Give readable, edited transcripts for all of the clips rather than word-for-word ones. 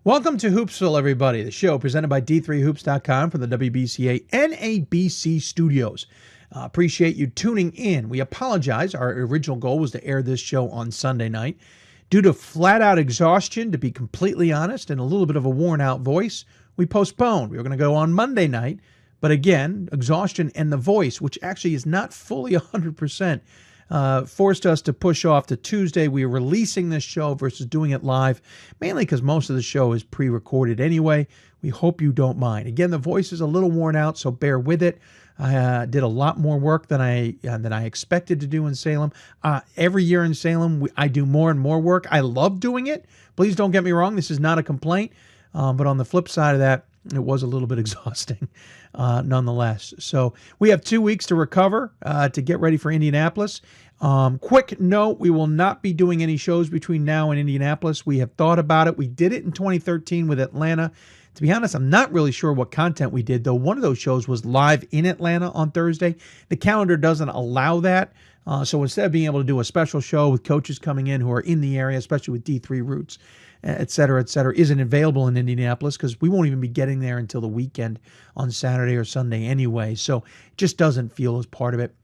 Welcome to Hoopsville, everybody, the show presented by D3Hoops.com from the WBCA NABC studios. Appreciate you tuning in. We apologize. Our original goal was to air this show on Sunday night. Due to flat-out exhaustion, to be completely honest, and a little bit of a worn-out voice, we postponed. We were going to go on Monday night, but again, exhaustion and the voice, which actually is not fully 100%, forced us to push off to Tuesday. We are releasing this show versus doing it live, mainly because most of the show is pre-recorded anyway. We hope you don't mind. Again, the voice is a little worn out, so bear with it. I did a lot more work than I expected to do in Salem. Every year in Salem, I do more and more work. I love doing it. Please don't get me wrong. This is not a complaint. But on the flip side of that, it was a little bit exhausting nonetheless. So we have 2 weeks to recover to get ready for Indianapolis. Quick note, we will not be doing any shows between now and Indianapolis. We have thought about it. We did it in 2013 with Atlanta. To be honest, I'm not really sure what content we did, though one of those shows was live in Atlanta on Thursday. The calendar doesn't allow that. So instead of being able to do a special show with coaches coming in who are in the area, especially with D3 roots, et cetera, isn't available in Indianapolis because we won't even be getting there until the weekend on Saturday or Sunday anyway. So it just doesn't feel as part of it.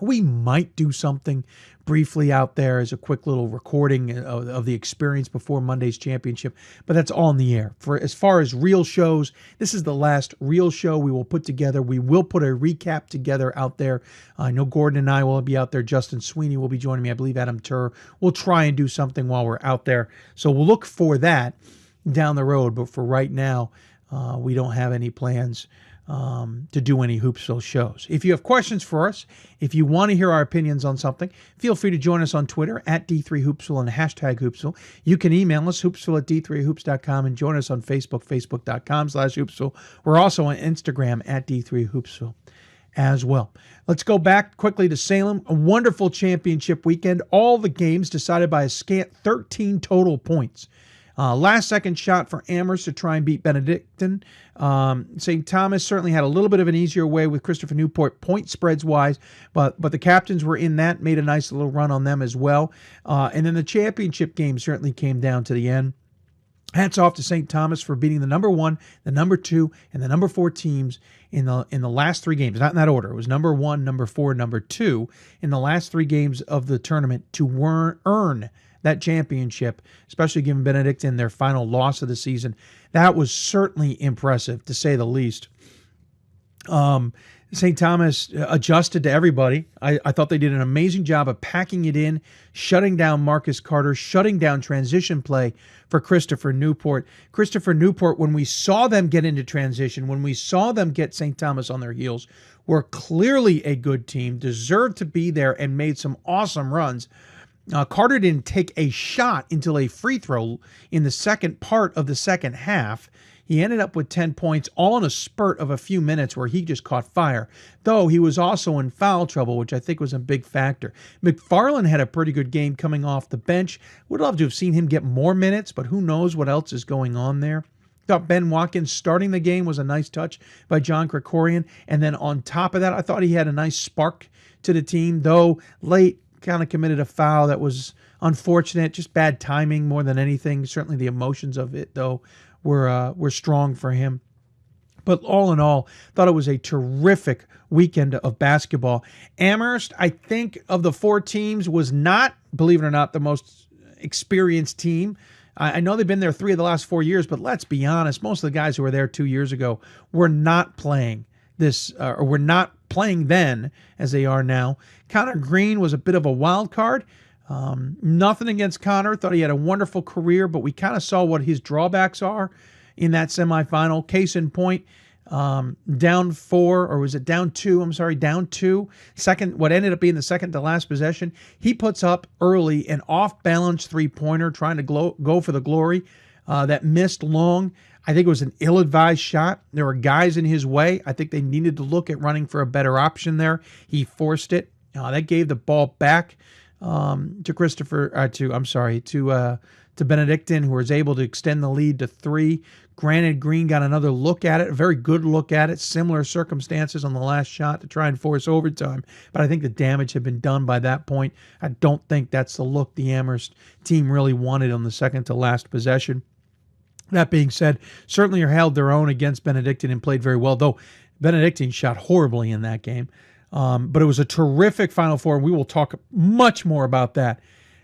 We might do something briefly out there as a quick little recording of the experience before Monday's championship, but that's all in the air. For as far as real shows, this is the last real show we will put together. We will put a recap together out there. I know Gordon and I will be out there. Justin Sweeney will be joining me. I believe Adam Turer. We'll try and do something while we're out there. So we'll look for that down the road, but for right now, we don't have any plans to do any Hoopsville shows. If you have questions for us, if you want to hear our opinions on something, feel free to join us on Twitter at D3Hoopsville and hashtag Hoopsville. You can email us, hoopsville at D3Hoops.com, and join us on Facebook, facebook.com/Hoopsville. We're also on Instagram at D3Hoopsville as well. Let's go back quickly to Salem. A wonderful championship weekend. All the games decided by a scant 13 total points. Last second shot for Amherst to try and beat Benedictine. St. Thomas certainly had a little bit of an easier way with Christopher Newport point spreads wise, but the captains were in that, made a nice little run on them as well. And then the championship game certainly came down to the end. Hats off to St. Thomas for beating the number 1, the number 2, and the number 4 teams in the last 3 games. Not in that order. It was number 1, number 4, number 2 in the last 3 games of the tournament to earn that championship, especially given Benedictine their final loss of the season. That was certainly impressive, to say the least. St. Thomas adjusted to everybody. I thought they did an amazing job of packing it in, shutting down Marcus Carter, shutting down transition play for Christopher Newport. Christopher Newport, when we saw them get into transition, when we saw them get St. Thomas on their heels, were clearly a good team, deserved to be there, and made some awesome runs. Carter didn't take a shot until a free throw in the second part of the second half. He ended up with 10 points, all in a spurt of a few minutes where he just caught fire, though he was also in foul trouble, which I think was a big factor. McFarland had a pretty good game coming off the bench. Would love to have seen him get more minutes, but who knows what else is going on there. Thought Ben Watkins starting the game was a nice touch by John Krikorian, and then on top of that, I thought he had a nice spark to the team, though late, kind of committed a foul that was unfortunate, just bad timing more than anything. Certainly the emotions of it, though, were strong for him. But all in all, thought it was a terrific weekend of basketball. Amherst, I think, of the 4 teams, was not, believe it or not, the most experienced team. I know they've been there 3 of the last 4 years, but let's be honest, most of the guys who were there 2 years ago were not playing this, or were not playing then as they are now. Connor Green was a bit of a wild card. Nothing against Connor. Thought he had a wonderful career, but we kind of saw what his drawbacks are in that semifinal. Case in point, down 4, or was it down 2? I'm sorry, down 2. What ended up being the second to last possession. He puts up early an off-balance three-pointer trying to go for the glory that missed long. I think it was an ill-advised shot. There were guys in his way. I think they needed to look at running for a better option there. He forced it. That gave the ball back to Benedictine, who was able to extend the lead to 3. Granted, Green got another look at it, a very good look at it, similar circumstances on the last shot to try and force overtime. But I think the damage had been done by that point. I don't think that's the look the Amherst team really wanted on the second to last possession. That being said, certainly held their own against Benedictine and played very well, though Benedictine shot horribly in that game. But it was a terrific Final Four, and we will talk much more about that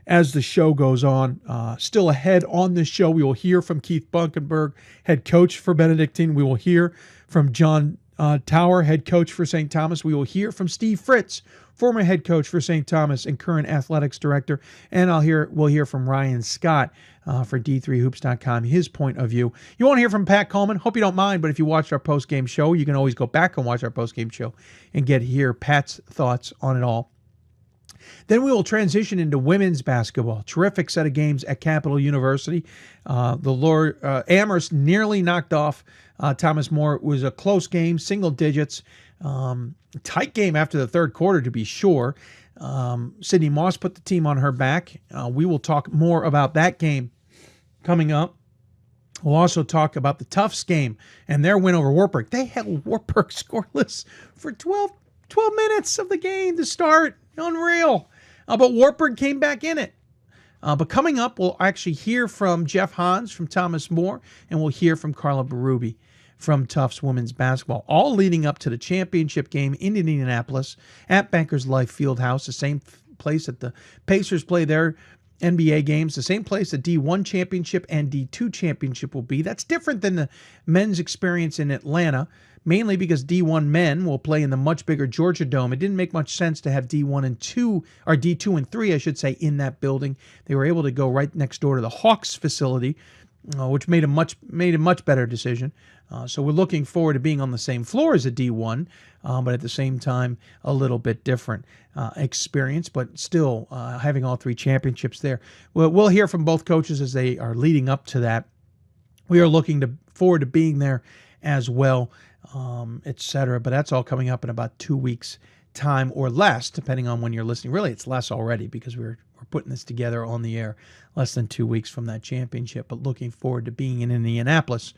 as the show goes on. Still ahead on this show, we will hear from Keith Bunkenburg, head coach for Benedictine. We will hear from John Tower, head coach for St. Thomas. We will hear from Steve Fritz, former head coach for St. Thomas and current athletics director. And we'll hear from Ryan Scott for D3Hoops.com, his point of view. You won't hear from Pat Coleman. Hope you don't mind, but if you watched our post-game show, you can always go back and watch our post-game show and hear Pat's thoughts on it all. Then we will transition into women's basketball. Terrific set of games at Capital University. Amherst nearly knocked off Thomas More. It was a close game, single digits. Tight game after the third quarter, to be sure. Sydney Moss put the team on her back. We will talk more about that game coming up. We'll also talk about the Tufts game and their win over Wartburg. They held Wartburg scoreless for 12 minutes of the game to start. Unreal. But Wartburg came back in it. But coming up, we'll actually hear from Jeff Hans from Thomas More, and we'll hear from Carla Berube from Tufts women's basketball, all leading up to the championship game in Indianapolis at Bankers Life Fieldhouse, the same place that the Pacers play their NBA games, the same place the D1 championship and D2 championship will be. That's different than the men's experience in Atlanta, mainly because D1 men will play in the much bigger Georgia Dome. It didn't make much sense to have D1 and 2, or D2 and 3, I should say, in that building. They were able to go right next door to the Hawks facility, which made a much better decision. So we're looking forward to being on the same floor as a D1, but at the same time, a little bit different experience, but still having all three championships there. We'll hear from both coaches as they are leading up to that. We are looking forward to being there as well, etc. But that's all coming up in about 2 weeks' time or less, depending on when you're listening. Really, it's less already because we're putting this together on the air less than 2 weeks from that championship, but looking forward to being in Indianapolis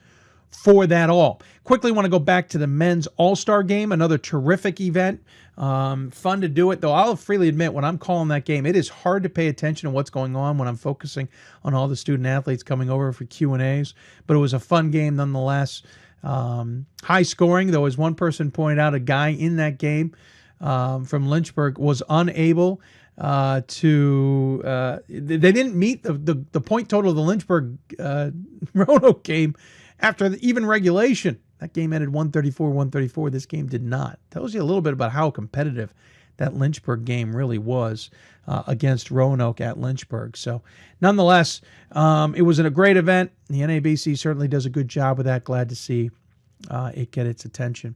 for that all. Quickly want to go back to the men's all-star game, another terrific event. Fun to do it, though I'll freely admit when I'm calling that game, it is hard to pay attention to what's going on when I'm focusing on all the student athletes coming over for Q&As, but it was a fun game nonetheless. High scoring, though, as one person pointed out, a guy in that game from Lynchburg was unable they didn't meet the point total of the Lynchburg Roanoke game after even regulation. That game ended 134-134. This game did not. Tells you a little bit about how competitive that Lynchburg game really was against Roanoke at Lynchburg. So nonetheless, it was a great event. The NABC certainly does a good job with that. Glad to see it get its attention.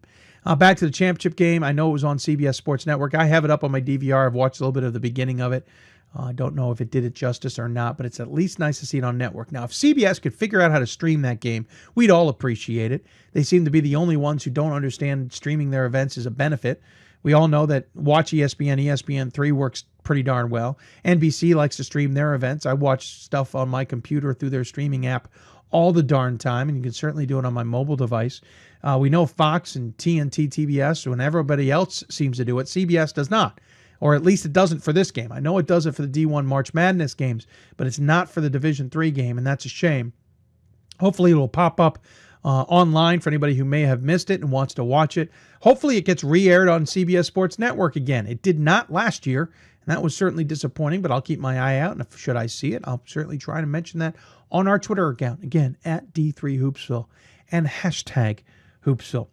Back to the championship game. I know it was on CBS Sports Network. I have it up on my DVR. I've watched a little bit of the beginning of it. I don't know if it did it justice or not, but it's at least nice to see it on network. Now, if CBS could figure out how to stream that game, we'd all appreciate it. They seem to be the only ones who don't understand streaming their events is a benefit. We all know that Watch ESPN, ESPN3 works pretty darn well. NBC likes to stream their events. I watch stuff on my computer through their streaming app all the darn time, and you can certainly do it on my mobile device. We know Fox and TNT, TBS, when everybody else seems to do it, CBS does not. Or at least it doesn't for this game. I know it does it for the D1 March Madness games, but it's not for the Division III game, and that's a shame. Hopefully it will pop up online for anybody who may have missed it and wants to watch it. Hopefully it gets re-aired on CBS Sports Network again. It did not last year, and that was certainly disappointing, but I'll keep my eye out, and should I see it, I'll certainly try to mention that on our Twitter account, again, at D3Hoopsville, and hashtag Hoopsville.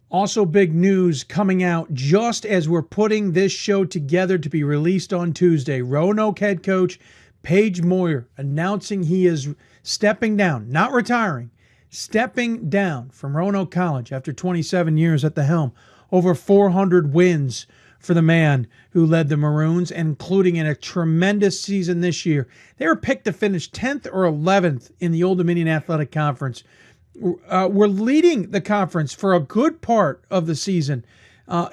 Also, big news coming out just as we're putting this show together to be released on Tuesday. Roanoke head coach Page Moyer announcing he is stepping down, not retiring, stepping down from Roanoke College after 27 years at the helm. Over 400 wins for the man who led the Maroons, including in a tremendous season this year. They were picked to finish 10th or 11th in the Old Dominion Athletic Conference. Were leading the conference for a good part of the season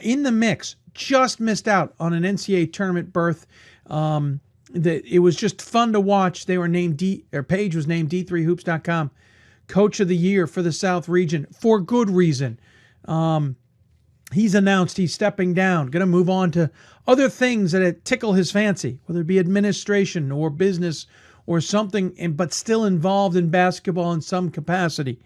in the mix. Just missed out on an NCAA tournament berth. It was just fun to watch. They were named Paige was named D3Hoops.com Coach of the Year for the South region for good reason. He's announced he's stepping down, going to move on to other things that tickle his fancy, whether it be administration or business or something, but still involved in basketball in some capacity.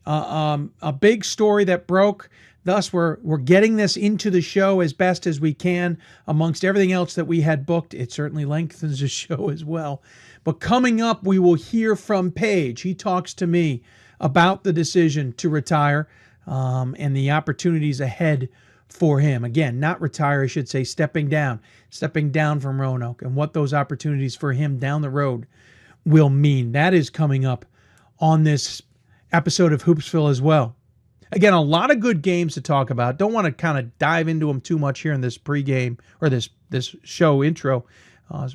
A big story that broke. Thus, we're getting this into the show as best as we can amongst everything else that we had booked. It certainly lengthens the show as well. But coming up, we will hear from Paige. He talks to me about the decision to retire and the opportunities ahead for him. Again, not retire, I should say, stepping down from Roanoke, and what those opportunities for him down the road will mean. That is coming up on this episode of Hoopsville as well. Again, a lot of good games to talk about. Don't want to kind of dive into them too much here in this pregame or this show intro.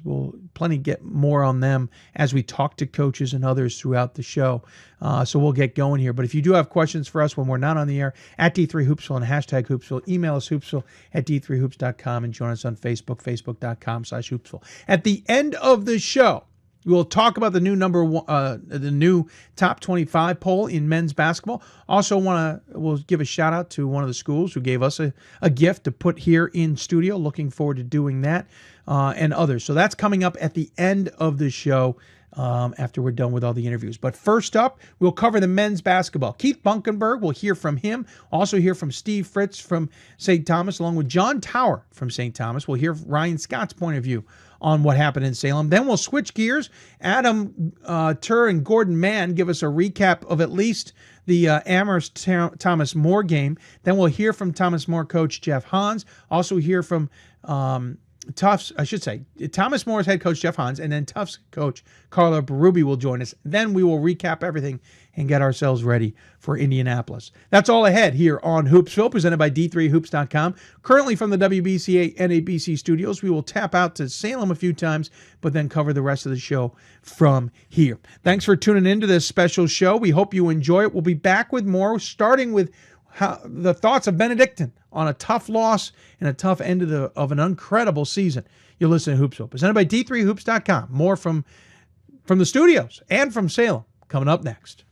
We'll plenty get more on them as we talk to coaches and others throughout the show. So we'll get going here. But if you do have questions for us when we're not on the air, at D3Hoopsville and hashtag Hoopsville, email us hoopsville at d3hoops.com and join us on Facebook, facebook.com/Hoopsville. At the end of the show, we'll talk about the new the new top 25 poll in men's basketball. Also we'll give a shout out to one of the schools who gave us a gift to put here in studio. Looking forward to doing that and others. So that's coming up at the end of the show after we're done with all the interviews. But first up, we'll cover the men's basketball. Keith Bunkenburg, we'll hear from him. Also hear from Steve Fritz from St. Thomas, along with John Tower from St. Thomas. We'll hear Ryan Scott's point of view on what happened in Salem. Then we'll switch gears. Adam Turer and Gordon Mann give us a recap of at least the Amherst Thomas More game. Then we'll hear from Thomas More coach Jeff Hans. Also hear from Tufts, I should say, Thomas Moore's head coach Jeff Hans, and then Tufts coach Carla Berube will join us. Then we will recap everything and get ourselves ready for Indianapolis. That's all ahead here on Hoopsville, presented by D3Hoops.com. Currently from the WBCA NABC studios, we will tap out to Salem a few times, but then cover the rest of the show from here. Thanks for tuning into this special show. We hope you enjoy it. We'll be back with more, starting with the thoughts of Benedictine on a tough loss and a tough end of an incredible season. You're listening to Hoopsville, presented by D3Hoops.com. More from the studios and from Salem coming up next.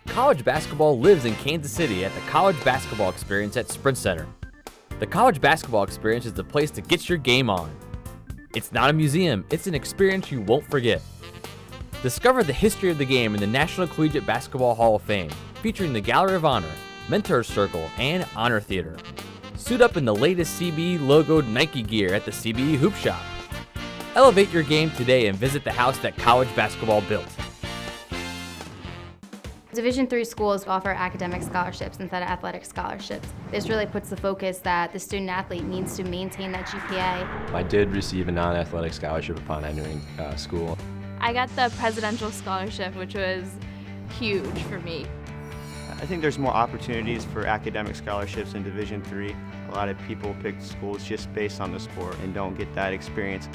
College basketball lives in Kansas City at the College Basketball Experience at Sprint Center. The College Basketball Experience is the place to get your game on. It's not a museum, it's an experience you won't forget. Discover the history of the game in the National Collegiate Basketball Hall of Fame, featuring the Gallery of Honor, Mentor Circle, and Honor Theater. Suit up in the latest CBE logoed Nike gear at the CBE Hoop Shop. Elevate your game today and visit the house that college basketball built. Division III schools offer academic scholarships instead of athletic scholarships. This really puts the focus that the student athlete needs to maintain that GPA. I did receive a non-athletic scholarship upon entering school. I got the presidential scholarship, which was huge for me. I think there's more opportunities for academic scholarships in Division III. A lot of people pick schools just based on the sport and don't get that experience.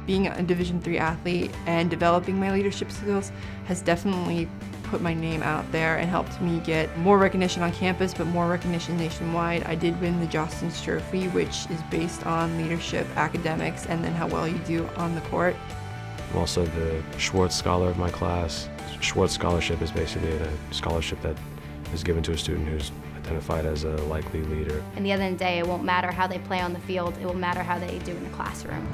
Being a Division III athlete and developing my leadership skills has definitely put my name out there and helped me get more recognition on campus, but more recognition nationwide. I did win the Jostens Trophy, which is based on leadership, academics, and then how well you do on the court. I'm also the Schwartz Scholar of my class. Schwartz Scholarship is basically a scholarship that is given to a student who's identified as a likely leader. At the end of the day, it won't matter how they play on the field, it will matter how they do in the classroom.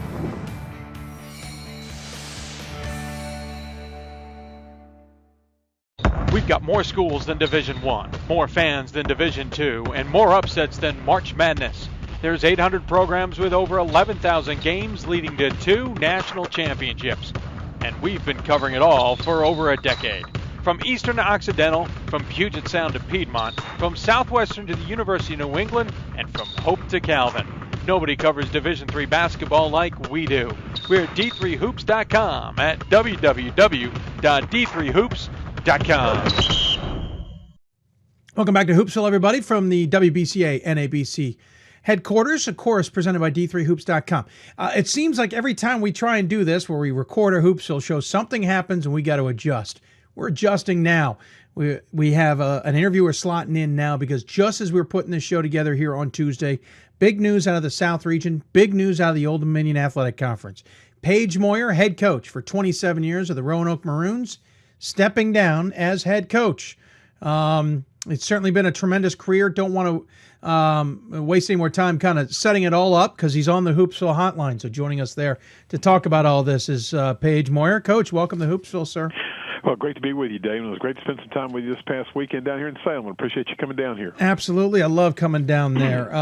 We've got more schools than Division I, more fans than Division II, and more upsets than March Madness. There's 800 programs with over 11,000 games leading to 2 national championships. And we've been covering it all for over a decade. From Eastern to Occidental, from Puget Sound to Piedmont, from Southwestern to the University of New England, and from Hope to Calvin. Nobody covers Division III basketball like we do. We're at D3Hoops.com at www.d3hoops.com. Welcome back to Hoopsville, everybody, from the WBCA NABC headquarters, of course, presented by D3Hoops.com. It seems like every time we try and do this, where we record a Hoopsville show, something happens and we got to adjust. We're adjusting now. We have an interviewer slotting in now because just as we were putting this show together here on Tuesday, big news out of the South region, big news out of the Old Dominion Athletic Conference. Paige Moyer, head coach for 27 years of the Roanoke Maroons, stepping down as head coach. It's certainly been a tremendous career. Don't want to waste any more time kind of setting it all up because he's on the Hoopsville hotline. So joining us there to talk about all this is Paige Moyer. Coach, welcome to Hoopsville, sir. Well, great to be with you, Dave. It was great to spend some time with you this past weekend down here in Salem. I appreciate you coming down here. Absolutely. I love coming down there.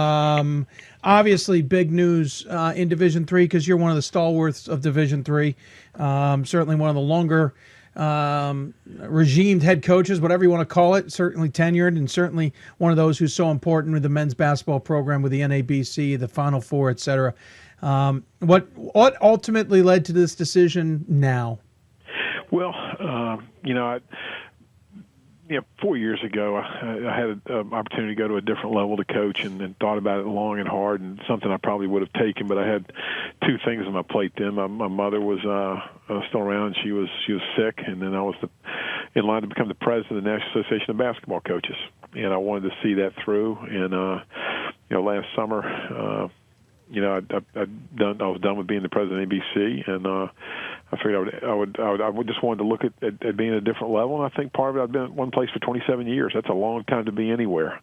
Obviously, big news in Division III because you're one of the stalwarts of Division III. Certainly one of the longer regimed head coaches, whatever you want to call it, certainly tenured, and certainly one of those who's so important with the men's basketball program with the NABC, the Final Four, et cetera. What ultimately led to this decision now? Well, 4 years ago, I had an opportunity to go to a different level to coach and thought about it long and hard, and something I probably would have taken, but I had two things on my plate then. My mother was still around. She was sick, and then I was in line to become the president of the National Association of Basketball Coaches, and I wanted to see that through. And last summer, I was done with being the president of ABC, and I figured I would just wanted to look at being at a different level. And I think part of it, I've been at one place for 27 years. That's a long time to be anywhere.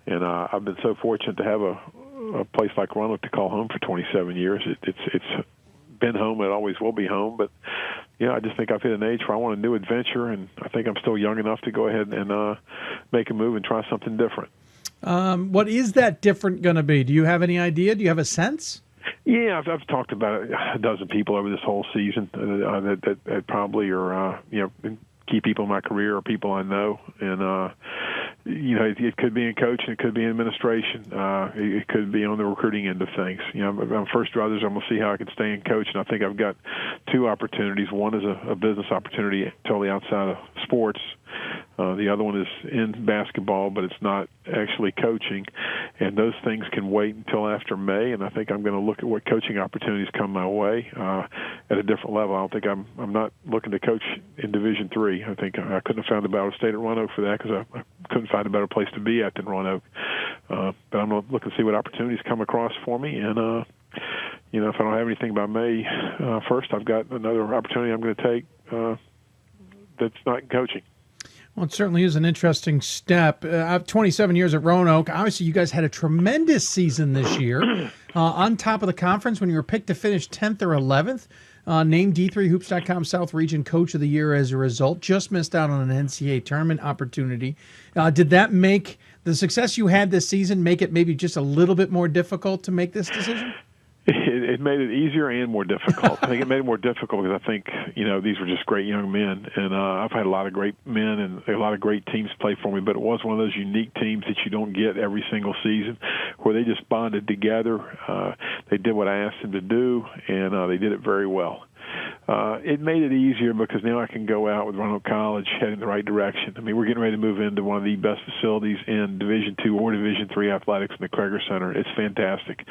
And I've been so fortunate to have a place like Roanoke to call home for 27 years. It's been home. It always will be home. But, I just think I've hit an age where I want a new adventure, and I think I'm still young enough to go ahead and make a move and try something different. What is that different going to be? Do you have any idea? Do you have a sense? Yeah, I've talked about it a dozen people over this whole season that probably are key people in my career or people I know, and it could be in coaching, it could be in administration, it could be on the recruiting end of things. I'm first druthers. I'm going to see how I can stay in coach, and I think I've got two opportunities. One is a business opportunity totally outside of sports. The other one is in basketball, but it's not actually coaching, and those things can wait until after May. And I think I'm going to look at what coaching opportunities come my way at a different level. I don't think I'm not looking to coach in Division III. I think I couldn't have found a better state at Roanoke for that because I couldn't find a better place to be at than Roanoke. But I'm going to look and see what opportunities come across for me, and if I don't have anything by May 1st, I've got another opportunity I'm going to take that's not coaching. Well, it certainly is an interesting step. I have 27 years at Roanoke. Obviously, you guys had a tremendous season this year. On top of the conference, when you were picked to finish 10th or 11th, named D3Hoops.com South Region Coach of the Year as a result. Just missed out on an NCAA tournament opportunity. Did that make the success you had this season make it maybe just a little bit more difficult to make this decision? It made it easier and more difficult. I think it made it more difficult because I think, these were just great young men. And I've had a lot of great men and a lot of great teams play for me, but it was one of those unique teams that you don't get every single season where they just bonded together. They did what I asked them to do, and they did it very well. It made it easier because now I can go out with Roanoke College heading in the right direction. I mean, we're getting ready to move into one of the best facilities in Division II or Division III athletics in the Krager Center. It's fantastic.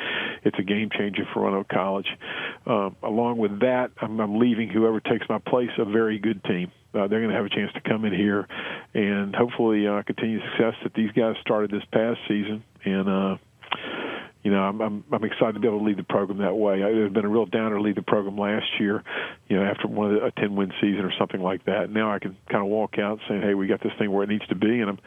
It's a game changer for Roanoke College. Along with that, I'm leaving whoever takes my place a very good team. They're going to have a chance to come in here and hopefully continue success that these guys started this past season. And I'm excited to be able to lead the program that way. It had been a real downer to lead the program last year, after a 10-win season or something like that. Now I can kind of walk out saying, hey, we got this thing where it needs to be. And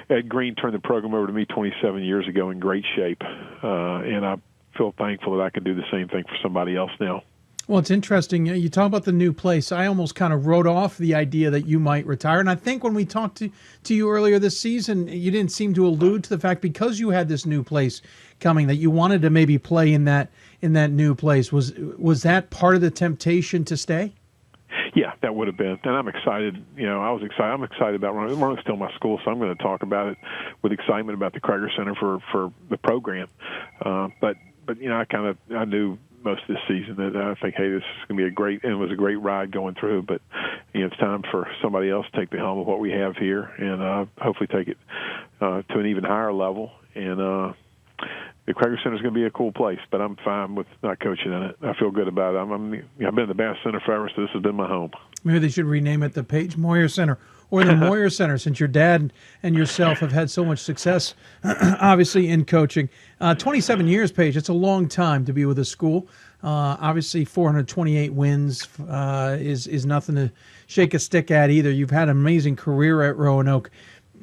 Ed Green turned the program over to me 27 years ago in great shape. And I feel thankful that I can do the same thing for somebody else now. Well, it's interesting. You talk about the new place. I almost kind of wrote off the idea that you might retire. And I think when we talked to you earlier this season, you didn't seem to allude to the fact because you had this new place coming that you wanted to maybe play in that new place. Was that part of the temptation to stay? Yeah, that would have been. And I'm excited. I was excited. I'm excited about Roanoke. Roanoke's still my school, so I'm going to talk about it with excitement about the Krager Center for the program. But I knew most of this season that I think, hey, this is going to be and it was a great ride going through, but it's time for somebody else to take the helm of what we have here and hopefully take it to an even higher level. And the Krager Center is going to be a cool place, but I'm fine with not coaching in it. I feel good about it. I've been in the Bass Center forever, so this has been my home. Maybe they should rename it the Page Moyer Center or the Moyer Center, since your dad and yourself have had so much success, obviously, in coaching. 27 years, Paige, it's a long time to be with a school. Obviously, 428 wins is nothing to shake a stick at either. You've had an amazing career at Roanoke.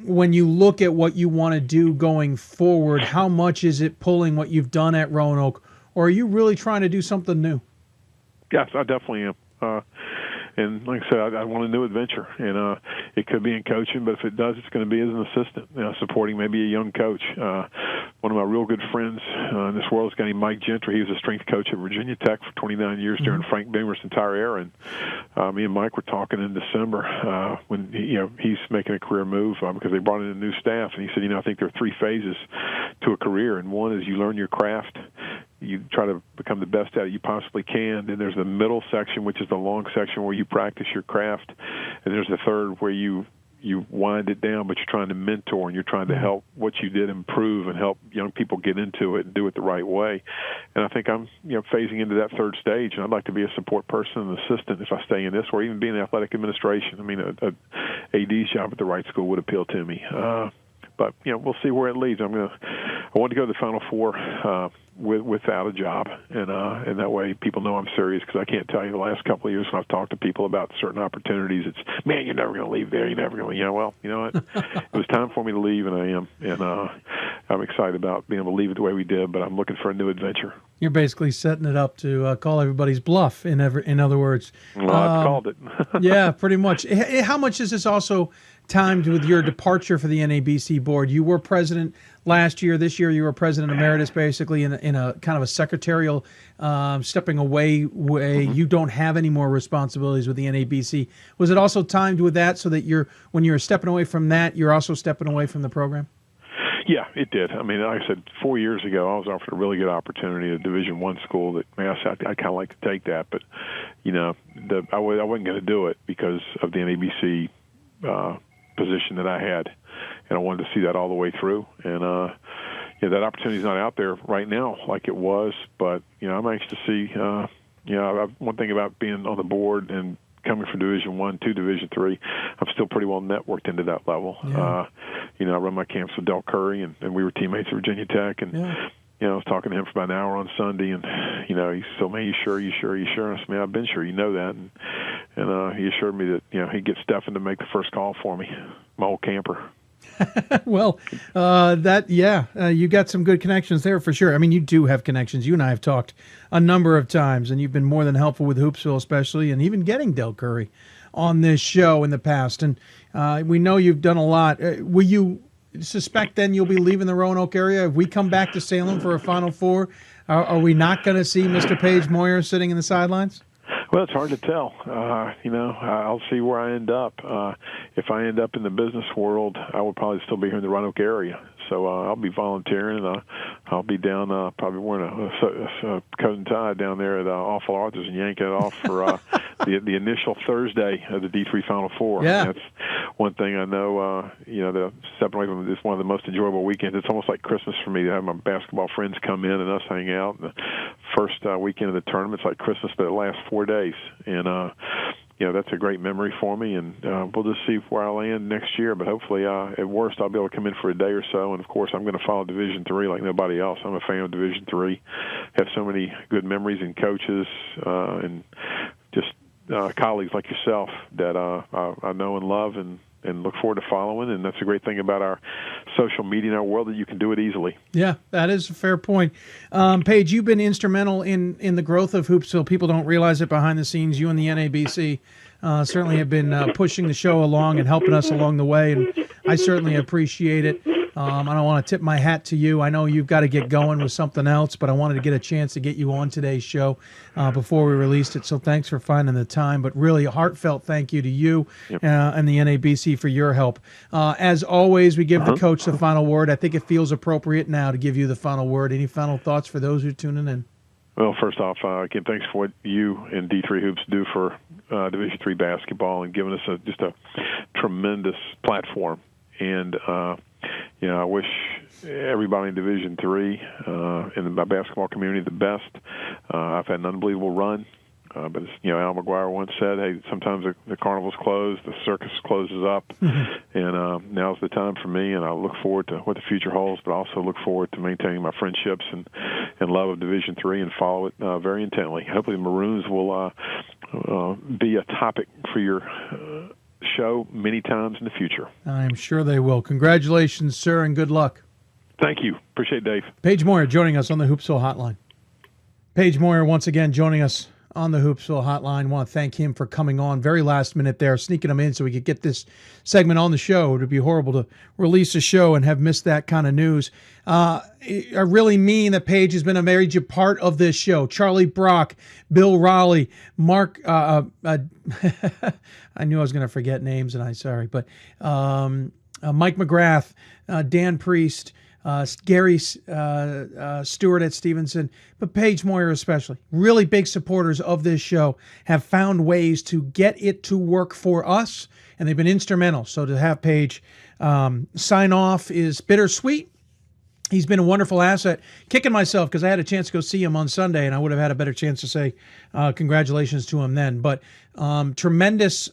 when you look at what you want to do going forward, how much is it pulling what you've done at Roanoke, or are you really trying to do something new? Yes, I definitely am. And like I said, I want a new adventure, and it could be in coaching, but if it does, it's going to be as an assistant, supporting maybe a young coach. One of my real good friends in this world is a guy named Mike Gentry. He was a strength coach at Virginia Tech for 29 years during Frank Beamer's entire era. And me and Mike were talking in December when he's making a career move because they brought in a new staff. And he said, I think there are 3 phases to a career, and one is you learn your craft. You try to become the best at it you possibly can. Then there's the middle section, which is the long section where you practice your craft. And there's the third where you wind it down, but you're trying to mentor and you're trying to help what you did improve and help young people get into it and do it the right way. And I think I'm phasing into that third stage, and I'd like to be a support person and assistant if I stay in this, or even be in athletic administration. I mean, a AD's job at the right school would appeal to me. But we'll see where it leads. I want to go to the Final Four without a job, and that way people know I'm serious. Because I can't tell you the last couple of years when I've talked to people about certain opportunities, it's man, you're never going to leave there. You're never going to. Well, you know what? It was time for me to leave, and I am. And I'm excited about being able to leave it the way we did. But I'm looking for a new adventure. You're basically setting it up to call everybody's bluff. In other words, well, I've called it. Yeah, pretty much. How much is this also timed with your departure for the NABC board? You were president last year. This year you were president emeritus, basically in a kind of a secretarial stepping away way. You don't have any more responsibilities with the NABC. Was it also timed with that so that when you're stepping away from that, you're also stepping away from the program? Yeah, it did. I mean, like I said, 4 years ago, I was offered a really good opportunity at a Division I school that I kind of like to take that, but I wasn't going to do it because of the NABC position that I had, and I wanted to see that all the way through. And that opportunity is not out there right now like it was, but I'm anxious to see. One thing about being on the board and coming from Division I to Division III, I'm still pretty well networked into that level. Yeah. I run my camps with Del Curry, and we were teammates at Virginia Tech, and I was talking to him for about an hour on Sunday, and he said, "Man, you sure?" And I said, "Man, I've been sure. You know that." And he assured me that he'd get Stephen to make the first call for me, my old camper. Well, you got some good connections there for sure. I mean, you do have connections. You and I have talked a number of times, and you've been more than helpful with Hoopsville, especially, and even getting Del Curry on this show in the past. And we know you've done a lot. Will you suspect then you'll be leaving the Roanoke area? If we come back to Salem for a Final Four, are we not going to see Mr. Page Moyer sitting in the sidelines? Well, it's hard to tell. I'll see where I end up. If I end up in the business world, I will probably still be here in the Roanoke area. So I'll be volunteering, and I'll be down probably wearing a coat and tie down there at Awful Arthurs and yanking it off for the initial Thursday of the D3 Final Four. Yeah. That's one thing I know, the stepping away from it is one of the most enjoyable weekends. It's almost like Christmas for me to have my basketball friends come in and us hang out. And the first weekend of the tournament's like Christmas, but it lasts 4 days. And, that's a great memory for me, and we'll just see where I land next year. But hopefully, at worst, I'll be able to come in for a day or so. And, of course, I'm going to follow Division III like nobody else. I'm a fan of Division III. Have so many good memories and coaches and just colleagues like yourself that I know and love and look forward to following. And that's a great thing about our social media in our world, that you can do it easily. Yeah, that is a fair point. Paige, you've been instrumental in the growth of Hoopsville. People don't realize it behind the scenes. You and the NABC certainly have been pushing the show along and helping us along the way, and I certainly appreciate it. I don't want to tip my hat to you. I know you've got to get going with something else, but I wanted to get a chance to get you on today's show before we released it. So thanks for finding the time. But really a heartfelt thank you to you and the NABC for your help. As always, we give the coach the final word. I think it feels appropriate now to give you the final word. Any final thoughts for those who are tuning in? Well, first off, again, thanks for what you and D3 Hoops do for Division III basketball and giving us just a tremendous platform. And I wish everybody in Division III in the basketball community the best. I've had an unbelievable run, but as Al McGuire once said, hey, sometimes the carnival's closed, the circus closes up, and now's the time for me, and I look forward to what the future holds, but also look forward to maintaining my friendships and love of Division III and follow it very intently. Hopefully the Maroons will be a topic for your show many times in the future. I'm sure they will. Congratulations, sir, and good luck. Thank you. Appreciate it, Dave. Paige Moyer joining us on the Hoopsville Hotline. Paige Moyer once again joining us on the Hoopsville Hotline. Want to thank him for coming on very last minute there, sneaking him in so we could get this segment on the show. It would be horrible to release a show and have missed that kind of news. I really mean that Paige has been a major part of this show. Charlie Brock, Bill Raleigh, Mark, I knew I was going to forget names, and I'm sorry, but Mike McGrath, Dan Priest, Gary Stewart at Stevenson, but Paige Moyer especially. Really big supporters of this show, have found ways to get it to work for us, and they've been instrumental. So to have Paige sign off is bittersweet. He's been a wonderful asset. Kicking myself because I had a chance to go see him on Sunday, and I would have had a better chance to say congratulations to him then. But tremendous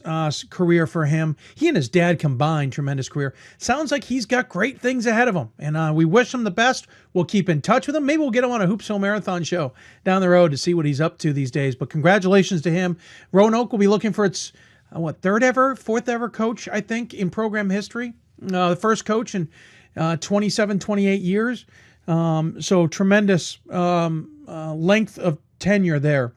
career for him. He and his dad combined, tremendous career. Sounds like he's got great things ahead of him, and we wish him the best. We'll keep in touch with him. Maybe we'll get him on a Hoopsville Marathon show down the road to see what he's up to these days. But congratulations to him. Roanoke will be looking for its, fourth ever coach, I think, in program history. The first coach in 27, 28 years. So tremendous length of tenure there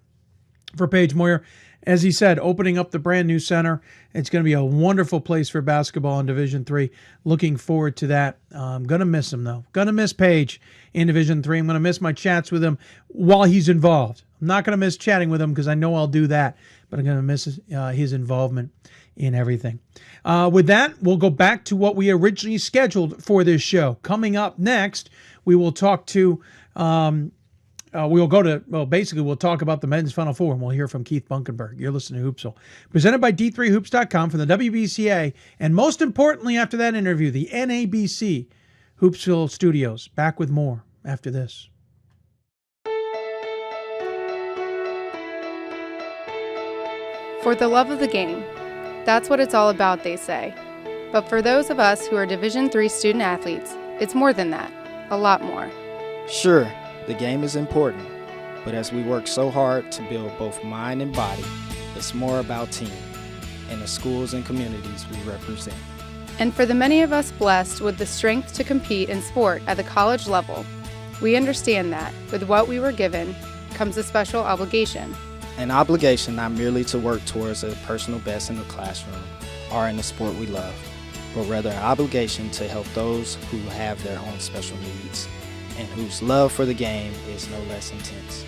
for Paige Moyer. As he said, opening up the brand new center. It's going to be a wonderful place for basketball in Division III. Looking forward to that. I'm going to miss him, though. Going to miss Paige in Division III. I'm going to miss my chats with him while he's involved. I'm not going to miss chatting with him because I know I'll do that, but I'm going to miss his involvement in everything. With that, we'll go back to what we originally scheduled for this show. Coming up next, we will talk to, we'll talk about the men's Final Four, and we'll hear from Keith Bunkenberg. You're listening to Hoopsville, presented by D3Hoops.com from the WBCA, and most importantly, after that interview, the NABC Hoopsville Studios. Back with more after this. For the love of the game. That's what it's all about, they say. But for those of us who are Division III student athletes, it's more than that, a lot more. Sure, the game is important, but as we work so hard to build both mind and body, it's more about team and the schools and communities we represent. And for the many of us blessed with the strength to compete in sport at the college level, we understand that with what we were given comes a special obligation. An obligation not merely to work towards a personal best in the classroom or in the sport we love, but rather an obligation to help those who have their own special needs and whose love for the game is no less intense.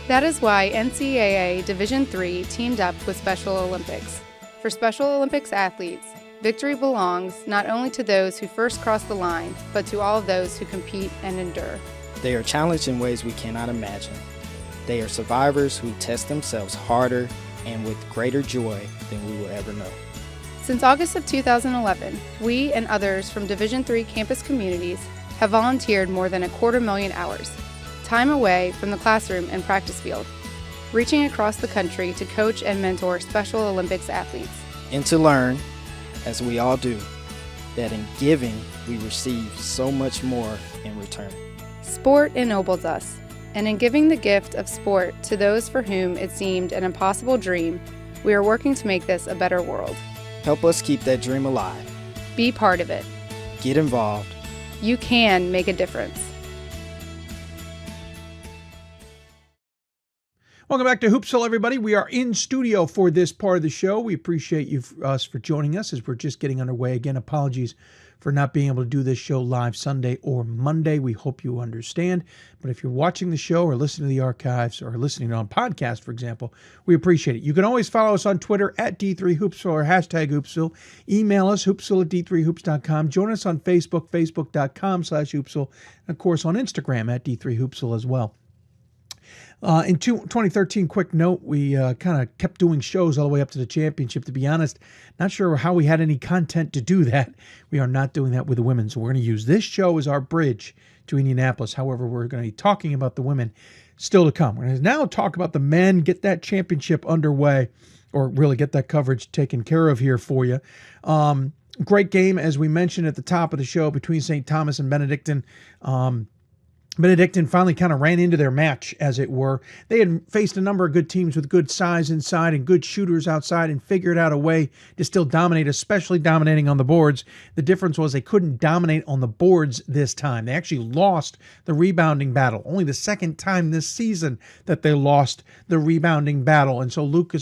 That is why NCAA Division III teamed up with Special Olympics. For Special Olympics athletes, victory belongs not only to those who first cross the line, but to all of those who compete and endure. They are challenged in ways we cannot imagine. They are survivors who test themselves harder and with greater joy than we will ever know. Since August of 2011, we and others from Division III campus communities have volunteered more than 250,000 hours, time away from the classroom and practice field, reaching across the country to coach and mentor Special Olympics athletes. And to learn, as we all do, that in giving we receive so much more in return. Sport ennobles us. And in giving the gift of sport to those for whom it seemed an impossible dream, we are working to make this a better world. Help us keep that dream alive. Be part of it. Get involved. You can make a difference. Welcome back to Hoopsville, everybody. We are in studio for this part of the show. We appreciate us for joining us as we're just getting underway. Again, apologies for not being able to do this show live Sunday or Monday. We hope you understand. But if you're watching the show or listening to the archives or listening on podcast, for example, we appreciate it. You can always follow us on Twitter at D3Hoopsville or hashtag Hoopsville. Email us, hoopsville at D3Hoops.com. Join us on Facebook, facebook.com/Hoopsville. And, of course, on Instagram at D3Hoopsville as well. In 2013, quick note, we kind of kept doing shows all the way up to the championship. To be honest, not sure how we had any content to do that. We are not doing that with the women, so we're going to use this show as our bridge to Indianapolis. However, we're going to be talking about the women still to come. We're going to now talk about the men, get that championship underway, or really get that coverage taken care of here for you. Great game, as we mentioned at the top of the show, between St. Thomas and Benedictine. Benedictine finally kind of ran into their match, as it were. They had faced a number of good teams with good size inside and good shooters outside and figured out a way to still dominate, especially dominating on the boards. The difference was they couldn't dominate on the boards this time. They actually lost the rebounding battle. Only the second time this season that they lost the rebounding battle. And so Luke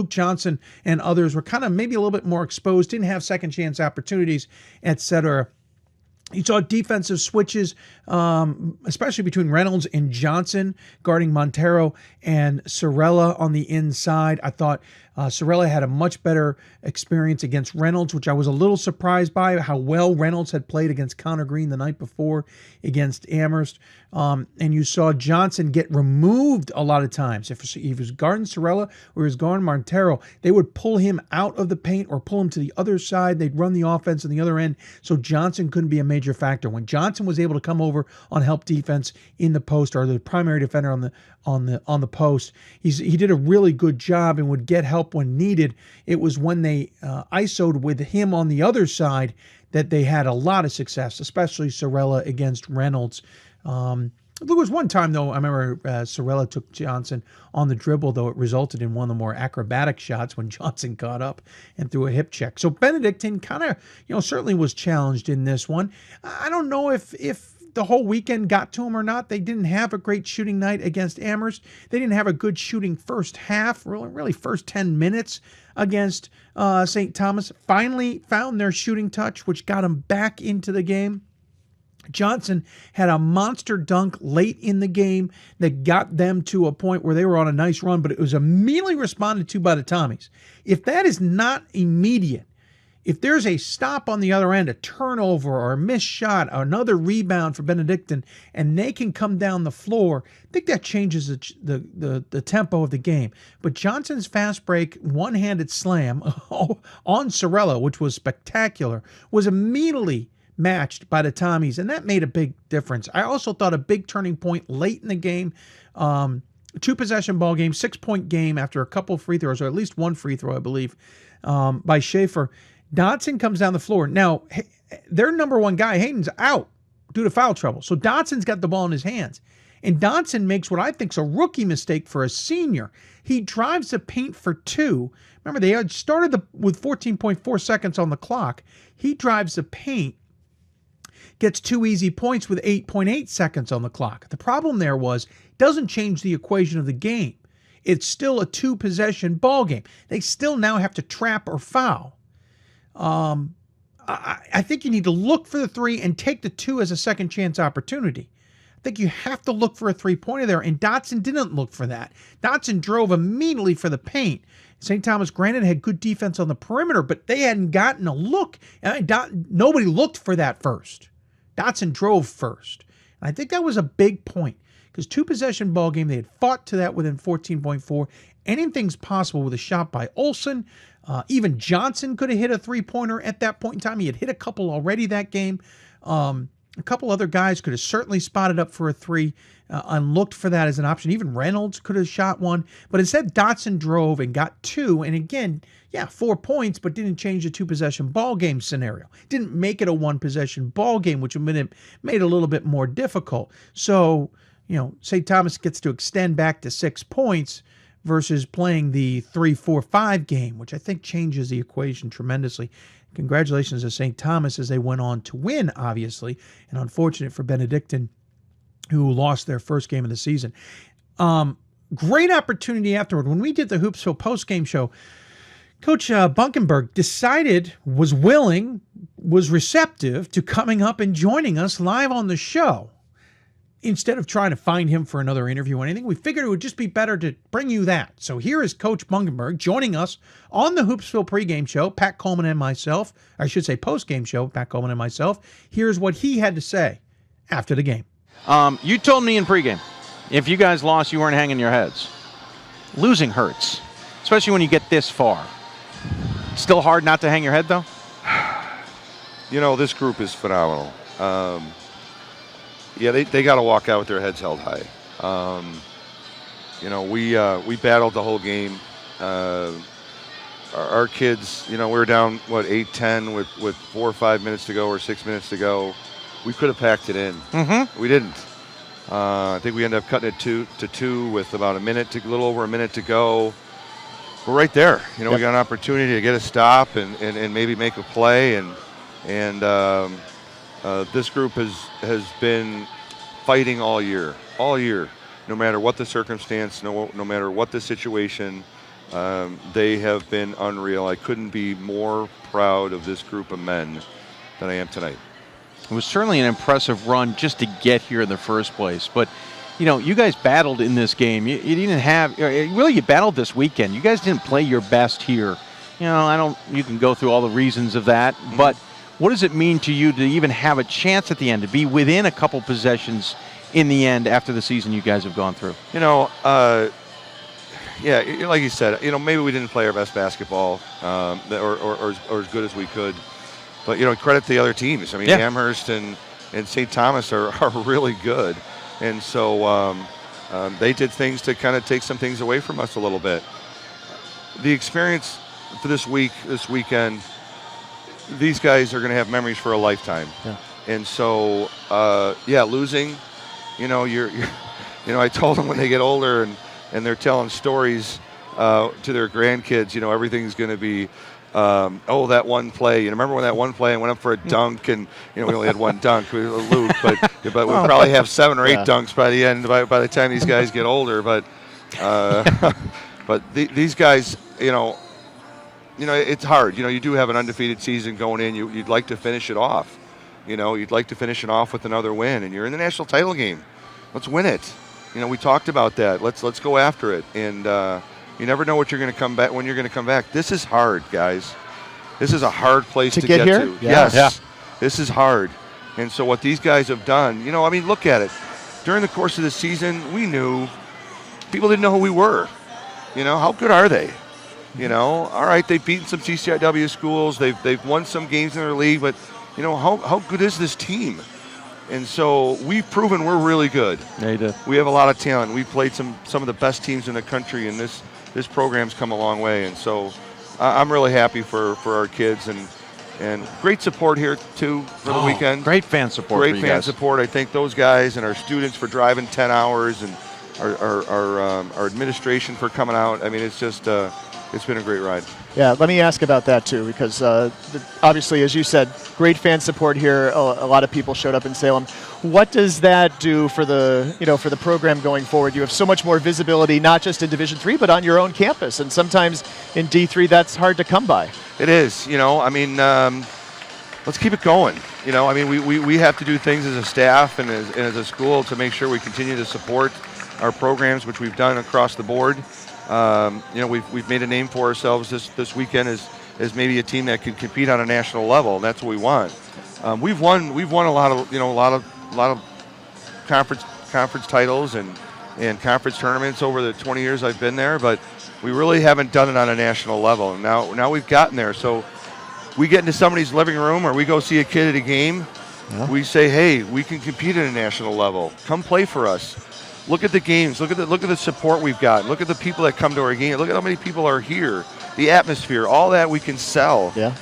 Johnson and others were kind of maybe a little bit more exposed, didn't have second chance opportunities, etc. You saw defensive switches, especially between Reynolds and Johnson, guarding Montero and Sorella on the inside. I thought Sorella had a much better experience against Reynolds, which I was a little surprised by how well Reynolds had played against Connor Green the night before against Amherst. And you saw Johnson get removed a lot of times. If he was guarding Sorella or he was guarding Montero, they would pull him out of the paint or pull him to the other side. They'd run the offense on the other end, so Johnson couldn't be a major factor. When Johnson was able to come over on help defense in the post, or the primary defender on the post, he did a really good job and would get help when needed. It was when they ISO'd with him on the other side that they had a lot of success, especially Sorella against Reynolds. There was one time, though, I remember Sorella took Johnson on the dribble, though it resulted in one of the more acrobatic shots when Johnson got up and threw a hip check. So Benedictine kind of, certainly was challenged in this one. I don't know if the whole weekend got to them or not. They didn't have a great shooting night against Amherst. They didn't have a good shooting first half, really first 10 minutes against St. Thomas. Finally found their shooting touch, which got them back into the game. Johnson had a monster dunk late in the game that got them to a point where they were on a nice run, but it was immediately responded to by the Tommies. If that is not immediate, if there's a stop on the other end, a turnover or a missed shot, or another rebound for Benedictine, and they can come down the floor, I think that changes the tempo of the game. But Johnson's fast break, one-handed slam on Sorella, which was spectacular, was immediately matched by the Tommies, and that made a big difference. I also thought a big turning point late in the game, 2-possession ball game, 6-point game after a couple free throws, or at least one free throw, I believe, by Schaefer. Dotson comes down the floor. Now, their number one guy, Hayden's out due to foul trouble, so Dotson's got the ball in his hands. And Dotson makes what I think is a rookie mistake for a senior. He drives the paint for two. Remember, they had started with 14.4 seconds on the clock. He drives the paint, gets 2 easy points with 8.8 seconds on the clock. The problem there was it doesn't change the equation of the game. It's still a 2-possession ball game. They still now have to trap or foul. I think you need to look for the 3 and take the 2 as a second chance opportunity. I think you have to look for a 3-pointer there, and Dotson didn't look for that. Dotson drove immediately for the paint. St. Thomas, granted, had good defense on the perimeter, but they hadn't gotten a look. Nobody looked for that first. Dotson drove first. And I think that was a big point, because 2-possession ball game, they had fought to that within 14.4. Anything's possible with a shot by Olsen. Even Johnson could have hit a 3-pointer at that point in time. He had hit a couple already that game. A couple other guys could have certainly spotted up for a 3 and looked for that as an option. Even Reynolds could have shot one. But instead, Dotson drove and got 2. And again, 4 points, but didn't change the 2-possession ball game scenario. Didn't make it a 1-possession ball game, which made it a little bit more difficult. So, St. Thomas gets to extend back to 6 points versus playing the 3-4-5 game, which I think changes the equation tremendously. Congratulations to St. Thomas as they went on to win, obviously, and unfortunate for Benedictine, who lost their first game of the season. Great opportunity afterward. When we did the Hoopsville post-game show, Coach Bunkenberg was willing, was receptive to coming up and joining us live on the show. Instead of trying to find him for another interview or anything, we figured it would just be better to bring you that. So here is Coach Bungenberg joining us on the Hoopsville pregame show, Pat Coleman and myself. I should say postgame show, Pat Coleman and myself. Here's what he had to say after the game. You told me in pregame, if you guys lost, you weren't hanging your heads. Losing hurts, especially when you get this far. Still hard not to hang your head, though? This group is phenomenal. They got to walk out with their heads held high. We battled the whole game. Our kids, we were down, 8-10 with 4 or 5 minutes to go or 6 minutes to go. We could have packed it in. Mm-hmm. We didn't. I think we ended up cutting it to 2 with about a little over a minute to go. We're right there. We got an opportunity to get a stop and maybe make a play. And this group has been fighting all year. No matter what the circumstance, no matter what the situation, they have been unreal. I couldn't be more proud of this group of men than I am tonight. It was certainly an impressive run just to get here in the first place. But, you guys battled in this game. You didn't have – really, you battled this weekend. You guys didn't play your best here. You can go through all the reasons of that. Mm-hmm. But what does it mean to you to even have a chance at the end, to be within a couple possessions in the end after the season you guys have gone through? Yeah, like you said, maybe we didn't play our best basketball or as good as we could. But, credit to the other teams. I mean, Amherst and St. Thomas are really good. And so they did things to kind of take some things away from us a little bit. The experience for this weekend, these guys are going to have memories for a lifetime. Yeah. And so, losing, I told them when they get older and they're telling stories to their grandkids, everything's going to be, that one play. Remember when that one play I went up for a dunk and, we only had one dunk, Luke, but we'll probably have 7 or 8 dunks by the end, by the time these guys get older. But these guys, it's hard. You do have an undefeated season going in. You'd like to finish it off. You'd like to finish it off with another win, and you're in the national title game. Let's win it. We talked about that. Let's go after it. And you never know what you're going to come back when you're going to come back. This is hard, guys. This is a hard place to get here? to. Yeah. Yes. Yeah. This is hard. And so what these guys have done, look at it. During the course of the season, we knew people didn't know who we were. How good are they? All right, they've beaten some CCIW schools. They've won some games in their league, but how good is this team? And so we've proven we're really good. Yeah, you did. We have a lot of talent. We played some of the best teams in the country, and this program's come a long way. And so I'm really happy for our kids and great support here too for the weekend. Great fan support. Great fan support. I thank those guys and our students for driving 10 hours and our administration for coming out. I mean, it's just it's been a great ride. Yeah, let me ask about that too, because obviously, as you said, great fan support here. A lot of people showed up in Salem. What does that do for the program going forward? You have so much more visibility, not just in Division III, but on your own campus, and sometimes in D3 that's hard to come by. It is. Let's keep it going. We have to do things as a staff and as a school to make sure we continue to support our programs, which we've done across the board. We've made a name for ourselves this weekend as maybe a team that can compete on a national level, and that's what we want. We've won a lot of conference titles and conference tournaments over the 20 years I've been there, but we really haven't done it on a national level. And now we've gotten there. So we get into somebody's living room or we go see a kid at a game, we say, hey, we can compete at a national level. Come play for us. Look at the games. Look at the support we've got. Look at the people that come to our game. Look at how many people are here. The atmosphere, all that we can sell. Yeah.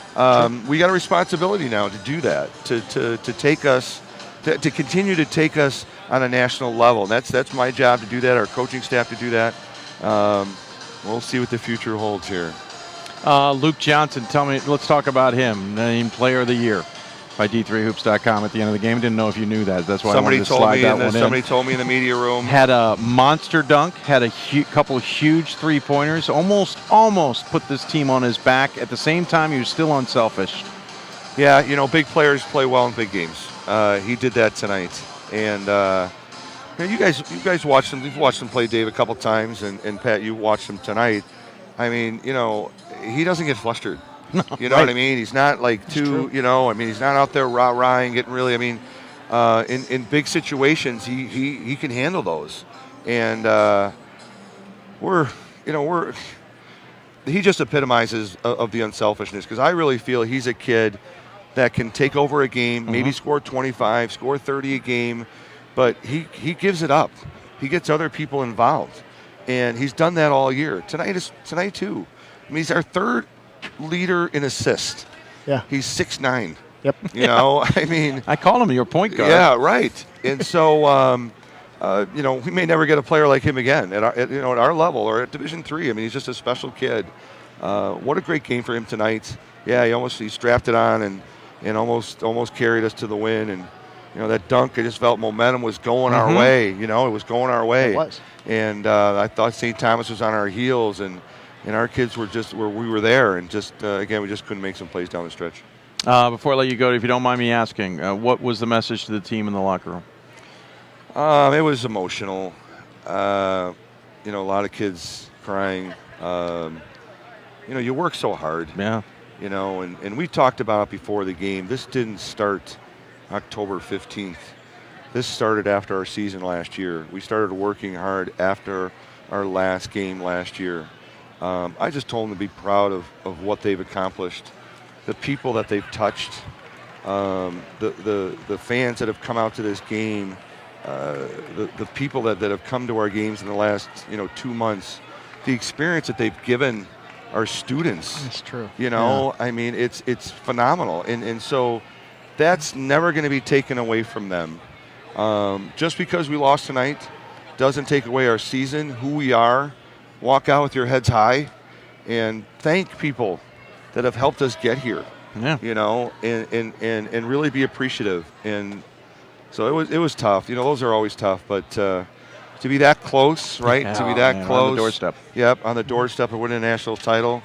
We got a responsibility now to do that, to take us, to continue to take us on a national level. And that's my job to do that. Our coaching staff to do that. We'll see what the future holds here. Luke Johnson, let's talk about him. Named Player of the Year by D3Hoops.com at the end of the game. Didn't know if you knew that. That's why I wanted to slide that one in. Somebody told me in the media room. Had a monster dunk, had a couple huge three-pointers, almost put this team on his back. At the same time, he was still unselfish. Yeah, big players play well in big games. He did that tonight. And you guys watched him. You've watched him play Dave a couple times, and Pat, you watched him tonight. I mean, he doesn't get flustered. You know what I mean? He's not like he's not out there rah-rahing, getting really, in big situations, he can handle those. And he just epitomizes of the unselfishness, because I really feel he's a kid that can take over a game, maybe score 25, score 30 a game, but he gives it up. He gets other people involved. And he's done that all year. Tonight too. He's our third leader in assist. Yeah. He's 6'9". Yep. I call him your point guard. Yeah, right. And so we may never get a player like him again at our level or at Division III. I mean, he's just a special kid. What a great game for him tonight. Yeah, he strapped it on and almost carried us to the win. And that dunk, I just felt momentum was going our way. It was going our way. It was. And I thought St. Thomas was on our heels, and our kids were just where we were there, and just again, we just couldn't make some plays down the stretch. Before I let you go, if you don't mind me asking, what was the message to the team in the locker room? It was emotional. A lot of kids crying. You work so hard. Yeah. And we talked about it before the game. This didn't start October 15th. This started after our season last year. We started working hard after our last game last year. I just told them to be proud of what they've accomplished, the people that they've touched, the fans that have come out to this game, the people that have come to our games in the last 2 months, the experience that they've given our students. That's true. I mean, it's phenomenal, and so that's never going to be taken away from them. Just because we lost tonight doesn't take away our season, who we are. Walk out with your heads high and thank people that have helped us get here. Yeah. And really be appreciative. And so it was tough. Those are always tough, but to be that close, right? To be that close. On the doorstep. Yep, on the doorstep of winning a national title.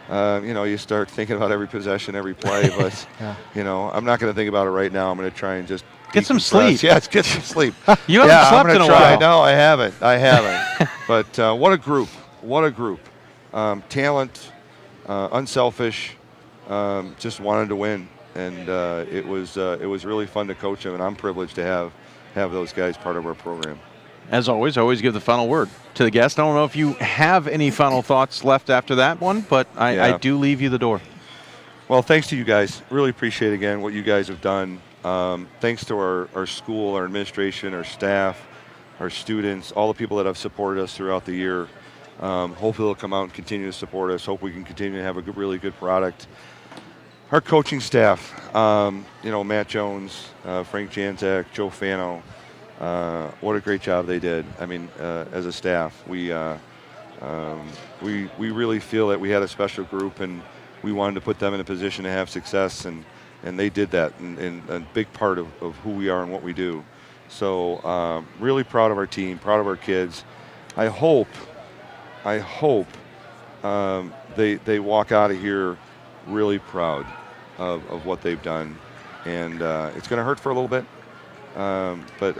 You start thinking about every possession, every play, but I'm not going to think about it right now. I'm going to try and just get some sleep. Yeah, get some sleep. You haven't slept in a while. No, I haven't. But what a group! What a group! Talent, unselfish, just wanted to win, and it was really fun to coach them, and I'm privileged to have those guys part of our program. As always, I always give the final word to the guest. I don't know if you have any final thoughts left after that one, but I do leave you the door. Well, thanks to you guys. Really appreciate, again, what you guys have done. Thanks to our school, our administration, our staff, our students, all the people that have supported us throughout the year. Hopefully they'll come out and continue to support us. Hope we can continue to have a really good product. Our coaching staff, Matt Jones, Frank Janzak, Joe Fano, what a great job they did. I mean, as a staff, we really feel that we had a special group, and we wanted to put them in a position to have success, and they did that, and a big part of who we are and what we do. So really proud of our team, proud of our kids. I hope they walk out of here really proud of what they've done, and it's going to hurt for a little bit. But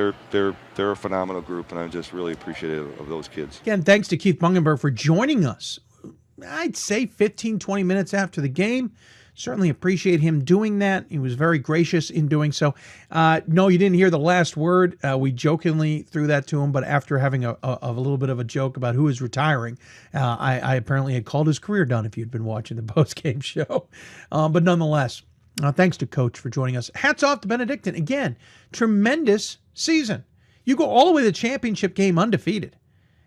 they're a phenomenal group, and I'm just really appreciative of those kids. Again, thanks to Keith Bungenberg for joining us. I'd say 15, 20 minutes after the game. Certainly appreciate him doing that. He was very gracious in doing so. No, you didn't hear the last word. We jokingly threw that to him, but after having a little bit of a joke about who is retiring, I apparently had called his career done if you'd been watching the post-game show. But nonetheless, thanks to Coach for joining us. Hats off to Benedictine. Again, tremendous season. You go all the way to the championship game undefeated.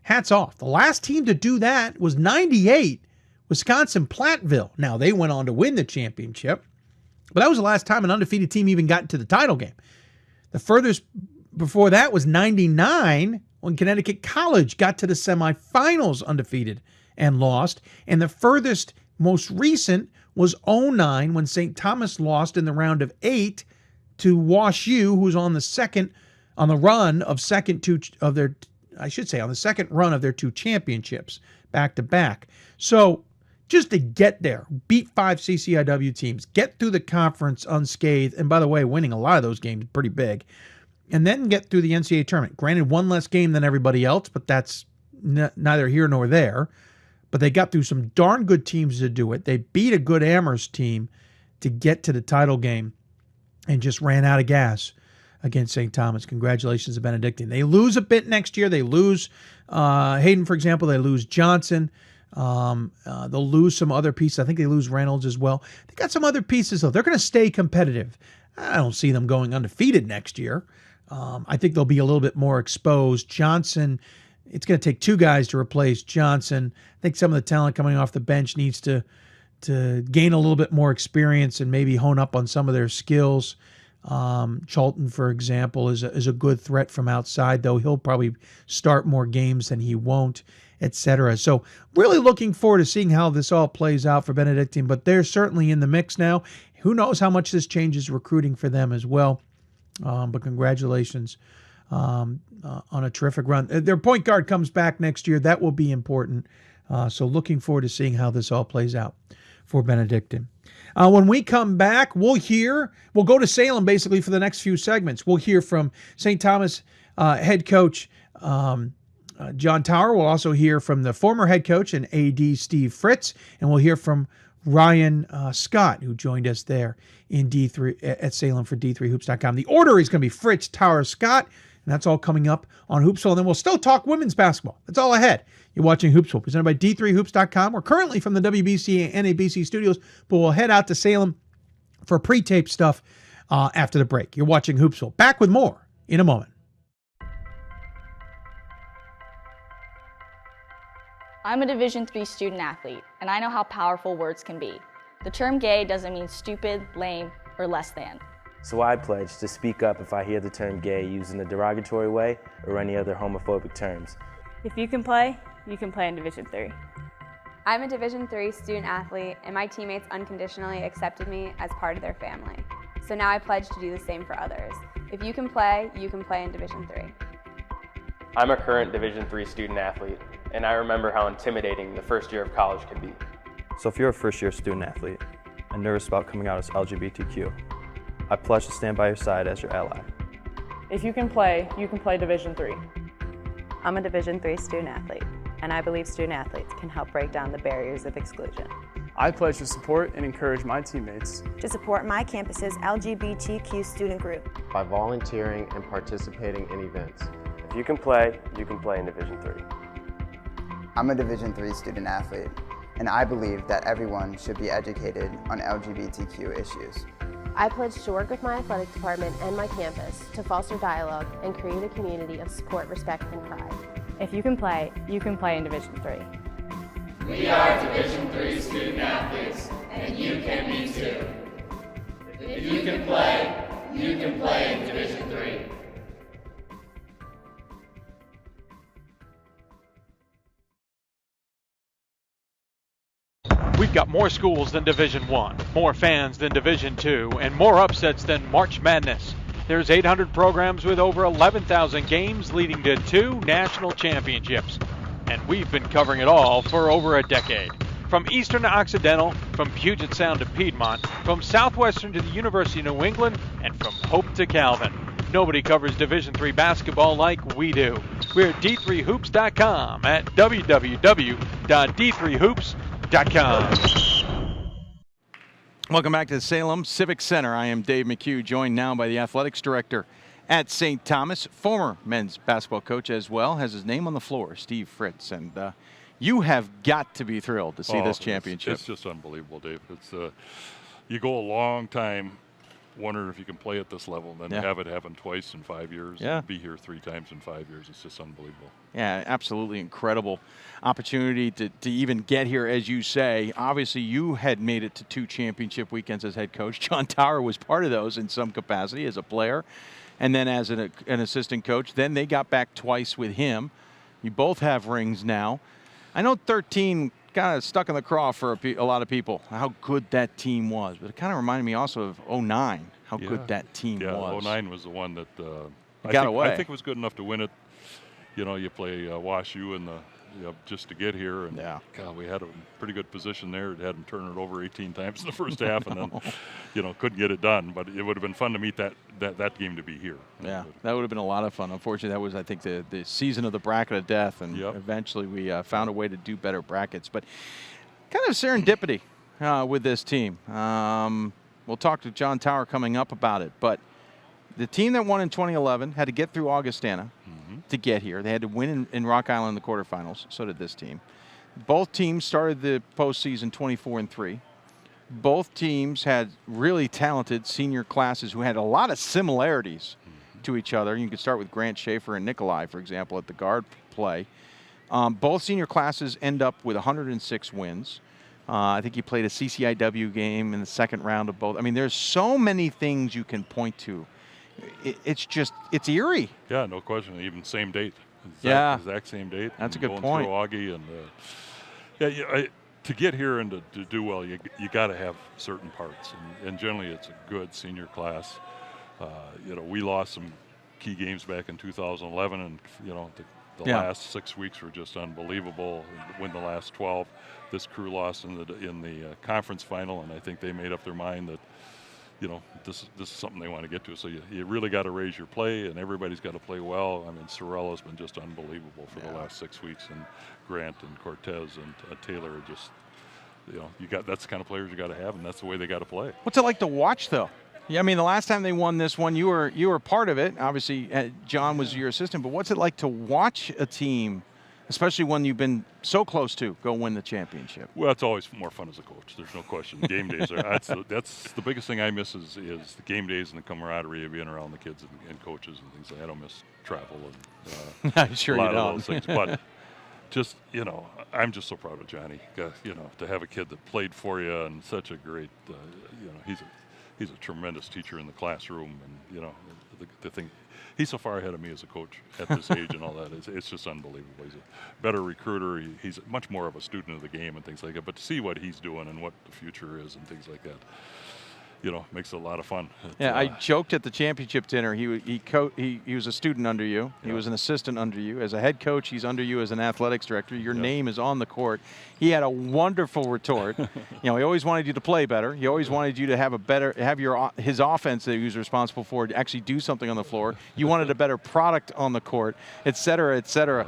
Hats off. The last team to do that was 98, Wisconsin-Platteville. Now, they went on to win the championship, but that was the last time an undefeated team even got to the title game. The furthest before that was 99, when Connecticut College got to the semifinals undefeated and lost. And the furthest, most recent, was 09, when St. Thomas lost in the round of 8 to Wash U, who's on the second run of their two championships back to back. So just to get there, beat 5 CCIW teams, get through the conference unscathed, and by the way, winning a lot of those games pretty big, and then get through the NCAA tournament. Granted, one less game than everybody else, but that's neither here nor there. But they got through some darn good teams to do it. They beat a good Amherst team to get to the title game and just ran out of gas against St. Thomas. Congratulations to Benedictine. They lose a bit next year. They lose Hayden, for example. They lose Johnson. They'll lose some other pieces. I think they lose Reynolds as well. They got some other pieces, though. They're going to stay competitive. I don't see them going undefeated next year. I think they'll be a little bit more exposed. Johnson, it's going to take 2 guys to replace Johnson. I think some of the talent coming off the bench needs to gain a little bit more experience and maybe hone up on some of their skills. Charlton, for example, is a good threat from outside, though he'll probably start more games than he won't, etc. So really looking forward to seeing how this all plays out for Benedictine, but they're certainly in the mix now. Who knows how much this changes recruiting for them as well. But congratulations on a terrific run. Their point guard comes back next year. That will be important. So looking forward to seeing how this all plays out for Benedictine. When we come back, we'll go to Salem basically for the next few segments. We'll hear from St. Thomas head coach John Turer. We'll also hear from the former head coach and AD Steve Fritz, and we'll hear from Ryan Scott, who joined us there in D3 at Salem for D3Hoops.com. The order is going to be Fritz, Turer, Scott, and that's all coming up on Hoopsville. And then we'll still talk women's basketball. That's all ahead. You're watching Hoopsville, presented by D3Hoops.com. We're currently from the WBCA and NABC studios, but we'll head out to Salem for pre-tape stuff after the break. You're watching Hoopsville. Back with more in a moment. I'm a Division III student athlete, and I know how powerful words can be. The term gay doesn't mean stupid, lame, or less than. So I pledge to speak up if I hear the term gay used in a derogatory way or any other homophobic terms. If you can play in Division III. I'm a Division III student athlete, and my teammates unconditionally accepted me as part of their family. So now I pledge to do the same for others. If you can play in Division III. I'm a current Division III student athlete, and I remember how intimidating the first year of college can be. So if you're a first-year student athlete and nervous about coming out as LGBTQ, I pledge to stand by your side as your ally. If you can play Division III. I'm a Division III student athlete, and I believe student athletes can help break down the barriers of exclusion. I pledge to support and encourage my teammates to support my campus's LGBTQ student group by volunteering and participating in events. If you can play in Division III. I'm a Division III student athlete, and I believe that everyone should be educated on LGBTQ issues. I pledge to work with my athletic department and my campus to foster dialogue and create a community of support, respect, and pride. If you can play in Division III. We are Division III student athletes, and you can be too. If you can play in Division III. We've got more schools than Division I, more fans than Division II, and more upsets than March Madness. There's 800 programs with over 11,000 games leading to 2 national championships. And we've been covering it all for over a decade. From Eastern to Occidental, from Puget Sound to Piedmont, from Southwestern to the University of New England, and from Hope to Calvin. Nobody covers Division III basketball like we do. We're at D3Hoops.com at www.d3hoops.com. Welcome back to the Salem Civic Center. I am Dave McHugh, joined now by the athletics director at St. Thomas, former men's basketball coach as well, has his name on the floor, Steve Fritz. And you have got to be thrilled to see this championship. It's just unbelievable, Dave. It's you go a long time wondering if you can play at this level, and then have it happen twice in 5 years, and be here 3 times in 5 years. It's just unbelievable. Yeah, absolutely incredible opportunity to even get here, as you say. Obviously, you had made it to 2 championship weekends as head coach. John Turer was part of those in some capacity as a player and then as an assistant coach. Then they got back twice with him. You both have rings now. I know 13 kind of stuck in the craw for a lot of people, how good that team was. But it kind of reminded me also of 09, how good that team was. 09 was the one that I think it was good enough to win it. You know, you play WashU in the just to get here, and God, we had a pretty good position there. It had them turn it over 18 times in the first half, and then couldn't get it done. But it would have been fun to meet that game to be here. Yeah, that would have been a lot of fun. Unfortunately, that was, I think, the season of the bracket of death, and eventually we found a way to do better brackets. But kind of serendipity with this team. We'll talk to John Turer coming up about it, but the team that won in 2011 had to get through Augustana to get here. They had to win in Rock Island in the quarterfinals. So did this team. Both teams started the postseason 24-3. Both teams had really talented senior classes who had a lot of similarities to each other. You could start with Grant Schaefer and Nikolai, for example, at the guard play. Both senior classes end up with 106 wins. I think he played a CCIW game in the second round of both. I mean, there's so many things you can point to. It's eerie. Yeah, no question. Even same date. Exact same date. That's a good going point. Through Augie and to get here and to do well, you got to have certain parts, and generally it's a good senior class. We lost some key games back in 2011, and the last 6 weeks were just unbelievable. Win the last 12. This crew lost in the conference final, and I think they made up their mind that this is something they want to get to. So you really got to raise your play, and everybody's got to play well. I mean, Sorella's been just unbelievable for the last 6 weeks, and Grant and Cortez and Taylor are just, that's the kind of players you got to have, and that's the way they got to play. What's it like to watch, though? Yeah, I mean, the last time they won this one, you were part of it. Obviously, John was your assistant, but what's it like to watch a team, especially when you've been so close to go win the championship? Well, it's always more fun as a coach. There's no question. Game days that's the biggest thing I miss is the game days and the camaraderie of being around the kids and coaches and things. I don't miss travel and I'm sure a lot you don't. of those things. But just I'm just so proud of Johnny. To have a kid that played for you and such a great, he's a tremendous teacher in the classroom, and the thing. He's so far ahead of me as a coach at this age and all that. It's just unbelievable. He's a better recruiter. He's much more of a student of the game and things like that. But to see what he's doing and what the future is and things like that, makes it a lot of fun. I joked at the championship dinner. He was a student under you. He was an assistant under you. As a head coach, he's under you as an athletics director. Your name is on the court. He had a wonderful retort. He always wanted you to play better. He always wanted you to have his offense that he was responsible for to actually do something on the floor. You wanted a better product on the court, et cetera, et cetera.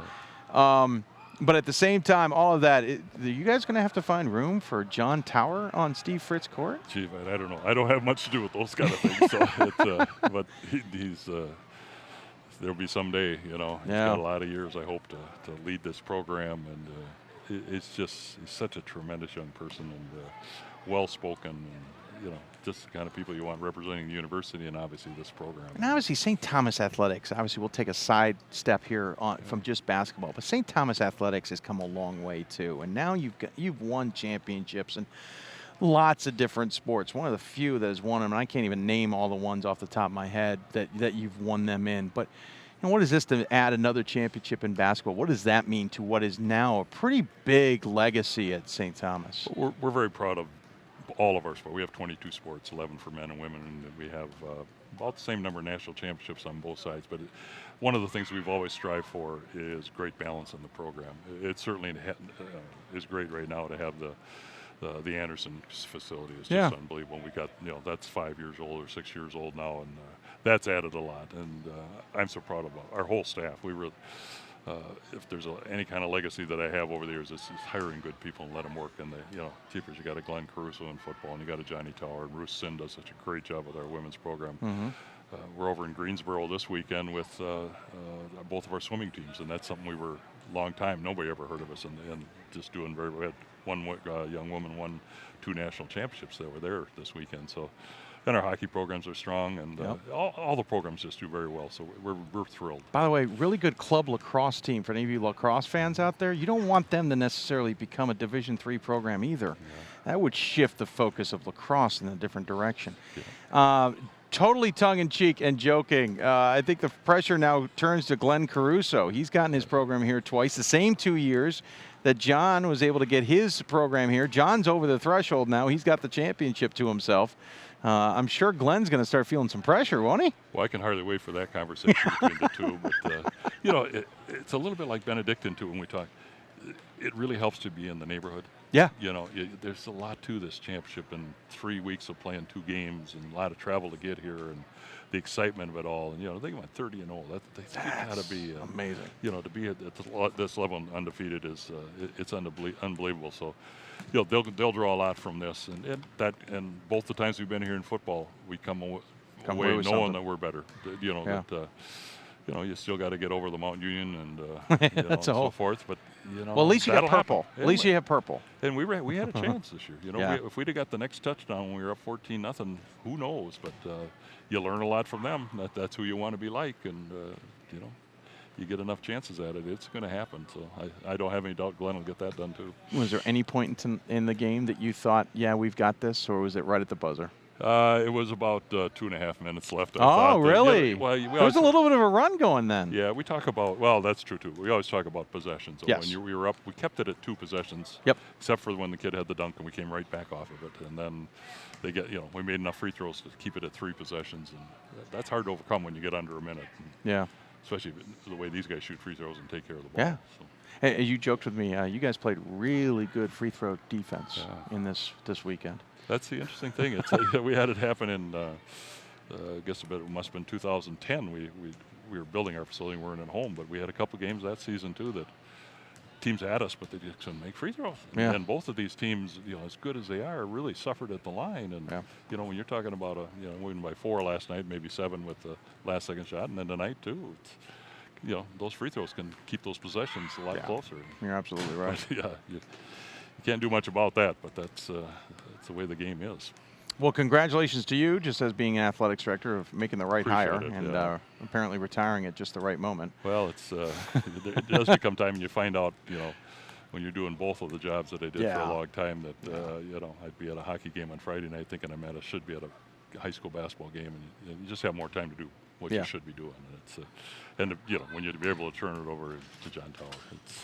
But at the same time, all of that, are you guys going to have to find room for John Turer on Steve Fritz court? Gee, man, I don't know. I don't have much to do with those kind of things. So but he's there'll be someday. He's got a lot of years, I hope, to lead this program, and he's such a tremendous young person and well-spoken, and just the kind of people you want representing the university and obviously this program. And obviously St. Thomas Athletics, obviously we'll take a side step here from just basketball, but St. Thomas Athletics has come a long way too. And now you've won championships in lots of different sports. One of the few that has won them, and I can't even name all the ones off the top of my head that you've won them in. But what is this to add another championship in basketball? What does that mean to what is now a pretty big legacy at St. Thomas? We're very proud of all of our sports. We have 22 sports, 11 for men and women, and we have about the same number of national championships on both sides. But one of the things we've always strived for is great balance in the program. It certainly is great right now to have the Anderson facility. It's just unbelievable. We got that's 5 years old or 6 years old now, and that's added a lot. And I'm so proud of our whole staff. We really. If there's any kind of legacy that I have over the years, it's hiring good people and let them work. And keepers, you got a Glenn Caruso in football, and you got a Johnny Turer, and Ruth Sin does such a great job with our women's program. Mm-hmm. We're over in Greensboro this weekend with both of our swimming teams, and that's something we were a long time. Nobody ever heard of us, and just doing very well. We had one young woman won 2 national championships that were there this weekend. So. And our hockey programs are strong, and all the programs just do very well, so we're thrilled. By the way, really good club lacrosse team. For any of you lacrosse fans out there, you don't want them to necessarily become a Division III program either. Yeah. That would shift the focus of lacrosse in a different direction. Yeah. Totally tongue-in-cheek and joking. I think the pressure now turns to Glenn Caruso. He's gotten his program here twice, the same 2 years that John was able to get his program here. John's over the threshold now. He's got the championship to himself. I'm sure Glenn's going to start feeling some pressure, won't he? Well, I can hardly wait for that conversation between the two. But, it's a little bit like Benedictine, too, when we talk. It really helps to be in the neighborhood. Yeah. There's a lot to this championship, and 3 weeks of playing 2 games and a lot of travel to get here and the excitement of it all. And, they went 30-0. That's got to be amazing. To be at this level undefeated it's unbelievable. So, they'll draw a lot from this, and both the times we've been here in football, we come away knowing that we're better. You still got to get over the Mount Union and so forth. But well, at least you got purple. At least you have purple. And we had a chance this year. If we'd have got the next touchdown when we were up 14-0, who knows? But you learn a lot from them. That's who you want to be like, and you get enough chances at it, it's going to happen. So I don't have any doubt Glenn will get that done too. Was there any point in the game that you thought, yeah, we've got this, or was it right at the buzzer? It was about 2.5 minutes left. Oh, really? Well, there was a little bit of a run going then. Yeah, we talk about, well, that's true too. We always talk about possessions. So yes. When we were up, we kept it at 2 possessions. Yep. Except for when the kid had the dunk and we came right back off of it. And then we made enough free throws to keep it at 3 possessions. And that's hard to overcome when you get under a minute. Yeah. Especially the way these guys shoot free throws and take care of the ball. Yeah. So. Hey, you joked with me. You guys played really good free throw defense in this weekend. That's the interesting thing. It's we had it happen in, I guess it must have been 2010. We were building our facility and weren't at home, but we had a couple games that season too that teams had us, but they just couldn't make free throws. Yeah. And both of these teams, as good as they are, really suffered at the line. And when you're talking about winning by 4 last night, maybe 7 with the last second shot, and then tonight too. It's, those free throws can keep those possessions a lot closer. You're absolutely right. But, you can't do much about that, but that's the way the game is. Well, congratulations to you, just as being an athletics director, of making the right hire and apparently retiring at just the right moment. Well, it does become time, and you find out, when you're doing both of the jobs that I did for a long time, that I'd be at a hockey game on Friday night thinking should be at a high school basketball game, and you just have more time to do what you should be doing. And it's when you'd be able to turn it over to John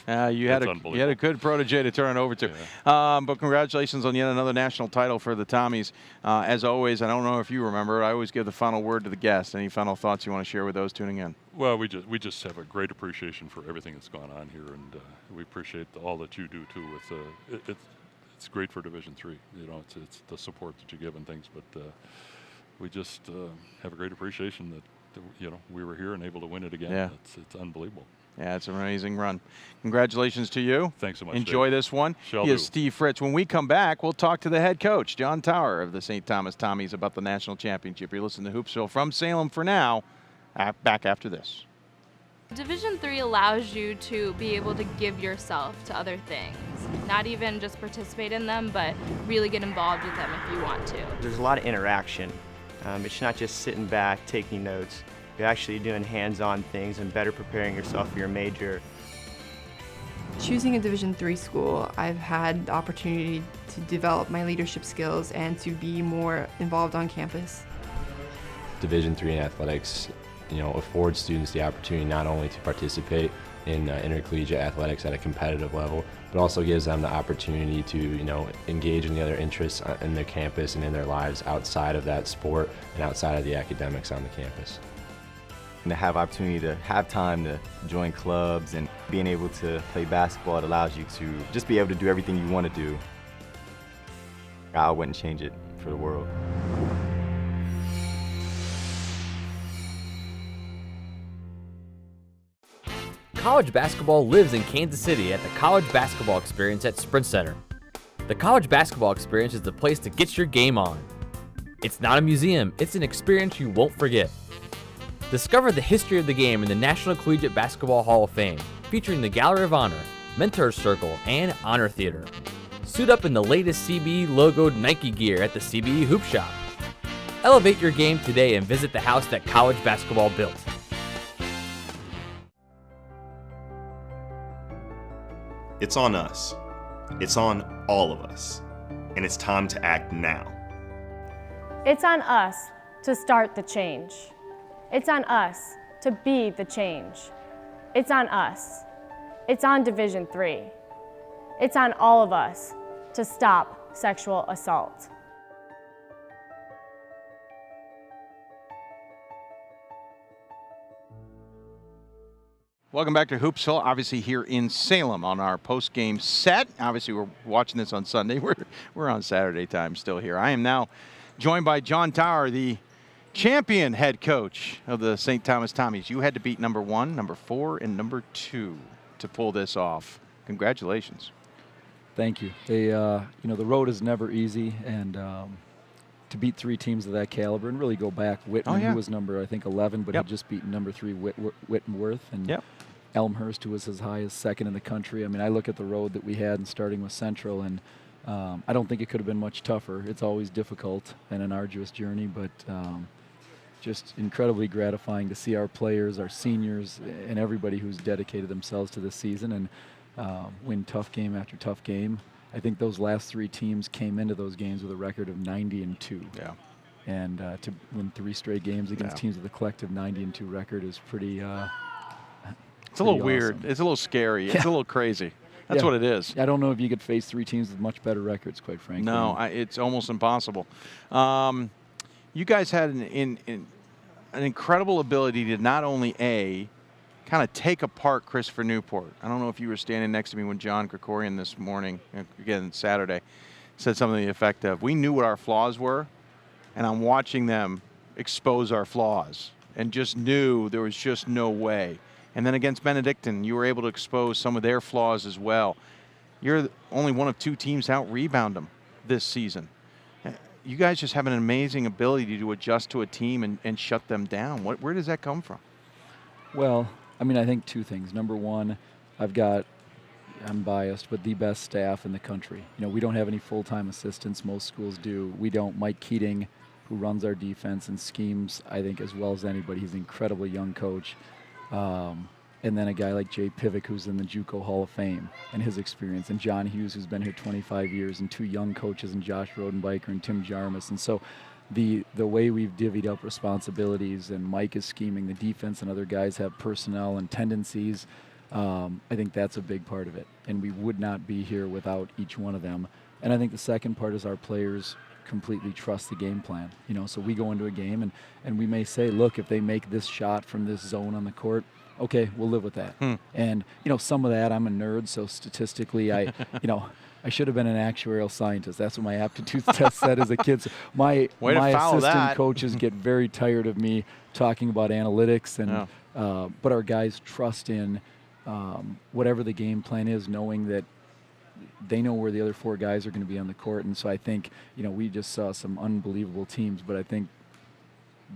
Tower, you had a good protege to turn it over to. Yeah. But congratulations on yet another national title for the Tommies. As always, I don't know if you remember, I always give the final word to the guest. Any final thoughts you want to share with those tuning in? Well, we just have a great appreciation for everything that's gone on here, and we appreciate all that you do too. With it's great for Division III. It's the support that you give and things, but we just have a great appreciation that we were here and able to win it again. Yeah. It's unbelievable. Yeah, it's an amazing run. Congratulations to you. Thanks so much. Enjoy Dave. this one. Shall He is do. Steve Fritz. When we come back, we'll talk to the head coach, John Tower of the St. Thomas Tommies, about the national championship. You're listening to Hoopsville from Salem for now. Back after this. Division III allows you to be able to give yourself to other things. Not even just participate in them, but really get involved with them if you want to. There's a lot of interaction. It's not just sitting back, taking notes. You're actually doing hands-on things and better preparing yourself for your major. Choosing a Division III school, I've had the opportunity to develop my leadership skills and to be more involved on campus. Division III in athletics, affords students the opportunity not only to participate in intercollegiate athletics at a competitive level, but also gives them the opportunity to, engage in the other interests in their campus and in their lives outside of that sport and outside of the academics on the campus. And to have opportunity to have time to join clubs and being able to play basketball, it allows you to just be able to do everything you want to do. I wouldn't change it for the world. College basketball lives in Kansas City at the College Basketball Experience at Sprint Center. The College Basketball Experience is the place to get your game on. It's not a museum, it's an experience you won't forget. Discover the history of the game in the National Collegiate Basketball Hall of Fame, featuring the Gallery of Honor, Mentor Circle, and Honor Theater. Suit up in the latest CBE logoed Nike gear at the CBE Hoop Shop. Elevate your game today and visit the house that college basketball built. It's on us. It's on all of us. And it's time to act now. It's on us to start the change. It's on us to be the change. It's on us. It's on Division III. It's on all of us to stop sexual assault. Welcome back to Hoopsville, obviously here in Salem on our post-game set. Obviously, we're watching this on Sunday. We're on Saturday time still here. I am now joined by John Tower, the champion head coach of the St. Thomas Tommies. You had to beat number 1, number 4, and number 2 to pull this off. Congratulations. Thank you. The road is never easy, and to beat 3 teams of that caliber and really go back. Whitman, who was number, I think, 11, but had just beaten number 3 Wittenworth, and Elmhurst, who was as high as 2nd in the country. I mean, I look at the road that we had and starting with Central, and I don't think it could have been much tougher. It's always difficult and an arduous journey, but just incredibly gratifying to see our players, our seniors, and everybody who's dedicated themselves to this season and win tough game after tough game. I think those last 3 teams came into those games with a record of 90-2. Yeah. And to win 3 straight games against teams with a collective 90-2 record is pretty. It's a little weird. It's a little scary. It's a little crazy. That's what it is. I don't know if you could face 3 teams with much better records, quite frankly. No, it's almost impossible. You guys had an incredible ability to not only kind of take apart Christopher Newport. I don't know if you were standing next to me when John Krikorian this morning, again Saturday, said something to the effect of, we knew what our flaws were, and I'm watching them expose our flaws, and just knew there was just no way. And then against Benedictine, you were able to expose some of their flaws as well. You're only one of 2 teams to out-rebound them this season. You guys just have an amazing ability to adjust to a team and shut them down. Where does that come from? Well, I mean, I think 2 things. Number one, I'm biased, but the best staff in the country. You know, we don't have any full-time assistants. Most schools do. We don't. Mike Keating, who runs our defense and schemes, I think, as well as anybody. He's an incredibly young coach. And then a guy like Jay Pivick, who's in the JUCO Hall of Fame, and his experience, and John Hughes, who's been here 25 years, and 2 young coaches, and Josh Rodenbiker and Tim Jarmus. And so the way we've divvied up responsibilities, and Mike is scheming the defense, and other guys have personnel and tendencies, I think that's a big part of it. And we would not be here without each one of them. And I think the second part is our players completely trust the game plan. You know, so we go into a game and we may say, look, if they make this shot from this zone on the court, okay, we'll live with that. And, you know, some of that, I'm a nerd, so statistically I should have been an actuarial scientist. That's what my aptitude test said as a kid. So my assistant coaches get very tired of me talking about analytics, and but our guys trust in whatever the game plan is, knowing that they know where the other 4 guys are going to be on the court. And so I think, you know, we just saw some unbelievable teams, but I think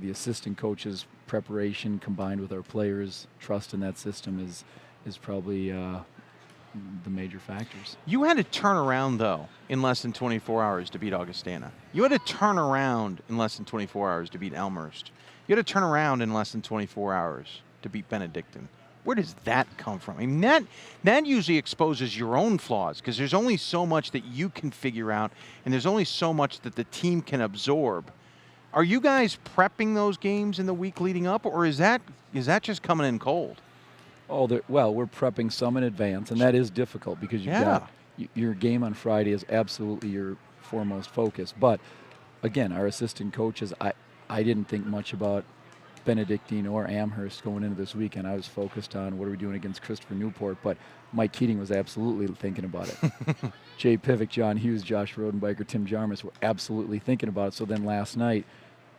the assistant coaches' preparation combined with our players' trust in that system is probably the major factors. You had to turn around, though, in less than 24 hours to beat Augustana. You had to turn around in less than 24 hours to beat Elmhurst. You had to turn around in less than 24 hours to beat Benedictine. Where does that come from? I mean, that usually exposes your own flaws, because there's only so much that you can figure out, and there's only so much that the team can absorb. Are you guys prepping those games in the week leading up, or is that just coming in cold? Oh, well, we're prepping some in advance, and that is difficult because you've got your game on Friday is absolutely your foremost focus. But again, our assistant coaches, I didn't think much about Benedictine or Amherst going into this weekend. I was focused on what are we doing against Christopher Newport, but Mike Keating was absolutely thinking about it. Jay Pivick, John Hughes, Josh Rodenbiker, Tim Jarmus were absolutely thinking about it. So then last night,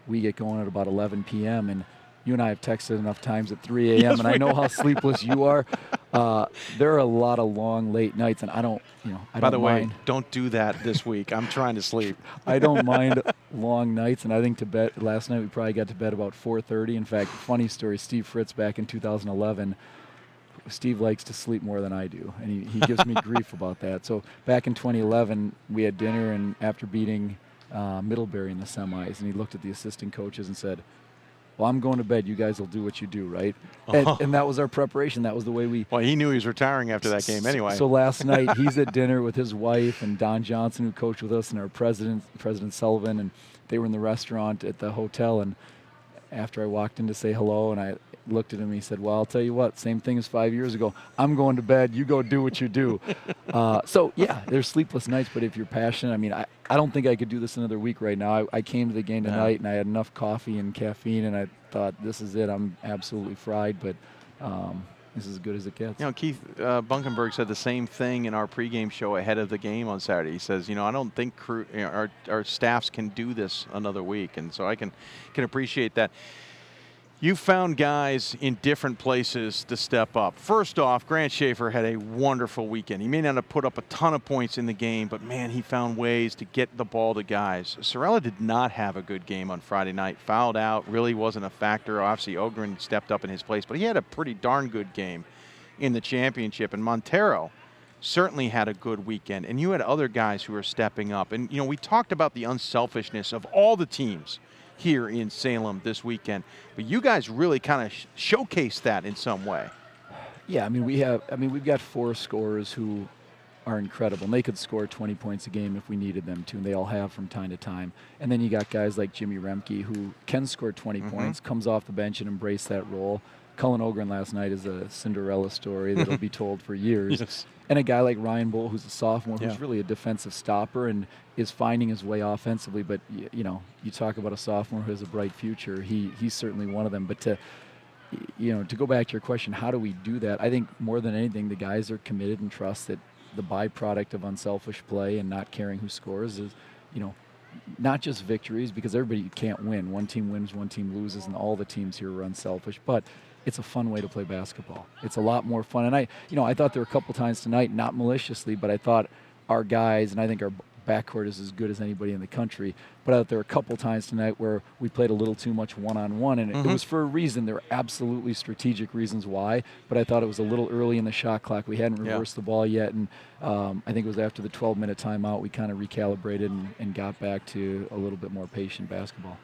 we get going at about 11 p.m., and you and I have texted enough times at 3 a.m., yes, and I know how sleepless you are. There are a lot of long, late nights, and I don't mind. By the way, don't do that this week. I'm trying to sleep. I don't mind long nights, and I think to bed last night we probably got to bed about 4:30. In fact, funny story, Steve Fritz back in 2011, Steve likes to sleep more than I do, and he gives me grief about that. So back in 2011, we had dinner, and after beating Middlebury in the semis, and he looked at the assistant coaches and said, well, I'm going to bed. You guys will do what you do, right? And that was our preparation. That was the way we... Well, he knew he was retiring after that game anyway. So last night, he's at dinner with his wife and Don Johnson, who coached with us, and our President Sullivan, and they were in the restaurant at the hotel. And after I walked in to say hello, and I looked at him, he said, well, I'll tell you what, same thing as 5 years ago. I'm going to bed. You go do what you do. So, yeah, there's sleepless nights, but if you're passionate, I mean, I don't think I could do this another week right now. I came to the game tonight, and I had enough coffee and caffeine, and I thought, this is it. I'm absolutely fried, but this is as good as it gets. You know, Keith Bunkenburg said the same thing in our pregame show ahead of the game on Saturday. He says, I don't think our staffs can do this another week, and so I can appreciate that. You found guys in different places to step up. First off, Grant Schaefer had a wonderful weekend. He may not have put up a ton of points in the game, but, man, he found ways to get the ball to guys. Sorella did not have a good game on Friday night. Fouled out, really wasn't a factor. Obviously, Ogren stepped up in his place, but he had a pretty darn good game in the championship. And Montero certainly had a good weekend. And you had other guys who were stepping up. And, we talked about the unselfishness of all the teams here in Salem this weekend. But you guys really kind of showcased that in some way. Yeah, we've got 4 scorers who are incredible. And they could score 20 points a game if we needed them to, and they all have from time to time. And then you got guys like Jimmy Remke who can score 20 points, comes off the bench and embrace that role. Cullen Ogren last night is a Cinderella story that'll be told for years. Yes. And a guy like Ryan Bull, who's a sophomore, who's really a defensive stopper and is finding his way offensively. But, you talk about a sophomore who has a bright future. He's certainly one of them. But to go back to your question, how do we do that? I think more than anything, the guys are committed and trust that the byproduct of unselfish play and not caring who scores is, not just victories, because everybody can't win. One team wins, one team loses, and all the teams here are unselfish. But it's a fun way to play basketball. It's a lot more fun. And I thought there were a couple times tonight, not maliciously, but I thought our guys, and I think our backcourt is as good as anybody in the country, but I thought there were a couple times tonight where we played a little too much one-on-one, and it was for a reason. There were absolutely strategic reasons why, but I thought it was a little early in the shot clock. We hadn't reversed the ball yet, and I think it was after the 12-minute timeout we kind of recalibrated and got back to a little bit more patient basketball.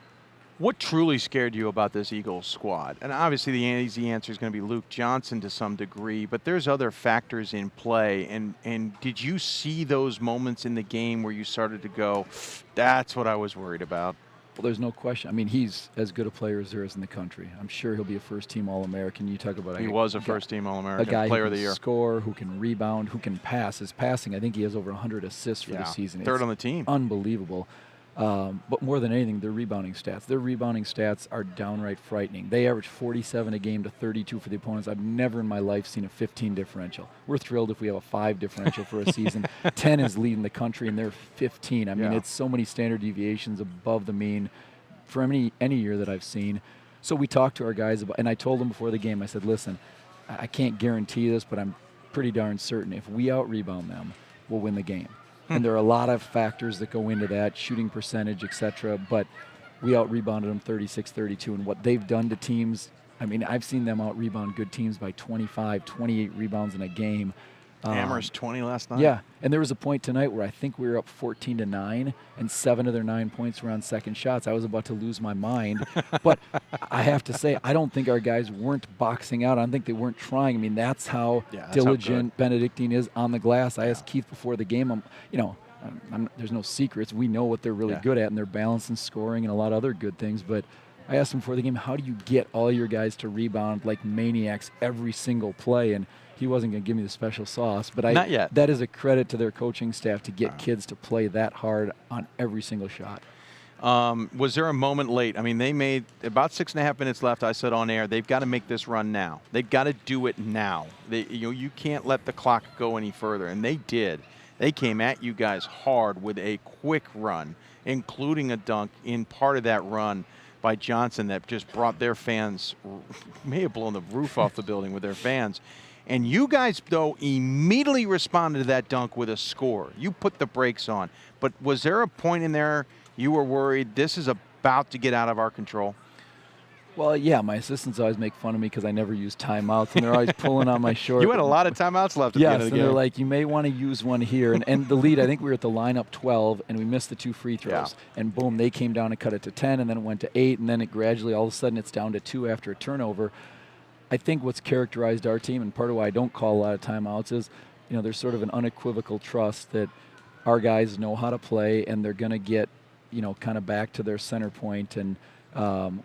What truly scared you about this Eagles squad? And obviously the easy answer is going to be Luke Johnson to some degree, but there's other factors in play. And did you see those moments in the game where you started to go, that's what I was worried about? Well, there's no question. He's as good a player as there is in the country. I'm sure he'll be a first-team All-American. You talk about he was a first-team All-American, a guy player who of the can year. Score, who can rebound, who can pass. His passing, I think he has over 100 assists for the season. Third on the team. Unbelievable. But more than anything, their rebounding stats. Their rebounding stats are downright frightening. They average 47 a game to 32 for the opponents. I've never in my life seen a 15 differential. We're thrilled if we have a 5 differential for a season. 10 is leading the country, and they're 15. It's so many standard deviations above the mean for any year that I've seen. So we talked to our guys about, and I told them before the game, I said, listen, I can't guarantee this, but I'm pretty darn certain if we out-rebound them, we'll win the game. And there are a lot of factors that go into that, shooting percentage, et cetera, but we out-rebounded them 36-32, and what they've done to teams, I've seen them out-rebound good teams by 25, 28 rebounds in a game. Amherst 20 last night. Yeah, and there was a point tonight where I think we were up 14-9, and 7 of their 9 points were on second shots. I was about to lose my mind, but I have to say, I don't think our guys weren't boxing out. I don't think they weren't trying. That's how diligent Benedictine is on the glass. I asked Keith before the game, there's no secrets. We know what they're really good at, and they're balancing scoring and a lot of other good things, but I asked him before the game, how do you get all your guys to rebound like maniacs every single play? And he wasn't going to give me the special sauce, but Not yet. That is a credit to their coaching staff to get kids to play that hard on every single shot. Was there a moment late? They made about 6.5 minutes left. I said on air, they've got to make this run now. They've got to do it now. You can't let the clock go any further, and they did. They came at you guys hard with a quick run, including a dunk in part of that run by Johnson that just brought their fans, may have blown the roof off the building with their fans. And you guys, though, immediately responded to that dunk with a score. You put the brakes on. But was there a point in there you were worried this is about to get out of our control? Well, yeah, my assistants always make fun of me because I never use timeouts, and they're always pulling on my short. You had a lot of timeouts left at the end of the game. Yes, and they're like, you may want to use one here. And the lead, I think we were at the line up 12, and we missed the 2 free throws. Yeah. And boom, they came down and cut it to 10, and then it went to 8, and then it gradually, all of a sudden, it's down to 2 after a turnover. I think what's characterized our team, and part of why I don't call a lot of timeouts is, there's sort of an unequivocal trust that our guys know how to play, and they're going to get, kind of back to their center point. And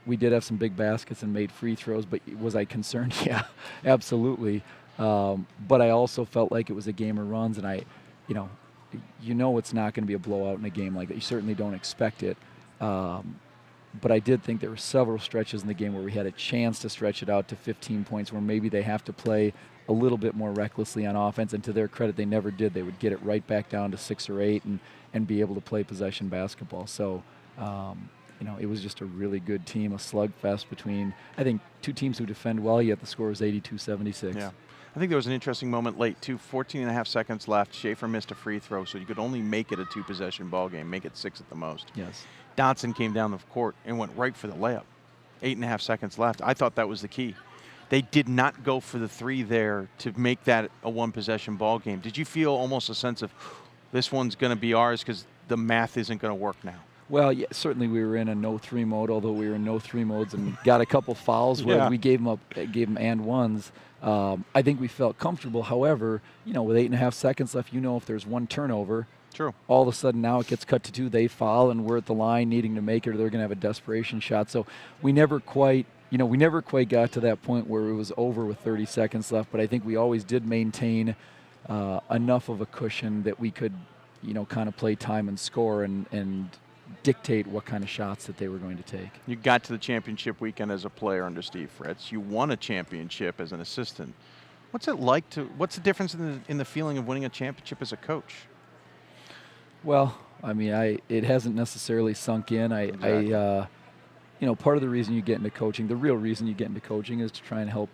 we did have some big baskets and made free throws, but was I concerned? Yeah, absolutely. But I also felt like it was a game of runs, and it's not going to be a blowout in a game like that. You certainly don't expect it. But I did think there were several stretches in the game where we had a chance to stretch it out to 15 points where maybe they have to play a little bit more recklessly on offense, and to their credit, they never did. They would get it right back down to 6 or 8 and be able to play possession basketball. So, it was just a really good team, a slugfest between, I think, 2 teams who defend well, yet the score was 82-76. Yeah. I think there was an interesting moment late, too. 14.5 seconds left. Schaefer missed a free throw, so you could only make it a 2-possession ball game, make it 6 at the most. Yes. Dotson came down the court and went right for the layup. 8.5 seconds left. I thought that was the key. They did not go for the 3 there to make that a 1-possession ball game. Did you feel almost a sense of this one's going to be ours because the math isn't going to work now? Well, yeah, certainly we were in a no-3 mode, although we were in no-3 modes and got a couple fouls where we gave them and ones. I think we felt comfortable. However, with 8.5 seconds left, if there's one turnover, true, all of a sudden now it gets cut to 2, they foul, and we're at the line needing to make it, or they're going to have a desperation shot. So we never quite got to that point where it was over with 30 seconds left. But I think we always did maintain enough of a cushion that we could, kind of play time and score and dictate what kind of shots that they were going to take. You got to the championship weekend as a player under Steve Fritz. You won a championship as an assistant. What's it like what's the difference in the feeling of winning a championship as a coach? Well, I mean, it hasn't necessarily sunk in. Exactly. Part of the reason you get into coaching, the real reason you get into coaching, is to try and help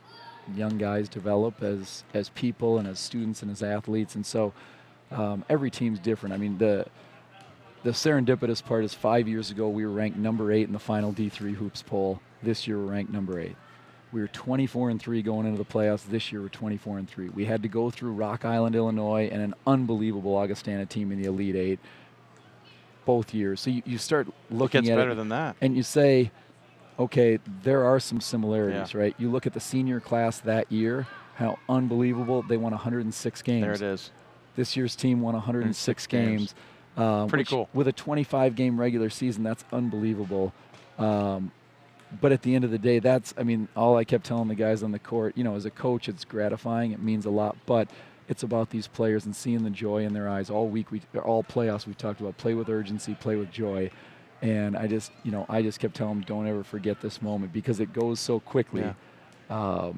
young guys develop as people and as students and as athletes. And so every team's different. I mean, the serendipitous part is 5 years ago we were ranked number 8 in the final D3 hoops poll. This year we're ranked number 8. We were 24-3 going into the playoffs. This year we're 24-3. We had to go through Rock Island, Illinois, and an unbelievable Augustana team in the Elite 8 both years. So you start looking at it. It gets better than that. And you say, okay, there are some similarities, right? You look at the senior class that year, how unbelievable. They won 106 games. There it is. This year's team won 106 games. Pretty cool. With a 25-game regular season, that's unbelievable. But at the end of the day, all I kept telling the guys on the court, as a coach, it's gratifying. It means a lot. But it's about these players and seeing the joy in their eyes. All week, all playoffs, we've talked about play with urgency, play with joy. And I just kept telling them, don't ever forget this moment because it goes so quickly. Yeah.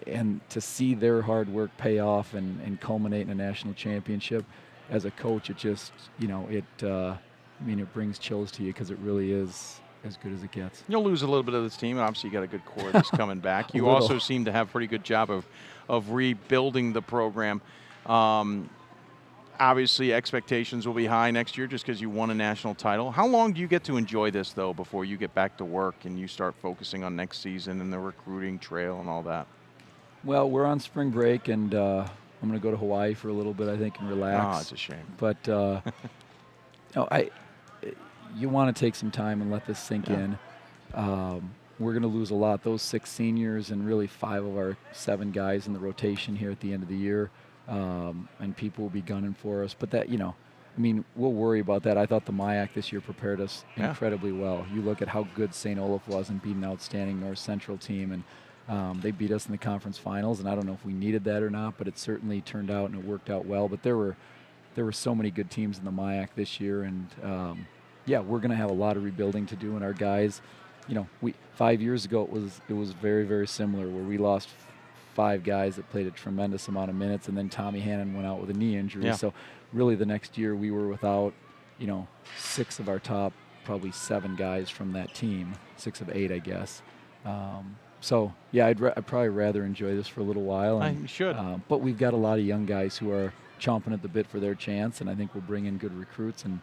And to see their hard work pay off and culminate in a national championship, as a coach, it just, it brings chills to you because it really is as good as it gets. You'll lose a little bit of this team. Obviously, you got a good core that's coming back. You also seem to have a pretty good job of rebuilding the program. Obviously, expectations will be high next year just because you won a national title. How long do you get to enjoy this, though, before you get back to work and you start focusing on next season and the recruiting trail and all that? Well, we're on spring break, and I'm going to go to Hawaii for a little bit, I think, and relax. Oh, it's a shame. But you want to take some time and let this sink in. We're going to lose a lot. Those 6 seniors and really 5 of our 7 guys in the rotation here at the end of the year. And people will be gunning for us. But that, we'll worry about that. I thought the MIAC this year prepared us incredibly well. You look at how good St. Olaf was and beat an outstanding North Central team. And they beat us in the conference finals. And I don't know if we needed that or not, but it certainly turned out and it worked out well. But there were so many good teams in the MIAC this year. And, we're going to have a lot of rebuilding to do. And our guys, 5 years ago it was very, very similar where we lost 5 guys that played a tremendous amount of minutes, and then Tommy Hannon went out with a knee injury. So really the next year we were without, 6 of our top, probably 7 guys from that team, 6 of 8, I guess. I'd probably rather enjoy this for a little while. And, you should. But we've got a lot of young guys who are chomping at the bit for their chance, and I think we'll bring in good recruits. And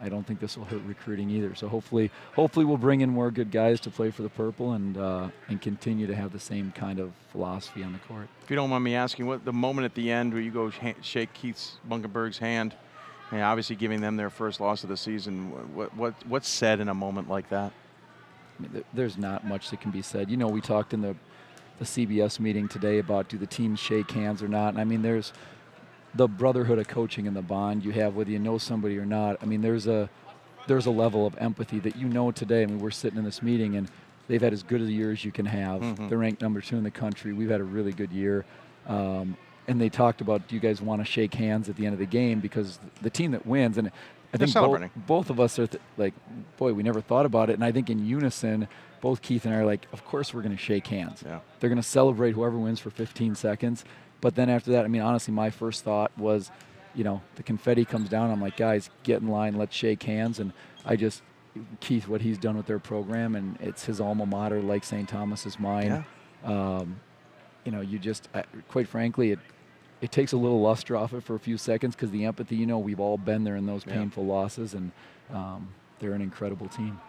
I don't think this will hurt recruiting either. So hopefully we'll bring in more good guys to play for the Purple and continue to have the same kind of philosophy on the court. If you don't mind me asking, what the moment at the end where you go shake Keith Bunkenberg's hand, and obviously giving them their first loss of the season, what's said in a moment like that? There's not much that can be said. We talked in the CBS meeting today about do the teams shake hands or not. And there's the brotherhood of coaching and the bond you have, whether you know somebody or not. There's a level of empathy that today. We're sitting in this meeting and they've had as good a year as you can have. Mm-hmm. They're ranked number 2 in the country. We've had a really good year. And they talked about, do you guys want to shake hands at the end of the game? Because the team that wins, and I think both of us are we never thought about it. And I think in unison, both Keith and I are like, of course we're going to shake hands. Yeah. They're going to celebrate whoever wins for 15 seconds. But then after that, honestly, my first thought was, the confetti comes down. I'm like, guys, get in line. Let's shake hands. And Keith, what he's done with their program, and it's his alma mater, like St. Thomas is mine. Yeah. Quite frankly, it takes a little luster off it for a few seconds because the empathy, we've all been there in those painful losses, and they're an incredible team.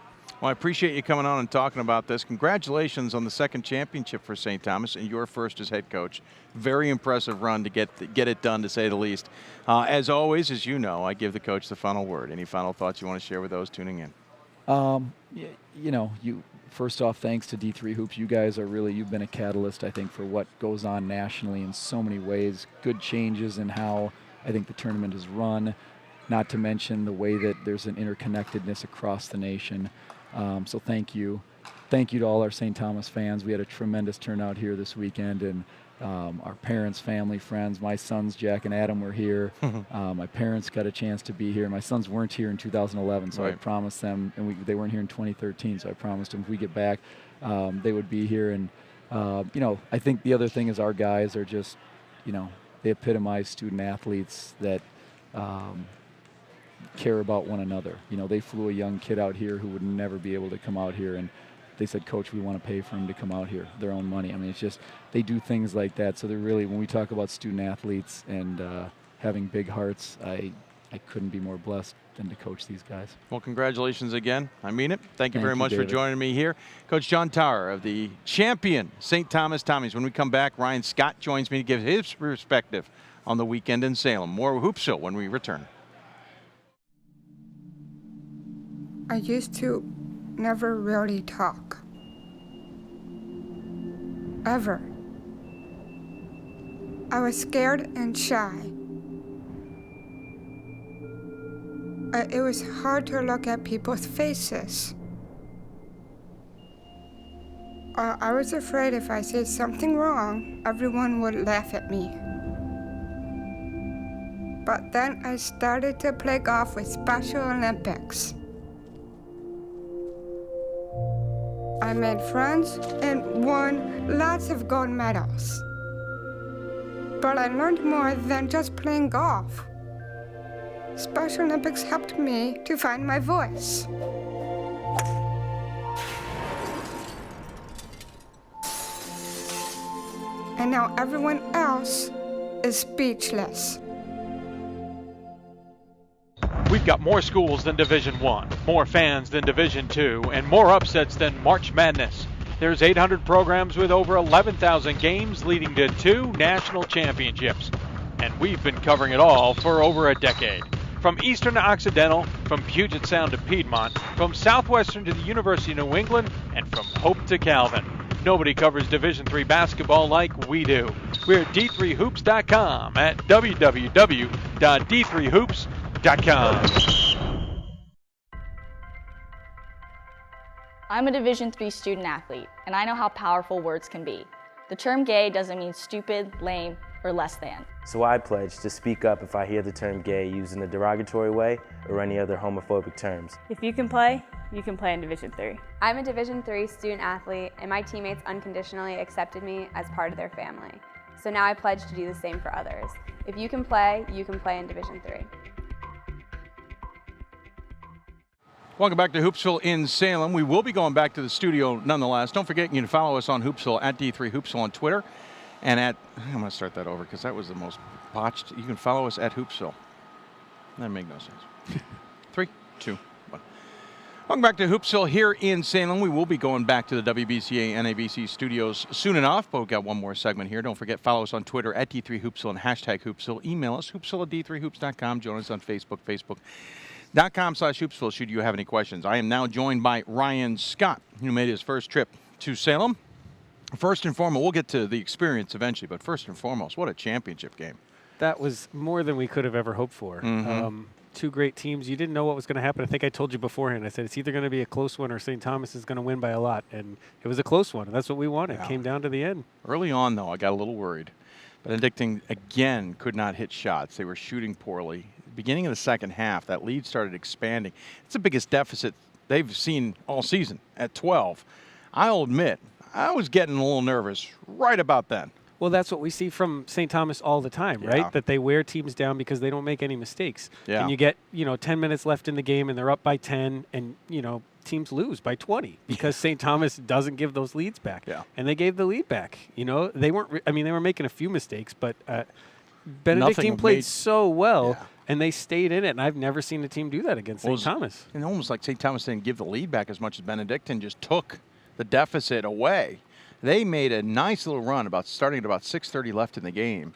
Well, I appreciate you coming on and talking about this. Congratulations on the second championship for St. Thomas and your first as head coach. Very impressive run to get it done, to say the least. As always, as you know, I give the coach the final word. Any final thoughts you want to share with those tuning in? First off, thanks to D3 Hoops. You guys are you've been a catalyst, I think, for what goes on nationally in so many ways. Good changes in how I think the tournament is run, not to mention the way that there's an interconnectedness across the nation. So thank you. Thank you to all our St. Thomas fans. We had a tremendous turnout here this weekend, and our parents, family, friends. My sons, Jack and Adam, were here. My parents got a chance to be here. My sons weren't here in 2011, so I promised them, and they weren't here in 2013, so I promised them if we get back, they would be here. And, I think the other thing is our guys are just, they epitomize student athletes that care about one another. They flew a young kid out here who would never be able to come out here, and they said, Coach, we want to pay for him to come out here, their own money. I mean, it's just, they do things like that. So they're really, when we talk about student athletes and having big hearts, I couldn't be more blessed than to coach these guys. Well, congratulations again. I mean it. Thank you very much for joining me here. Coach John Turer of the champion St. Thomas Tommies. When we come back, Ryan Scott joins me to give his perspective on the weekend in Salem. More Hoopsville when we return. I used to never really talk. Ever. I was scared and shy. It was hard to look at people's faces. I was afraid if I said something wrong, everyone would laugh at me. But then I started to play golf with Special Olympics. I made friends and won lots of gold medals. But I learned more than just playing golf. Special Olympics helped me to find my voice. And now everyone else is speechless. We've got more schools than Division I, more fans than Division II, and more upsets than March Madness. There's 800 programs with over 11,000 games leading to 2 national championships. And we've been covering it all for over a decade. From Eastern to Occidental, from Puget Sound to Piedmont, from Southwestern to the University of New England, and from Hope to Calvin. Nobody covers Division III basketball like we do. We're at d3hoops.com at www.d3hoops.com. I'm a Division III student athlete, and I know how powerful words can be. The term gay doesn't mean stupid, lame, or less than. So I pledge to speak up if I hear the term gay used in a derogatory way or any other homophobic terms. If you can play in Division III. I'm a Division III student athlete, and my teammates unconditionally accepted me as part of their family. So now I pledge to do the same for others. If you can play in Division III. Welcome back to Hoopsville in Salem. We will be going back to the studio nonetheless. Don't forget, you can follow us on Hoopsville at D3 Hoopsville on Twitter. And I'm going to start that over because that was the most botched. You can follow us at Hoopsville. That made no sense. 3, 2, 1. Welcome back to Hoopsville here in Salem. We will be going back to the WBCA NABC studios soon enough, but we've got one more segment here. Don't forget, follow us on Twitter at D3 Hoopsville and hashtag Hoopsville. Email us, hoopsville at d3hoops.com. Join us on Facebook, facebook.com/Hoopsville should you have any questions. I am now joined by Ryan Scott, who made his first trip to Salem. First and foremost, we'll get to the experience eventually, but first and foremost, what a championship game. That was more than we could have ever hoped for. Mm-hmm. 2 great teams. You didn't know what was going to happen. I think I told you beforehand. I said it's either going to be a close one or St. Thomas is going to win by a lot, and it was a close one, and that's what we wanted. Yeah. It came down to the end. Early on, though, I got a little worried. Benedictine, again, could not hit shots. They were shooting poorly. Beginning of the second half, that lead started expanding. It's the biggest deficit they've seen all season at 12. I'll admit, I was getting a little nervous right about then. Well, that's what we see from St. Thomas all the time, right? Yeah. That they wear teams down because they don't make any mistakes. Yeah. And you get, 10 minutes left in the game and they're up by 10 and, teams lose by 20 because St. Thomas doesn't give those leads back. Yeah. And they gave the lead back. They weren't, they were making a few mistakes, but Benedictine played so well. and they stayed in it. And I've never seen a team do that against St. Thomas. And almost like St. Thomas didn't give the lead back as much as Benedictine just took the deficit away. They made a nice little run starting at about 6:30 left in the game.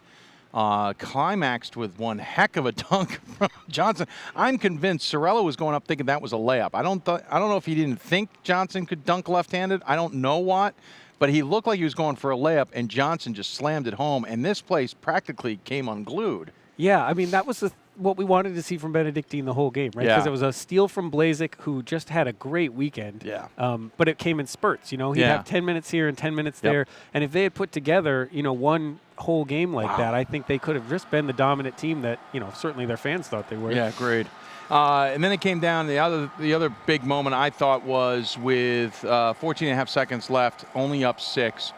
Climaxed with one heck of a dunk from Johnson. I'm convinced Sorella was going up thinking that was a layup. I don't know if he didn't think Johnson could dunk left-handed. I don't know what, but he looked like he was going for a layup, and Johnson just slammed it home, and this place practically came unglued. Yeah, I mean, that was what we wanted to see from Benedictine the whole game, right? Yeah. Because it was a steal from Blazik, who just had a great weekend. Yeah. But it came in spurts, He'd have 10 minutes here and 10 minutes there. And if they had put together, one whole game like that, I think they could have just been the dominant team that, certainly their fans thought they were. Yeah, agreed. And then it came down, the other big moment I thought was with 14 and a half seconds left, only up 6.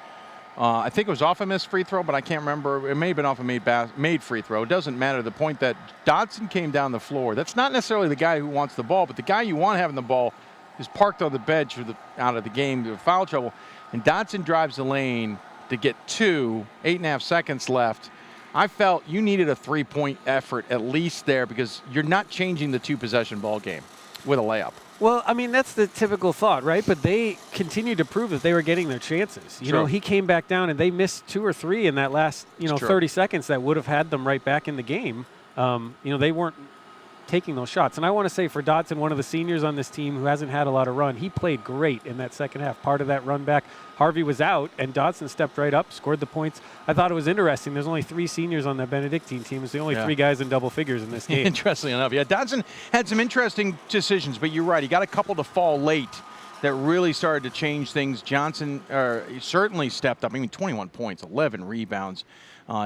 I think it was off a missed free throw, but I can't remember. It may have been off a made free throw. It doesn't matter. The point that Dodson came down the floor, that's not necessarily the guy who wants the ball, but the guy you want having the ball is parked on the bench out of the game due to foul trouble. And Dodson drives the lane to get 2, 8.5 seconds left. I felt you needed a 3-point effort at least there because you're not changing the 2-possession ball game with a layup. Well, I mean, that's the typical thought, right? But they continued to prove that they were getting their chances. He came back down, and they missed 2 or 3 in that last, 30 seconds that would have had them right back in the game. They weren't taking those shots. And I want to say for Dodson, one of the seniors on this team who hasn't had a lot of run, he played great in that second half. Part of that run back, Harvey was out, and Dodson stepped right up, scored the points. I thought it was interesting. There's only 3 seniors on that Benedictine team. It's the only 3 guys in double figures in this game. Interestingly enough, yeah. Dodson had some interesting decisions, but you're right. He got a couple to fall late that really started to change things. Johnson certainly stepped up. 21 points, 11 rebounds.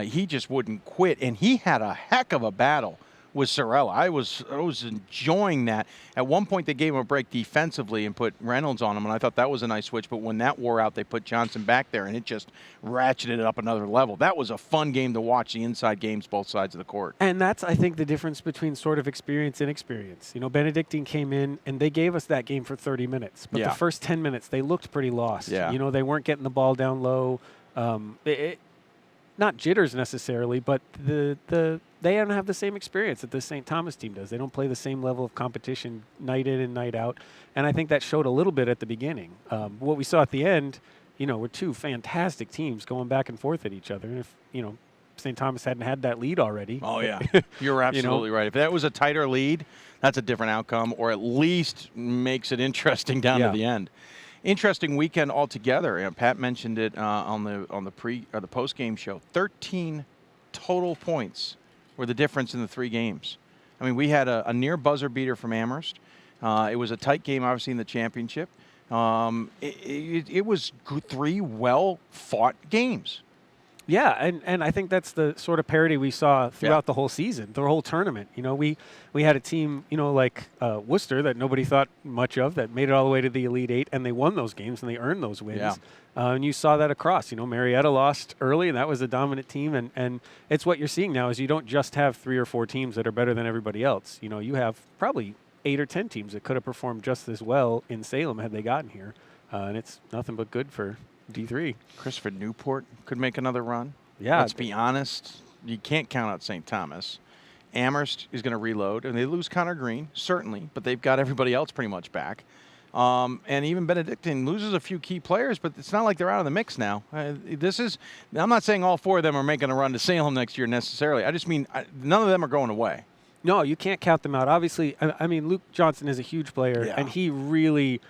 He just wouldn't quit, and he had a heck of a battle with Sorella. I was enjoying that. At one point, they gave him a break defensively and put Reynolds on him, and I thought that was a nice switch. But when that wore out, they put Johnson back there, and it just ratcheted it up another level. That was a fun game to watch, the inside games, both sides of the court. And that's, I think, the difference between sort of experience and inexperience. Benedictine came in, and they gave us that game for 30 minutes. But the first 10 minutes, they looked pretty lost. Yeah. They weren't getting the ball down low. Not jitters necessarily, but they don't have the same experience that the St. Thomas team does. They don't play the same level of competition night in and night out, and I think that showed a little bit at the beginning. What we saw at the end, were 2 fantastic teams going back and forth at each other. And if St. Thomas hadn't had that lead already, oh yeah, you're absolutely right. If that was a tighter lead, that's a different outcome, or at least makes it interesting down to the end. Interesting weekend altogether. Pat mentioned it on the post game show. 13 total points were the difference in the 3 games. I mean, we had a near buzzer beater from Amherst. It was a tight game, obviously, in the championship. It was 3 well fought games. Yeah, and I think that's the sort of parity we saw throughout the whole season, the whole tournament. We had a team, like Worcester that nobody thought much of that made it all the way to the Elite 8, and they won those games and they earned those wins. Yeah. And you saw that across. Marietta lost early, and that was a dominant team. And it's what you're seeing now is you don't just have 3 or 4 teams that are better than everybody else. You have probably 8 or 10 teams that could have performed just as well in Salem had they gotten here. And it's nothing but good for D3. Christopher Newport could make another run. Yeah. Let's be honest. You can't count out St. Thomas. Amherst is going to reload, and they lose Connor Green, certainly, but they've got everybody else pretty much back. And even Benedictine loses a few key players, but it's not like they're out of the mix now. I'm not saying all 4 of them are making a run to Salem next year necessarily. I just mean none of them are going away. No, you can't count them out. Obviously, I mean, Luke Johnson is a huge player, and he really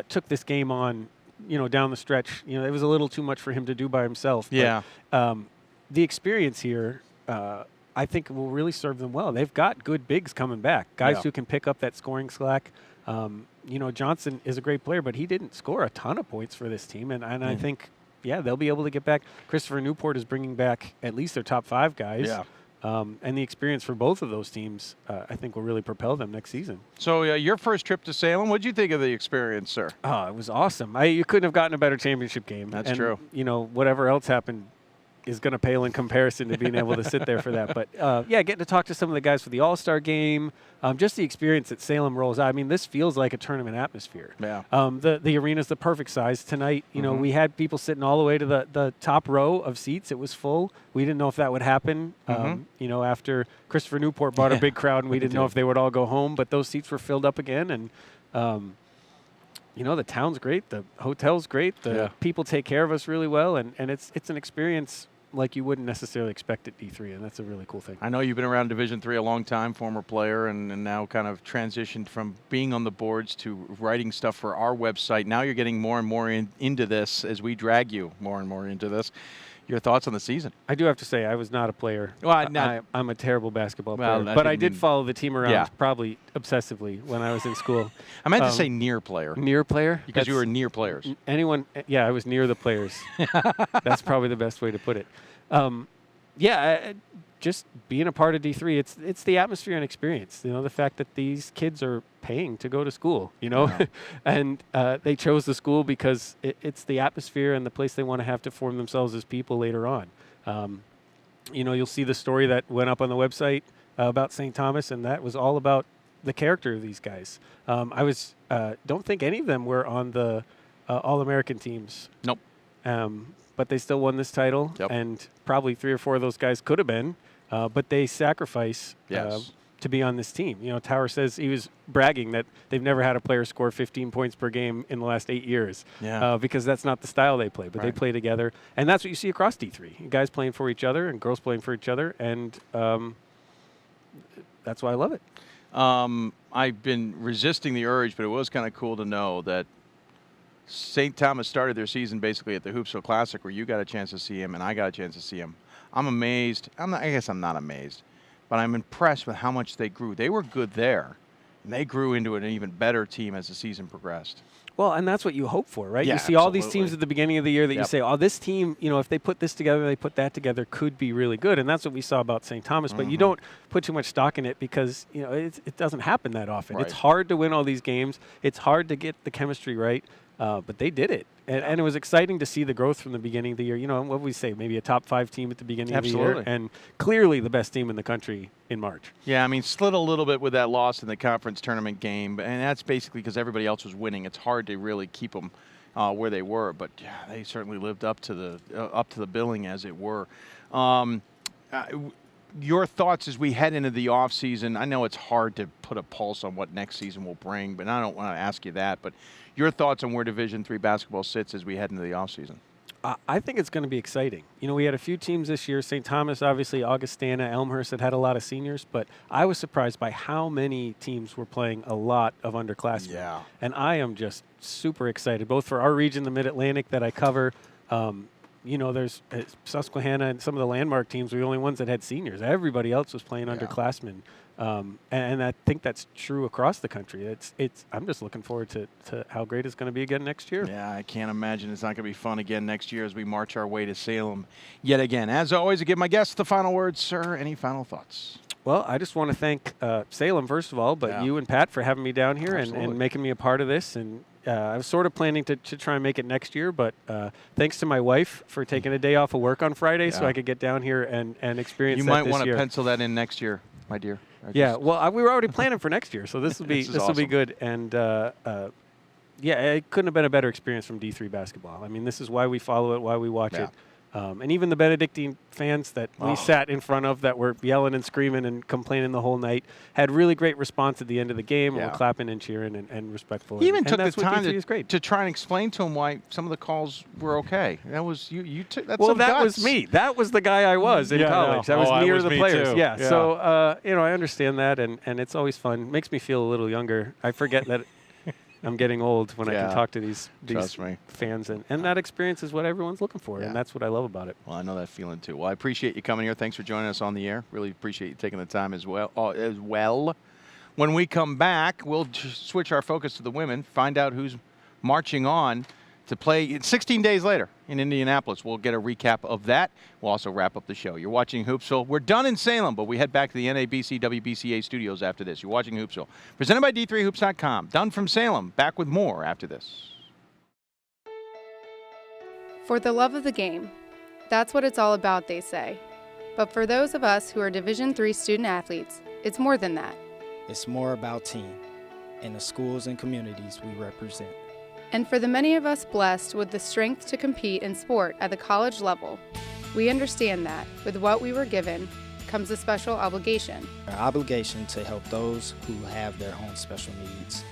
took this game on, down the stretch. It was a little too much for him to do by himself. Yeah. But, the experience here, I think, will really serve them well. They've got good bigs coming back, guys who can pick up that scoring slack. Johnson is a great player, but he didn't score a ton of points for this team, and I think, they'll be able to get back. Christopher Newport is bringing back at least their top 5 guys. Yeah. And the experience for both of those teams, I think, will really propel them next season. So your first trip to Salem, what did you think of the experience, sir? Oh, it was awesome. You couldn't have gotten a better championship game. That's true. Whatever else happened, is going to pale in comparison to being able to sit there for that. But yeah, getting to talk to some of the guys for the All-Star game, just the experience that Salem rolls out. I mean, this feels like a tournament atmosphere. Yeah. The arena's the perfect size. Tonight, you know, we had people sitting all the way to the top row of seats. It was full. We didn't know if that would happen, you know, after Christopher Newport brought a big crowd, and we didn't know if they would all go home. But those seats were filled up again, and you know, the town's great, the hotel's great, the people take care of us really well, and it's an experience like you wouldn't necessarily expect at D3, and that's a really cool thing. I know you've been around Division III a long time, former player, and now kind of transitioned from being on the boards to writing stuff for our website. Now you're getting more and more into this as we drag you more and more into this. Your thoughts on the season? I do have to say I was not a player. Well, I'm a terrible basketball player, but I did follow the team around probably obsessively when I was in school. I meant to say near player. Near player? Because you were near players. Anyone? Yeah, I was near the players. That's probably the best way to put it. Just being a part of D3, it's the atmosphere and experience. You know, the fact that these kids are paying to go to school, you know, and they chose the school because it's the atmosphere and the place they want to have to form themselves as people later on. You know, you'll see the story that went up on the website about St. Thomas, and that was all about the character of these guys. Don't think any of them were on the All-American teams. Nope. But they still won this title, and probably 3 or 4 of those guys could have been, but they sacrifice to be on this team. You know, Tower says he was bragging that they've never had a player score 15 points per game in the last 8 years, because that's not the style they play, but they play together, and that's what you see across D3. Guys playing for each other and girls playing for each other, and that's why I love it. I've been resisting the urge, but it was kind of cool to know that St. Thomas started their season basically at the Hoopsville Classic, where you got a chance to see him and I got a chance to see him. I'm amazed. I guess I'm not amazed, but I'm impressed with how much they grew. They were good there, and they grew into an even better team as the season progressed. Well, and that's what you hope for, right? Yeah, you see all these teams at the beginning of the year that you say, oh, this team, you know, if they put this together, they put that together, could be really good. And that's what we saw about St. Thomas. But you don't put too much stock in it because, you know, it doesn't happen that often. It's hard to win all these games. It's hard to get the chemistry right. But they did it. And it was exciting to see the growth from the beginning of the year. You know, what would we say? Maybe a top 5 team at the beginning of the year. And clearly the best team in the country in March. Yeah, I mean, slid a little bit with that loss in the conference tournament game. And that's basically because everybody else was winning. It's hard to really keep them where they were. But yeah, they certainly lived up to the billing, as it were. Your thoughts as we head into the offseason? I know it's hard to put a pulse on what next season will bring, but I don't want to ask you that. But your thoughts on where Division III basketball sits as we head into the offseason? I think it's going to be exciting. You know, we had a few teams this year. St. Thomas, obviously, Augustana, Elmhurst had a lot of seniors, but I was surprised by how many teams were playing a lot of underclassmen. Yeah. And I am just super excited, both for our region, the Mid-Atlantic that I cover. You know, there's Susquehanna and some of the landmark teams were the only ones that had seniors. Everybody else was playing underclassmen. And I think that's true across the country. I'm just looking forward to how great it's going to be again next year. Yeah, I can't imagine it's not going to be fun again next year as we march our way to Salem yet again. As always, I give my guests the final word. Sir, any final thoughts? Well, I just want to thank Salem, first of all, but you and Pat for having me down here and making me a part of this. And I was sort of planning to try and make it next year, but thanks to my wife for taking a day off of work on Friday so I could get down here and experience that this year. You might want to pencil that in next year, my dear. Yeah, well, we were already planning for next year, so this will be will be good. And yeah, it couldn't have been a better experience from D3 basketball. I mean, this is why we follow it, why we watch it. And even the Benedictine fans that we sat in front of that were yelling and screaming and complaining the whole night had really great response at the end of the game. And were clapping and cheering and respectful. He even took the time to try and explain to him why some of the calls were okay. That was you took that. Well, that was me. That was the guy I was in college. No. I was near the players. Too. Yeah. So you know, I understand that, and it's always fun. Makes me feel a little younger. I forget that. I'm getting old when I can talk to these fans, and that experience is what everyone's looking for, and that's what I love about it. Well, I know that feeling too. Well, I appreciate you coming here. Thanks for joining us on the air. Really appreciate you taking the time as well. When we come back, we'll switch our focus to the women, find out who's marching on to play 16 days later in Indianapolis. We'll get a recap of that. We'll also wrap up the show. You're watching Hoopsville. We're done in Salem, but we head back to the NABC WBCA studios after this. You're watching Hoopsville. Presented by D3Hoops.com. Done from Salem. Back with more after this. For the love of the game, That's what it's all about, they say. But for those of us who are Division III student athletes, it's more than that. It's more about team and the schools and communities we represent. And for the many of us blessed with the strength to compete in sport at the college level, we understand that with what we were given comes a special obligation. Our obligation to help those who have their own special needs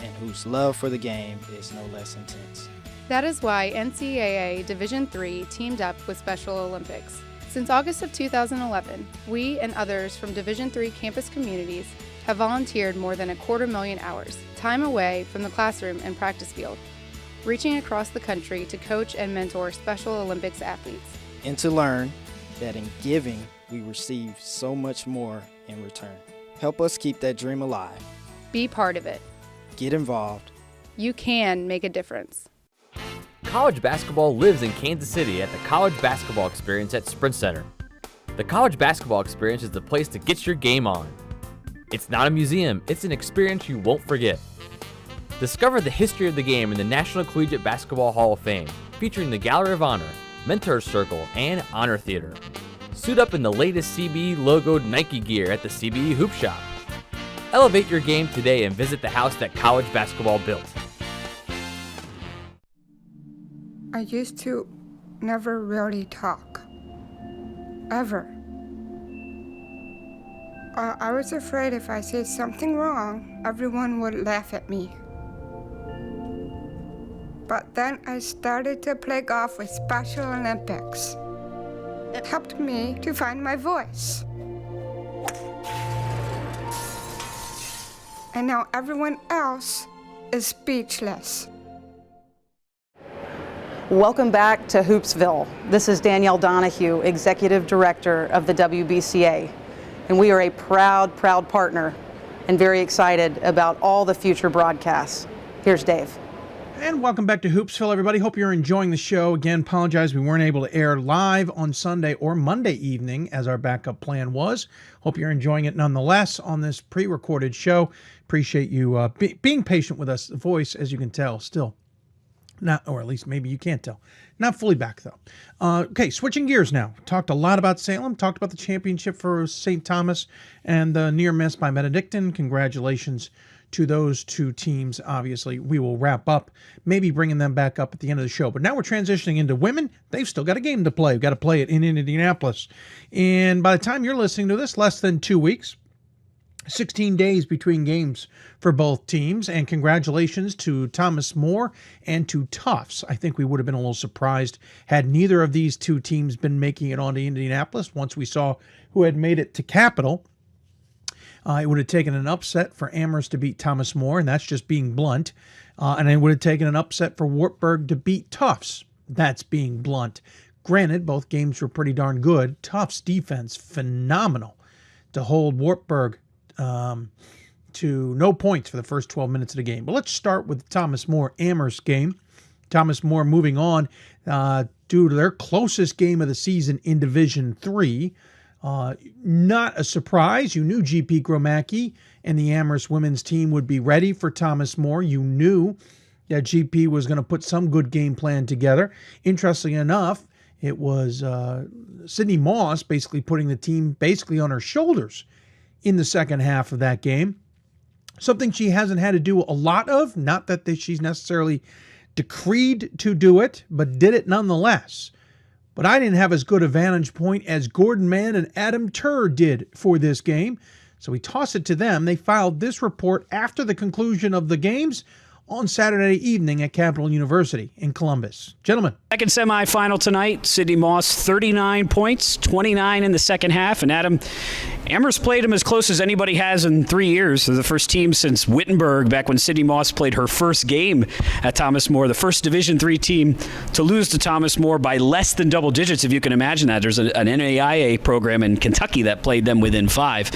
and whose love for the game is no less intense. That is why NCAA Division III teamed up with Special Olympics. Since August of 2011, we and others from Division III campus communities have volunteered more than 250,000 hours, time away from the classroom and practice field, reaching across the country to coach and mentor Special Olympics athletes. And to learn that in giving, we receive so much more in return. Help us keep that dream alive. Be part of it. Get involved. You can make a difference. College basketball lives in Kansas City at the College Basketball Experience at Sprint Center. The College Basketball Experience is the place to get your game on. It's not a museum, it's an experience you won't forget. Discover the history of the game in the National Collegiate Basketball Hall of Fame, featuring the Gallery of Honor, Mentor Circle, and Honor Theater. Suit up in the latest CBE logoed Nike gear at the CBE Hoop Shop. Elevate your game today and visit the house that college basketball built. I used to never really talk. Ever. I was afraid if I said something wrong, everyone would laugh at me. But then I started to play golf with Special Olympics. It helped me to find my voice. And now everyone else is speechless. Welcome back to Hoopsville. This is Danielle Donahue, Executive Director of the WBCA. And we are a proud partner and very excited about all the future broadcasts. Here's Dave. And welcome back to Hoopsville, everybody. Hope you're enjoying the show. Again, apologize we weren't able to air live on Sunday or Monday evening as our backup plan was. Hope you're enjoying it nonetheless on this pre-recorded show. Appreciate you being patient with us. The voice, as you can tell, still not, or at least maybe you can't tell. Not fully back, though. Okay, switching gears now. Talked a lot about Salem. Talked about the championship for St. Thomas and the near miss by Benedictine. Congratulations to those two teams. Obviously, we will wrap up, maybe bringing them back up at the end of the show. But now we're transitioning into women. They've still got a game to play. We've got to play it in Indianapolis. And by the time you're listening to this, less than 2 weeks. 16 days between games for both teams, and congratulations to Thomas More and to Tufts. I think we would have been a little surprised had neither of these two teams been making it on to Indianapolis. Once we saw who had made it to Capital, it would have taken an upset for Amherst to beat Thomas More, and that's just being blunt. And it would have taken an upset for Wartburg to beat Tufts. That's being blunt. Granted, both games were pretty darn good. Tufts' defense, phenomenal to hold Wartburg to no points for the first 12 minutes of the game. But let's start with the Thomas More Amherst game. Thomas More moving on due to their closest game of the season in Division III. Not a surprise. You knew GP Gromacki and the Amherst women's team would be ready for Thomas More. You knew that GP was going to put some good game plan together. Interestingly enough, it was Sydney Moss basically putting the team basically on her shoulders in the second half of that game. Something she hasn't had to do a lot of, not that she's necessarily decreed to do it, but did it nonetheless. But I didn't have as good a vantage point as Gordon Mann and Adam Turer did for this game. So we toss it to them. They filed this report after the conclusion of the games on Saturday evening at Capital University in Columbus. Gentlemen. Second semifinal tonight. Sydney Moss, 39 points, 29 in the second half. And Adam, Amherst played him as close as anybody has in 3 years. They're the first team since Wittenberg, back when Sydney Moss played her first game at Thomas More. The first Division III team to lose to Thomas More by less than double digits, if you can imagine that. There's an NAIA program in Kentucky that played them within 5.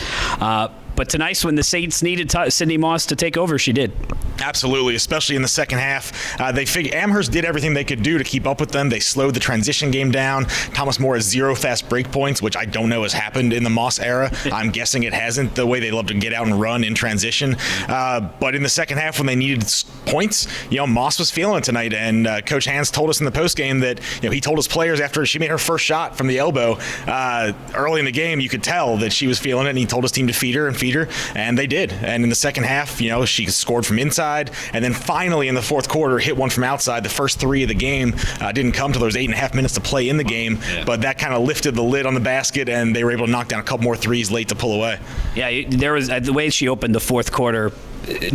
But tonight, when the Saints needed Sydney Moss to take over, she did. Absolutely, especially in the second half. Amherst did everything they could do to keep up with them. They slowed the transition game down. Thomas Moore has 0 fast break points, which I don't know has happened in the Moss era. I'm guessing it hasn't, the way they love to get out and run in transition. But in the second half, when they needed points, Moss was feeling it tonight. And Coach Hans told us in the postgame that he told his players after she made her first shot from the elbow early in the game, you could tell that she was feeling it. And he told his team to feed her, and they did. And in the second half, she scored from inside, and then finally in the fourth quarter hit one from outside. The first 3 of the game didn't come till there was 8.5 minutes to play in the game, but that kind of lifted the lid on the basket, and they were able to knock down a couple more threes late to pull away. Yeah, there was the way she opened the fourth quarter,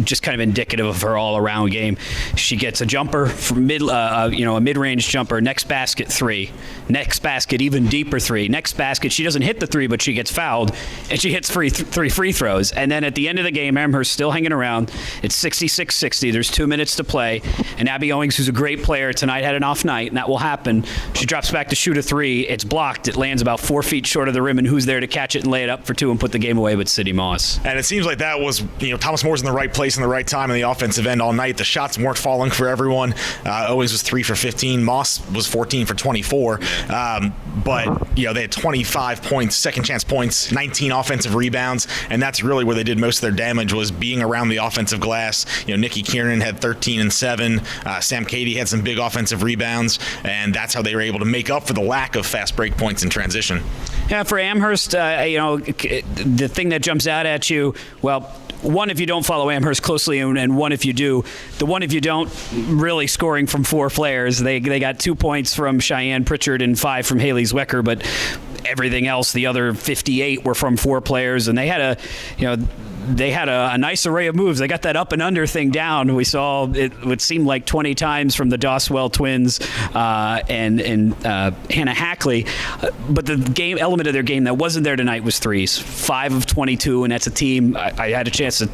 just kind of indicative of her all-around game. She gets a jumper from a mid-range jumper. Next basket, 3. Next basket, even deeper 3. Next basket, she doesn't hit the 3, but she gets fouled, and she hits 3 free throws. And then at the end of the game, Amherst still hanging around. It's 66-60. There's 2 minutes to play, and Abby Owings, who's a great player tonight, had an off night, and that will happen. She drops back to shoot a 3. It's blocked. It lands about 4 feet short of the rim, and who's there to catch it and lay it up for 2 and put the game away but Sydney Moss. And it seems like that was, Thomas Moore's in the right place in the right time in the offensive end all night. The shots weren't falling for everyone. Owings was 3 for 15. Moss was 14 for 24. But they had 25 points, second chance points, 19 offensive rebounds, and that's really where they did most of their damage, was being around the offensive glass. Nikki Kiernan had 13 and 7. Sam Cady had some big offensive rebounds, and that's how they were able to make up for the lack of fast break points in transition. Yeah, for Amherst, the thing that jumps out at you, one, if you don't follow Amherst closely, and one, if you do. The one, if you don't, really scoring from 4 players. They got 2 points from Cheyenne Pritchard and 5 from Haley Zwecker, but everything else, the other 58, were from 4 players, and they had a nice array of moves. They got that up and under thing down. We saw it would seem like 20 times from the Doswell twins and Hannah Hackley. But the game element of their game that wasn't there tonight was threes. 5 of 22, and that's a team. I had a chance to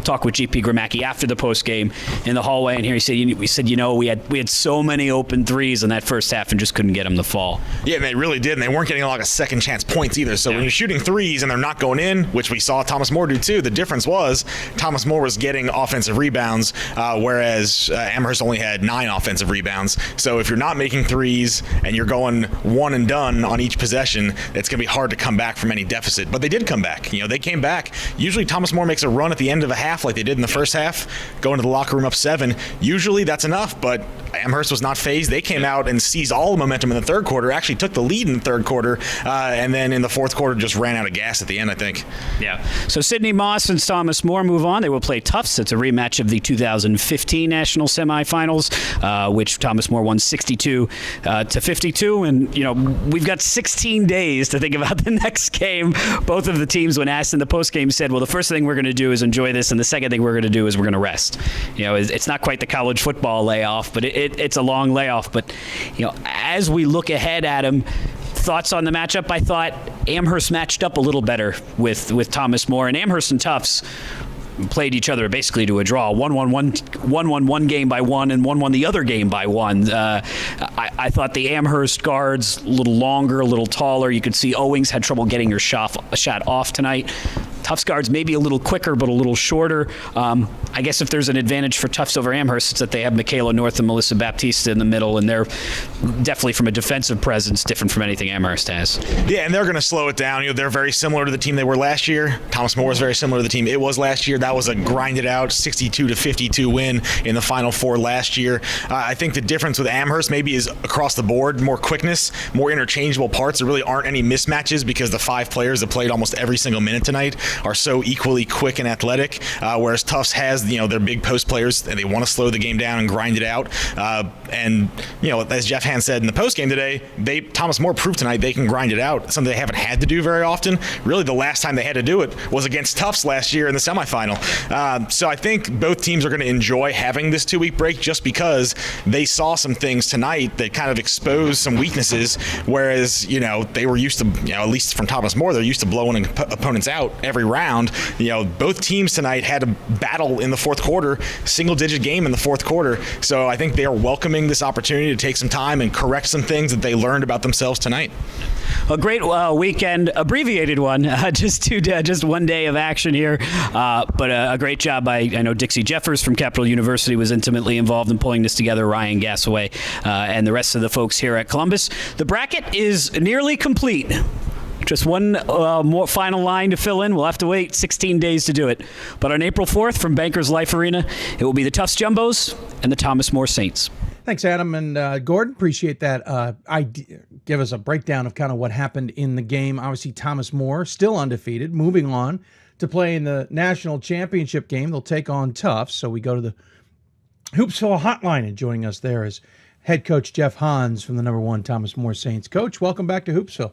talk with GP Gramacki after the post game in the hallway, and here he said, we had so many open threes in that first half and just couldn't get them to fall. Yeah, and they really did, and they weren't getting a lot of second chance points either. So when you're shooting threes and they're not going in, which we saw Thomas Moore do too, the difference was Thomas Moore was getting offensive rebounds, whereas Amherst only had 9 offensive rebounds. So if you're not making threes and you're going one and done on each possession, it's going to be hard to come back from any deficit. But they did come back. They came back. Usually Thomas Moore makes a run at the end of a half like they did in the first half, going to the locker room up 7. Usually that's enough, but Amherst was not fazed. They came out and seized all the momentum in the third quarter, actually took the lead in the third quarter, and then in the fourth quarter just ran out of gas at the end, I think. Yeah. So Sydney Moss and Thomas Moore move on. They will play Tufts. It's a rematch of the 2015 national semifinals, which Thomas Moore won 62 to 52. And, we've got 16 days to think about the next game. Both of the teams, when asked in the postgame, said, well, the first thing we're going to do is enjoy this, and the second thing we're going to do is we're going to rest. It's not quite the college football layoff, but it's a long layoff. But, as we look ahead, Adam, thoughts on the matchup? I thought Amherst matched up a little better with Thomas Moore, and Amherst and Tufts played each other basically to a draw. One won one game by 1, and one won the other game by 1. I thought the Amherst guards a little longer, a little taller. You could see Owings had trouble getting her shot off tonight. Tufts guards maybe a little quicker, but a little shorter. I guess if there's an advantage for Tufts over Amherst, it's that they have Michaela North and Melissa Baptista in the middle, and they're definitely, from a defensive presence, different from anything Amherst has. Yeah, and they're going to slow it down. They're very similar to the team they were last year. Thomas Moore is very similar to the team it was last year. That was a grinded out 62 to 52 win in the Final Four last year. I think the difference with Amherst maybe is across the board, more quickness, more interchangeable parts. There really aren't any mismatches because the 5 players that played almost every single minute tonight are so equally quick and athletic, whereas Tufts has their big post players, and they want to slow the game down and grind it out. And as Jeff Hand said in the post game today, Thomas Moore proved tonight they can grind it out, something they haven't had to do very often. Really, the last time they had to do it was against Tufts last year in the semifinal. So I think both teams are going to enjoy having this 2-week break just because they saw some things tonight that kind of exposed some weaknesses, whereas they were used to, at least from Thomas Moore, they're used to blowing opponents out every round. Both teams tonight had a battle in the fourth quarter, single-digit game in the fourth quarter. So I think they are welcoming this opportunity to take some time and correct some things that they learned about themselves tonight. A great weekend, abbreviated one, just one day of action here, but a great job by, I know Dixie Jeffers from Capital University was intimately involved in pulling this together, Ryan Gassaway, and the rest of the folks here at Columbus. The bracket is nearly complete. Just one more final line to fill in. We'll have to wait 16 days to do it. But on April 4th from Bankers Life Arena, it will be the Tufts Jumbos and the Thomas More Saints. Thanks, Adam and Gordon. Appreciate that. Give us a breakdown of kind of what happened in the game. Obviously, Thomas More still undefeated, moving on to play in the national championship game. They'll take on Tufts. So we go to the Hoopsville hotline, and joining us there is head coach Jeff Hans from the number 1 Thomas More Saints. Coach, welcome back to Hoopsville.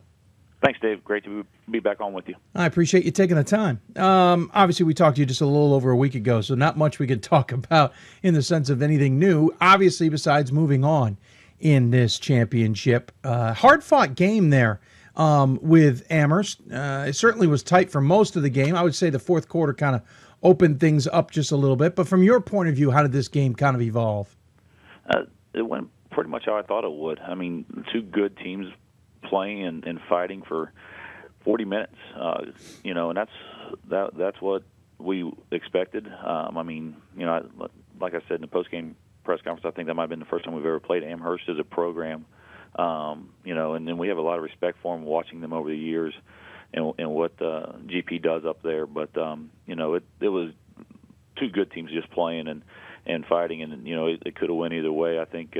Thanks, Dave. Great to be back on with you. I appreciate you taking the time. Obviously, we talked to you just a little over a week ago, so not much we could talk about in the sense of anything new, obviously, besides moving on in this championship. Hard-fought game there with Amherst. It certainly was tight for most of the game. I would say the fourth quarter kind of opened things up just a little bit. But from your point of view, how did this game kind of evolve? It went pretty much how I thought it would. I mean, two good teams playing and fighting for 40 minutes, and that's what we expected. Like I said in the post-game press conference, I think that might have been the first time we've ever played Amherst as a program, and then we have a lot of respect for them, watching them over the years and what GP does up there. But, it was two good teams just playing and fighting, and it could have went either way. I think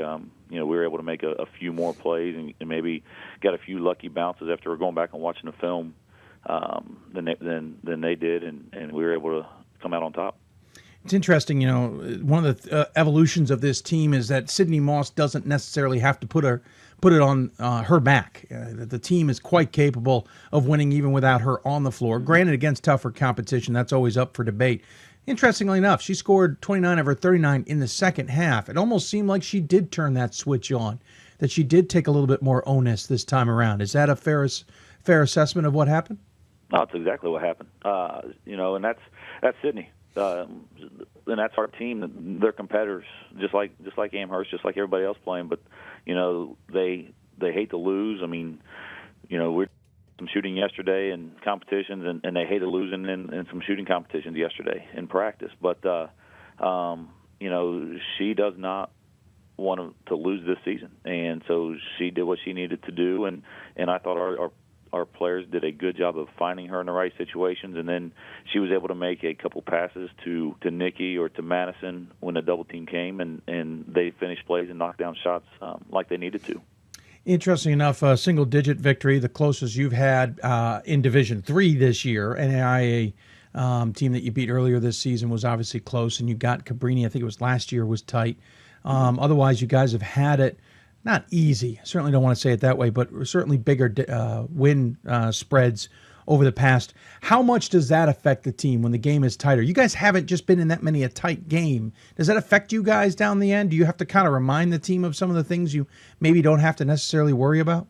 we were able to make a few more plays and maybe got a few lucky bounces after we're going back and watching the film than they did, and we were able to come out on top. It's interesting, one of the evolutions of this team is that Sydney Moss doesn't necessarily have to put it on her back. The team is quite capable of winning even without her on the floor. Granted, against tougher competition, that's always up for debate. Interestingly enough, she scored 29 of her 39 in the second half. It almost seemed like she did turn that switch on, that she did take a little bit more onus this time around. Is that a fair assessment of what happened? No, that's exactly what happened. And that's Sydney. And that's our team. They're competitors, just like Amherst, just like everybody else playing. But they hate to lose. I mean, we're some shooting yesterday in competitions, and they hated losing in some shooting competitions yesterday in practice. But she does not want to lose this season, and so she did what she needed to do. And I thought our players did a good job of finding her in the right situations, and then she was able to make a couple passes to Nikki or to Madison when the double team came, and they finished plays and knocked down shots like they needed to. Interesting enough, a single-digit victory, the closest you've had in Division III this year. NAIA team that you beat earlier this season was obviously close, and you got Cabrini, I think it was last year, was tight. Otherwise, you guys have had it not easy. I certainly don't want to say it that way, but certainly bigger win spreads over the past. How much does that affect the team when the game is tighter? You guys haven't just been in that many a tight game. Does that affect you guys down the end? Do you have to kind of remind the team of some of the things you maybe don't have to necessarily worry about?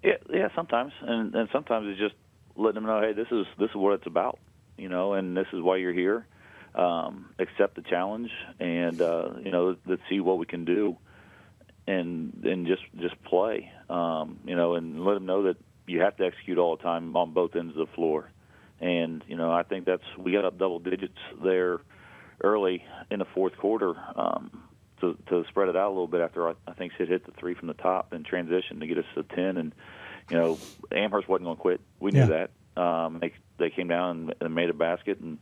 Yeah, sometimes, and sometimes it's just letting them know, hey, this is what it's about, and this is why you're here. Accept the challenge, and let's see what we can do, and just play, and let them know that you have to execute all the time on both ends of the floor. And, I think we got up double digits there early in the fourth quarter to spread it out a little bit after I think Sid hit the three from the top and transition to get us to 10. And, Amherst wasn't going to quit. We knew that. They came down and made a basket and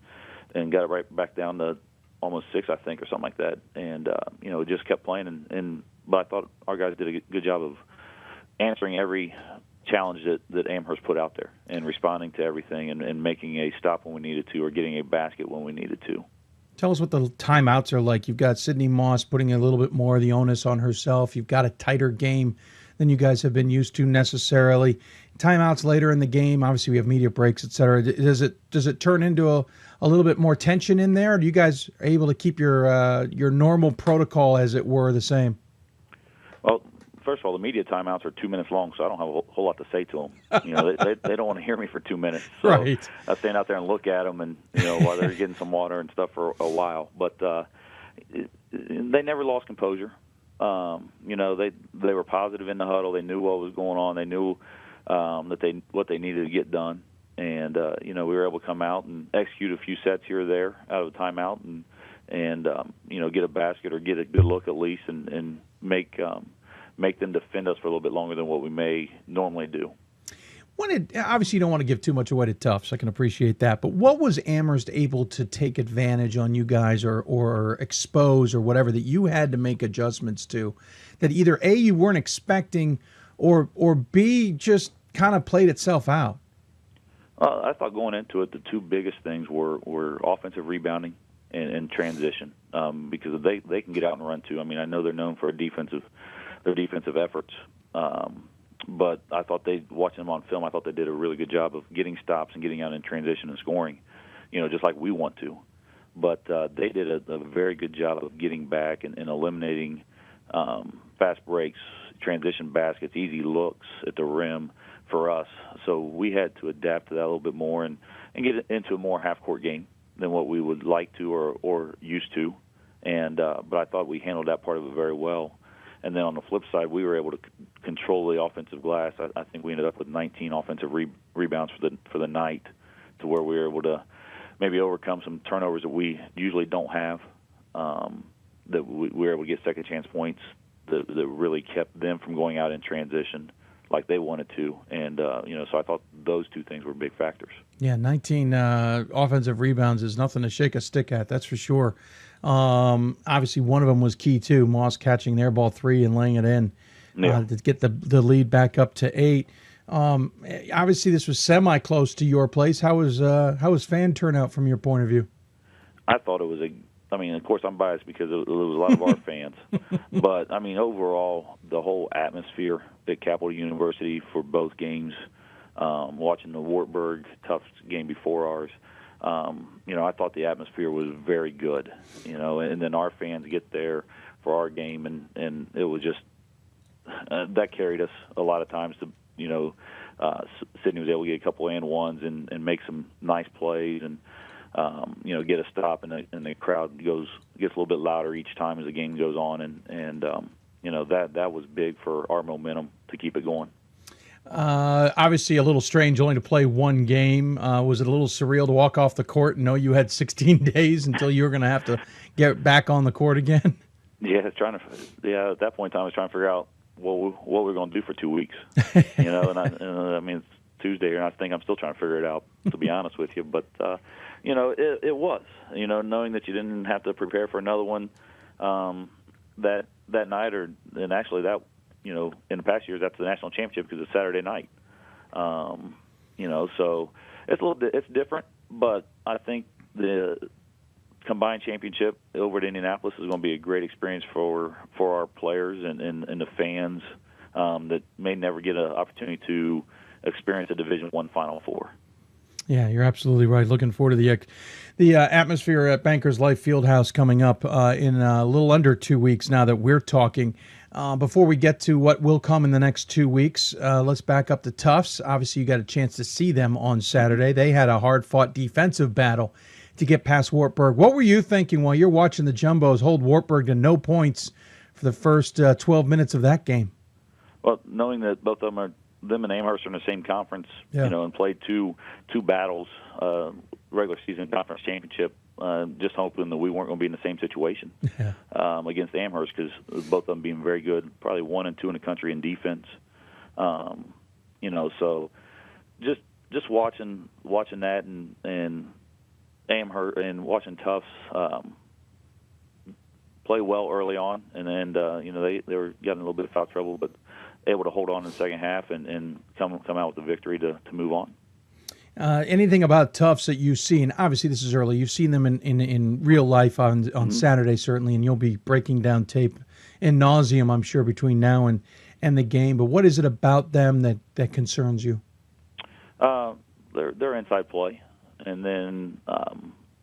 got it right back down to almost 6, I think, or something like that. And, it just kept playing. But I thought our guys did a good job of answering every challenge that Amherst put out there and responding to everything and making a stop when we needed to or getting a basket when we needed to. Tell us what the timeouts are like. You've got Sydney Moss putting a little bit more of the onus on herself. You've got a tighter game than you guys have been used to necessarily. Timeouts later in the game, obviously we have media breaks, et cetera. Does it turn into a little bit more tension in there? Or do you guys able to keep your normal protocol, as it were, the same? Well, first of all, the media timeouts are 2 minutes long, so I don't have a whole lot to say to them. You know, they don't want to hear me for 2 minutes. So Right. I stand out there and look at them, and while they're getting some water and stuff for a while. But they never lost composure. They were positive in the huddle. They knew what was going on. They knew what they needed to get done, and we were able to come out and execute a few sets here or there out of a timeout, and get a basket or get a good look at least, and make them defend us for a little bit longer than what we may normally do. Obviously, you don't want to give too much away to Tufts. I can appreciate that. But what was Amherst able to take advantage on you guys or expose or whatever that you had to make adjustments to that either A, you weren't expecting or B, just kind of played itself out? I thought going into it, the two biggest things were offensive rebounding and transition, because they can get out and run too. I mean, I know they're known for their defensive efforts, but I thought watching them on film, I thought they did a really good job of getting stops and getting out in transition and scoring, just like we want to. But they did a very good job of getting back and eliminating fast breaks, transition baskets, easy looks at the rim for us. So we had to adapt to that a little bit more and get into a more half-court game than what we would like to or used to. But I thought we handled that part of it very well. And then on the flip side, we were able to control the offensive glass. I think we ended up with 19 offensive rebounds for the night, to where we were able to maybe overcome some turnovers that we usually don't have. That we were able to get second chance points that really kept them from going out in transition like they wanted to. And so I thought those two things were big factors. Yeah, 19 offensive rebounds is nothing to shake a stick at, that's for sure. Obviously, one of them was key, too, Moss catching their ball 3 and laying it in to get the lead back up to 8. Obviously, this was semi-close to your place. How was fan turnout from your point of view? I thought it was of course, I'm biased because it was a lot of our fans. But, overall, the whole atmosphere at Capital University for both games, watching the Wartburg-Tufts game before ours, I thought the atmosphere was very good, and then our fans get there for our game, and it was just that carried us a lot of times to, Sydney was able to get a couple and ones and make some nice plays and, get a stop, and the crowd gets a little bit louder each time as the game goes on, and that was big for our momentum to keep it going. Obviously a little strange only to play one game. Was it a little surreal to walk off the court and know you had 16 days until you were going to have to get back on the court again? Yeah, at that point in time I was trying to figure out what we're going to do for 2 weeks. It's Tuesday here, and I think I'm still trying to figure it out, to be honest with you. But, it was, knowing that you didn't have to prepare for another one that night, and actually that, in the past years, that's the national championship because it's Saturday night. So it's different, but I think the combined championship over at Indianapolis is going to be a great experience for our players and the fans that may never get an opportunity to experience a Division I Final Four. Yeah, you're absolutely right. Looking forward to the atmosphere at Bankers Life Fieldhouse coming up in a little under 2 weeks now that we're talking. Before we get to what will come in the next 2 weeks, let's back up to Tufts. Obviously, you got a chance to see them on Saturday. They had a hard-fought defensive battle to get past Wartburg. What were you thinking while you're watching the Jumbos hold Wartburg to no points for the first 12 minutes of that game? Well, knowing that both of them and Amherst are in the same conference, and played two battles, regular season conference championship, just hoping that we weren't going to be in the same situation against Amherst, because both of them being very good, probably 1 and 2 in the country in defense. So just watching that and Amherst and watching Tufts play well early on, and then they were getting a little bit of foul trouble, but able to hold on in the second half and come out with the victory to move on. Anything about Tufts that you've seen? Obviously, this is early. You've seen them in real life on Saturday, certainly, and you'll be breaking down tape in nauseum, I'm sure, between now and the game. But what is it about them that concerns you? Their inside play, and then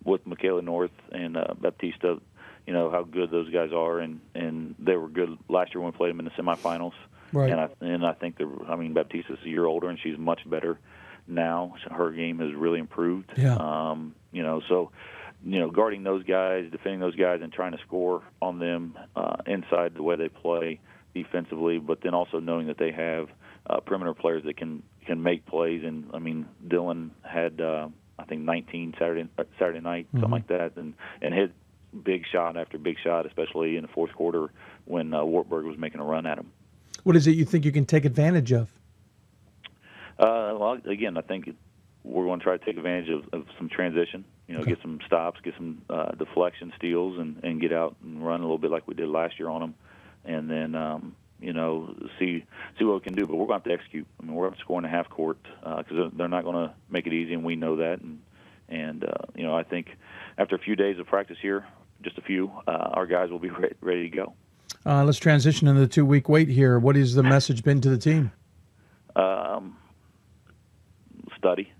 with Michaela North and Baptista, how good those guys are, and they were good last year when we played them in the semifinals. Right. And I think Baptista's a year older, and she's much better now. Her game has really improved. Yeah. So guarding those guys, defending those guys, and trying to score on them inside the way they play defensively, but then also knowing that they have perimeter players that can make plays. And Dylan had I think 19 Saturday night, something like that, and hit big shot after big shot, especially in the fourth quarter when Wartburg was making a run at him. What is it you think you can take advantage of? Well, again, I think we're going to try to take advantage of some transition. Get some stops, get some deflection steals, and get out and run a little bit like we did last year on them, and then see what we can do. But we're going to have to execute. We're going to have to score in the half court because they're not going to make it easy, and we know that. And I think after a few days of practice here, just a few, our guys will be ready to go. Let's transition into the 2-week wait here. What has the message been to the team? Study.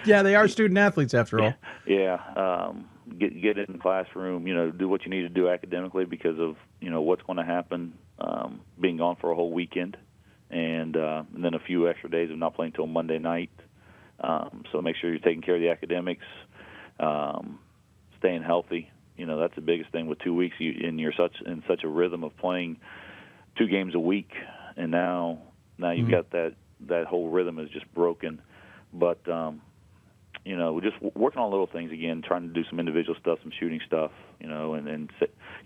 Yeah, they are student athletes after all. Yeah. Get in the classroom. Do what you need to do academically because of what's going to happen being gone for a whole weekend, and then a few extra days of not playing until Monday night. So make sure you're taking care of the academics, staying healthy. That's the biggest thing with 2 weeks. You're in such a rhythm of playing 2 games a week, and now you've got that whole rhythm is just broken. But we're just working on little things again, trying to do some individual stuff, some shooting stuff, and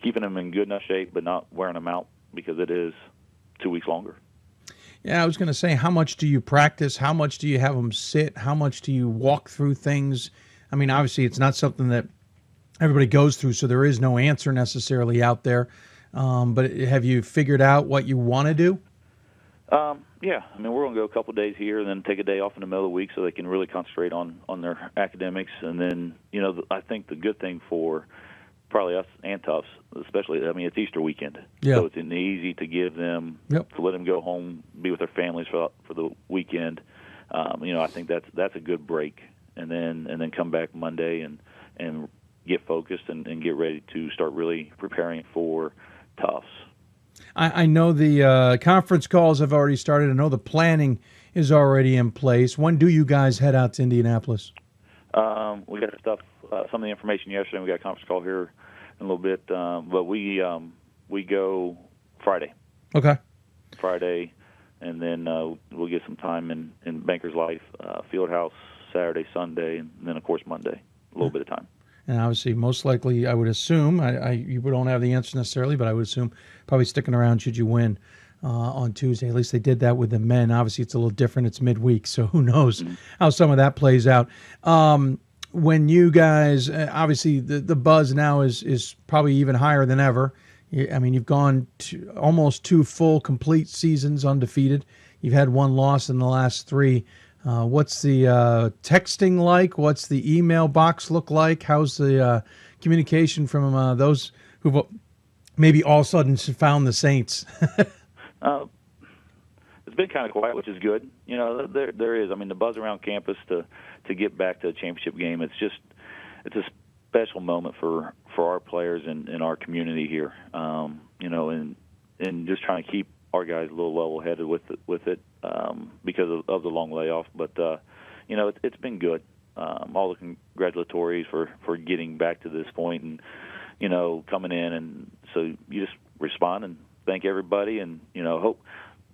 keeping them in good enough shape, but not wearing them out because it is 2 weeks longer. Yeah, I was going to say, how much do you practice? How much do you have them sit? How much do you walk through things? Obviously, it's not something that everybody goes through, so there is no answer necessarily out there. But have you figured out what you want to do? Yeah, we're going to go a couple of days here and then take a day off in the middle of the week so they can really concentrate on their academics. And then, I think the good thing for probably us and Tufts, especially, it's Easter weekend. Yeah. So it's easy to give them, to let them go home, be with their families for the weekend. I think that's a good break. And then come back Monday and get focused and get ready to start really preparing for Tufts. I know the conference calls have already started. I know the planning is already in place. When do you guys head out to Indianapolis? We got some of the information yesterday. We got a conference call here in a little bit, but we go Friday. Okay. Friday, and then we'll get some time in Banker's Life, Fieldhouse Saturday, Sunday, and then of course Monday. A little bit of time. And obviously, most likely, I would assume, you don't have the answer necessarily, but I would assume probably sticking around should you win on Tuesday. At least they did that with the men. Obviously, it's a little different. It's midweek, so who knows how some of that plays out. When you guys, obviously, the buzz now is probably even higher than ever. You've gone to almost 2 full, complete seasons undefeated. You've had 1 loss in the last 3. What's the texting like? What's the email box look like? How's the communication from those who've maybe all of a sudden found the Saints? It's been kind of quiet, which is good. There is. The buzz around campus to get back to a championship game. It's a special moment for our players and our community here. And just trying to keep our guys a little level-headed with it because of the long layoff. But, it's been good. All the congratulatories for getting back to this point and, coming in. And so you just respond and thank everybody and, hope,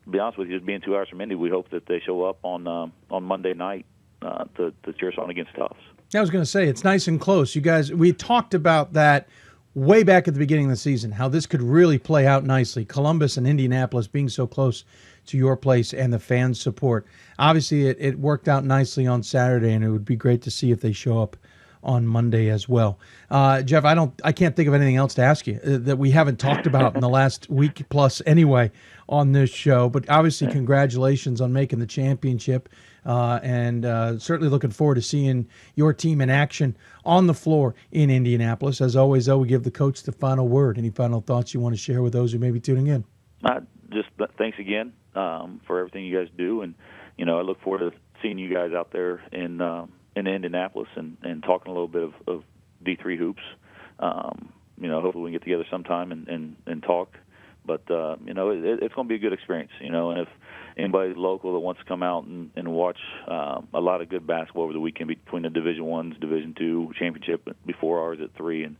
to be honest with you, just being 2 hours from Indy, we hope that they show up on Monday night to cheer us on against Tufts. I was going to say, it's nice and close. You guys, we talked about that way back at the beginning of the season, how this could really play out nicely. Columbus and Indianapolis being so close to your place and the fans' support. Obviously, it worked out nicely on Saturday, and it would be great to see if they show up on Monday as well. Jeff, I can't think of anything else to ask you that we haven't talked about in the last week plus anyway on this show. But obviously, congratulations on making the championship. And certainly looking forward to seeing your team in action on the floor in Indianapolis. As always, though, we give the coach the final word. Any final thoughts you want to share with those who may be tuning in? Just thanks again for everything you guys do. And, I look forward to seeing you guys out there in Indianapolis and talking a little bit of D3 hoops. hopefully we can get together sometime and talk. But it's going to be a good experience. And if anybody local that wants to come out and watch a lot of good basketball over the weekend between the Division I's, Division II championship before ours at 3 and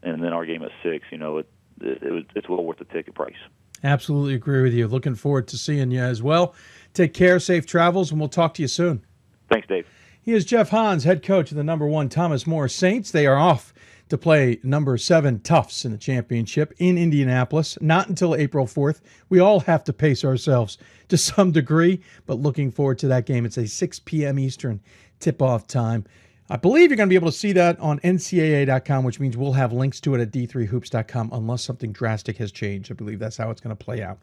then our game at 6, it's well worth the ticket price. Absolutely agree with you. Looking forward to seeing you as well. Take care, safe travels, and we'll talk to you soon. Thanks, Dave. He is Jeff Hans, head coach of the number 1 Thomas More Saints. They are off to play number 7 Tufts in the championship in Indianapolis. Not until April 4th. We all have to pace ourselves to some degree, but looking forward to that game. It's a 6 p.m. Eastern tip-off time. I believe you're going to be able to see that on ncaa.com, which means we'll have links to it at d3hoops.com unless something drastic has changed. I believe that's how it's going to play out.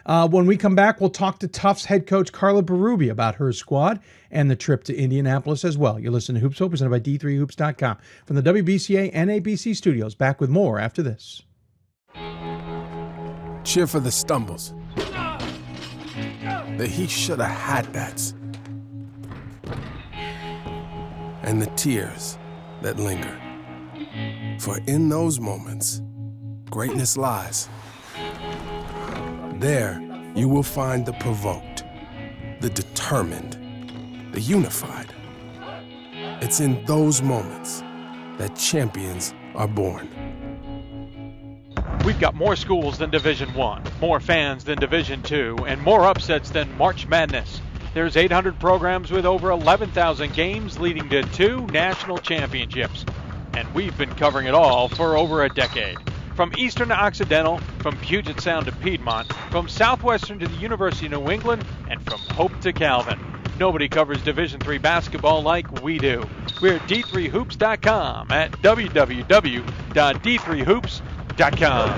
When we come back, we'll talk to Tufts head coach Carla Berube about her squad and the trip to Indianapolis as well. You're listening to Hoopsville, presented by d3hoops.com from the WBCA and ABC studios. Back with more after this. Cheer for the stumbles. The he shoulda had that's. And the tears that linger. For in those moments, greatness lies. There, you will find the provoked, the determined, the unified. It's in those moments that champions are born. We've got more schools than Division I, more fans than Division II, and more upsets than March Madness. There's 800 programs with over 11,000 games leading to 2 national championships. And we've been covering it all for over a decade. From Eastern to Occidental, from Puget Sound to Piedmont, from Southwestern to the University of New England, and from Hope to Calvin. Nobody covers Division III basketball like we do. We're at d3hoops.com at www.d3hoops.com.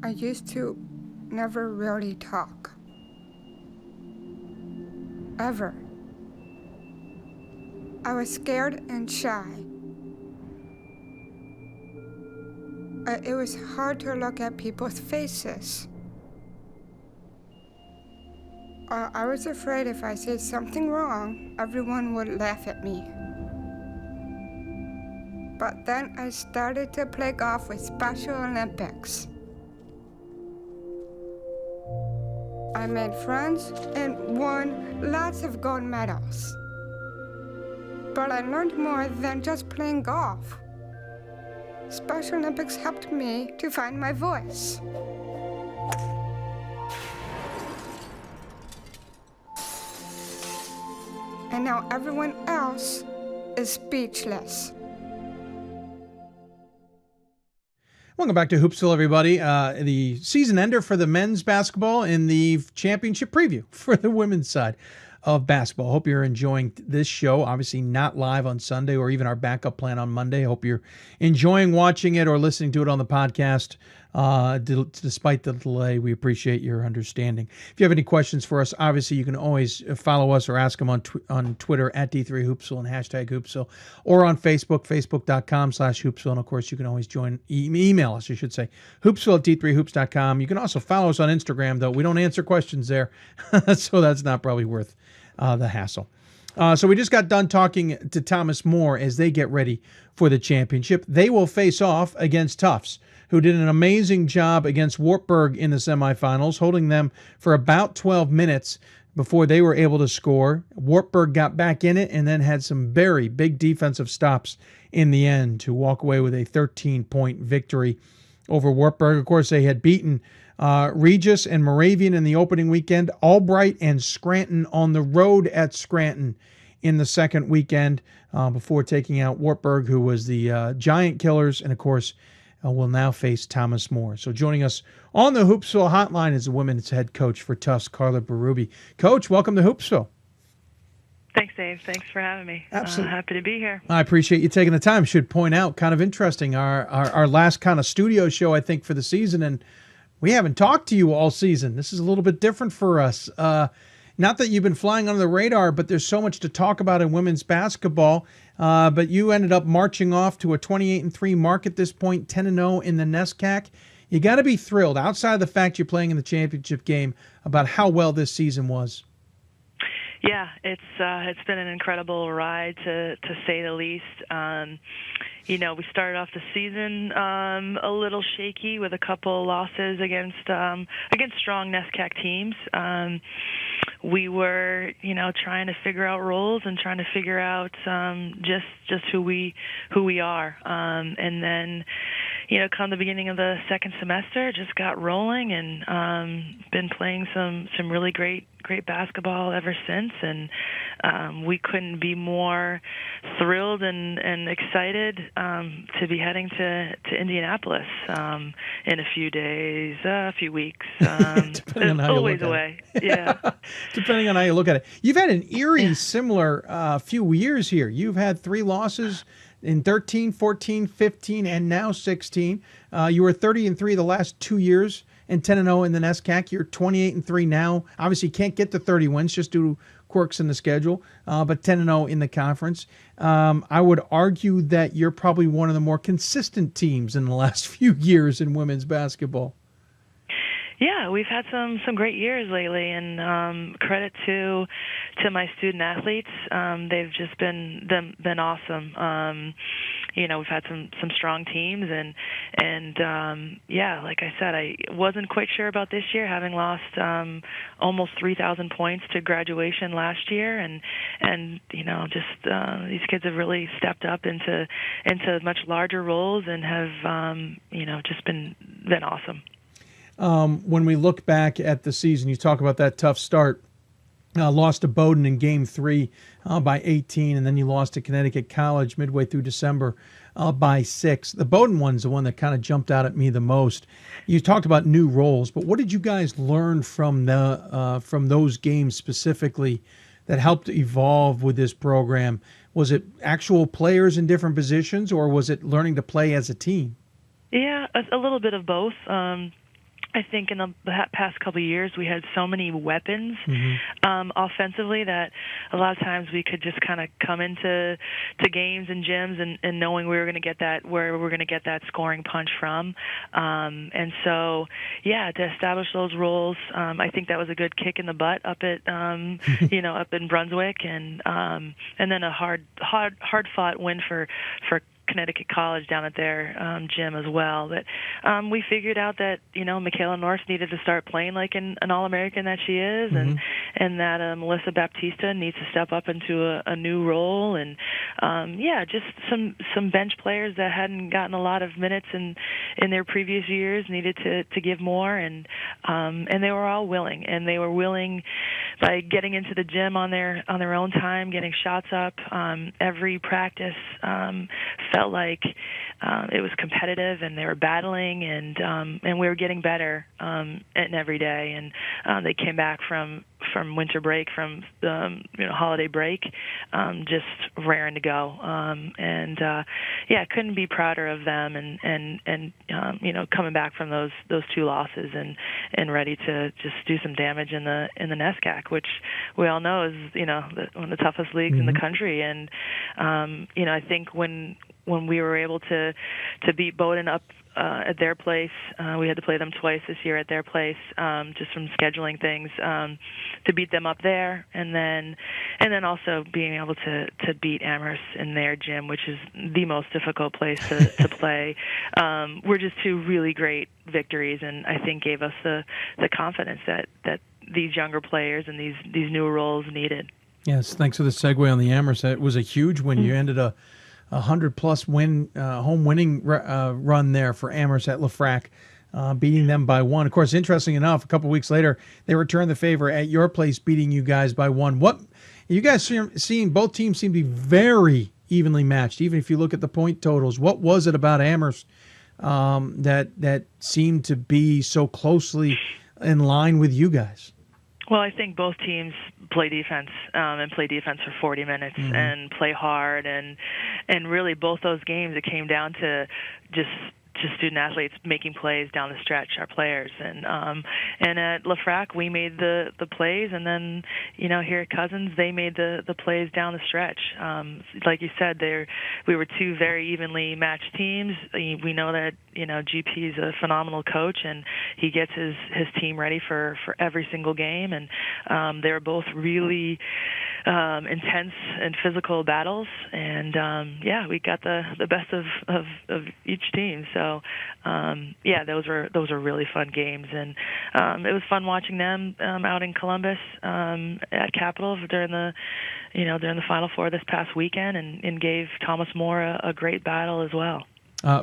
I used to never really talk. Ever. I was scared and shy. It was hard to look at people's faces. I was afraid if I said something wrong, everyone would laugh at me. But then I started to play golf with Special Olympics. I made friends and won lots of gold medals. But I learned more than just playing golf. Special Olympics helped me to find my voice. And now everyone else is speechless. Welcome back to Hoopsville, everybody. The season ender for the men's basketball in the championship preview for the women's side of basketball. Hope you're enjoying this show. Obviously not live on Sunday or even our backup plan on Monday. Hope you're enjoying watching it or listening to it on the podcast. Despite the delay, we appreciate your understanding. If you have any questions for us, obviously you can always follow us or ask them on Twitter at D3Hoopsville and hashtag Hoopsville, or on Facebook, facebook.com/Hoopsville. And of course, you can always email us, Hoopsville at D3Hoops.com. You can also follow us on Instagram, though. We don't answer questions there, so that's not probably worth the hassle. So we just got done talking to Thomas More as they get ready for the championship. They will face off against Tufts, who did an amazing job against Wartburg in the semifinals, holding them for about 12 minutes before they were able to score. Wartburg got back in it and then had some very big defensive stops in the end to walk away with a 13-point victory over Wartburg. Of course, they had beaten Regis and Moravian in the opening weekend, Albright and Scranton on the road at Scranton in the second weekend before taking out Wartburg, who was the Giant Killers, and of course will now face Thomas More. So joining us on the Hoopsville hotline is the women's head coach for Tufts, Carla Berube. Coach, welcome to Hoopsville. Thanks, Dave. Thanks for having me. Absolutely. Happy to be here. I appreciate you taking the time. Should point out, kind of interesting, our last kind of studio show, I think, for the season, and we haven't talked to you all season. This is a little bit different for us. Not that you've been flying under the radar, but there's so much to talk about in women's basketball. But you ended up marching off to a 28-3 mark at this point, 10-0 in the NESCAC. You got to be thrilled, outside of the fact you're playing in the championship game, about how well this season was. Yeah, it's been an incredible ride to say the least. We started off the season a little shaky with a couple losses against strong NESCAC teams. We were, trying to figure out roles and trying to figure out just who we are. And then, come the beginning of the second semester, just got rolling and been playing some really great basketball ever since, and we couldn't be more thrilled and excited to be heading to Indianapolis in a few days, a few weeks. Depending on how always you look away. At it. Yeah. Depending on how you look at it. You've had an eerie similar few years here. You've had 3 losses in 13, 14, 15, and now 16. You were 30-3 the last 2 years and 10-0 in the NESCAC. You're 28-3 now. Obviously, can't get to 30 wins just due to quirks in the schedule, but 10-0 in the conference. I would argue that you're probably one of the more consistent teams in the last few years in women's basketball. Yeah, we've had some great years lately, and credit to my student athletes. They've just been awesome. We've had some strong teams, and like I said, I wasn't quite sure about this year, having lost almost 3,000 points to graduation last year, and these kids have really stepped up into much larger roles and have just been awesome. When we look back at the season, you talk about that tough start. Lost to Bowdoin in Game 3 by 18, and then you lost to Connecticut College midway through December by 6. The Bowdoin one's the one that kind of jumped out at me the most. You talked about new roles, but what did you guys learn from those games specifically that helped evolve with this program? Was it actual players in different positions, or was it learning to play as a team? Yeah, a little bit of both. I think in the past couple of years we had so many weapons offensively that a lot of times we could just kind of come into games and gyms and knowing we were going to get that, where we're going to get that scoring punch from. And so, to establish those roles, I think that was a good kick in the butt up at up in Brunswick, and then a hard fought win for Connecticut College down at their gym as well. But we figured out that Michaela North needed to start playing like an All-American that she is, and that Melissa Baptista needs to step up into a new role, and just some bench players that hadn't gotten a lot of minutes in their previous years needed to give more, and they were all willing, and they were willing by getting into the gym on their own time, getting shots up. Every practice felt like it was competitive, and they were battling, and we were getting better in every day. And they came back from winter break, from holiday break, just raring to go. Couldn't be prouder of them, and coming back from those 2 losses and ready to just do some damage in the NESCAC, which we all know is one of the toughest leagues in the country. And I think when we were able to beat Bowdoin up at their place, we had to play them twice this year at their place, just from scheduling things, to beat them up there, and then also being able to beat Amherst in their gym, which is the most difficult place to play. Were just 2 really great victories, and I think gave us the confidence that these younger players and these new roles needed. Yes, thanks for the segue on the Amherst. It was a huge win. You ended a 100-plus win, home winning run there for Amherst at Lafrac, beating them by 1. Of course, interesting enough, a couple weeks later, they returned the favor at your place, beating you guys by 1. What you guys seeing? Both teams seem to be very evenly matched, even if you look at the point totals. What was it about Amherst that seemed to be so closely in line with you guys? Well, I think both teams play defense and play defense for 40 minutes and play hard, and really both those games it came down to just just student athletes making plays down the stretch, our players. And at LaFrac, we made the plays, and then, here at Cousins, they made the plays down the stretch. Like you said, we were two very evenly matched teams. We know that, GP is a phenomenal coach, and he gets his team ready for every single game. And they were both really intense and physical battles, and we got the best of each team. So those were really fun games, and it was fun watching them out in Columbus at Capitol during the Final Four this past weekend, and gave Thomas More a great battle as well.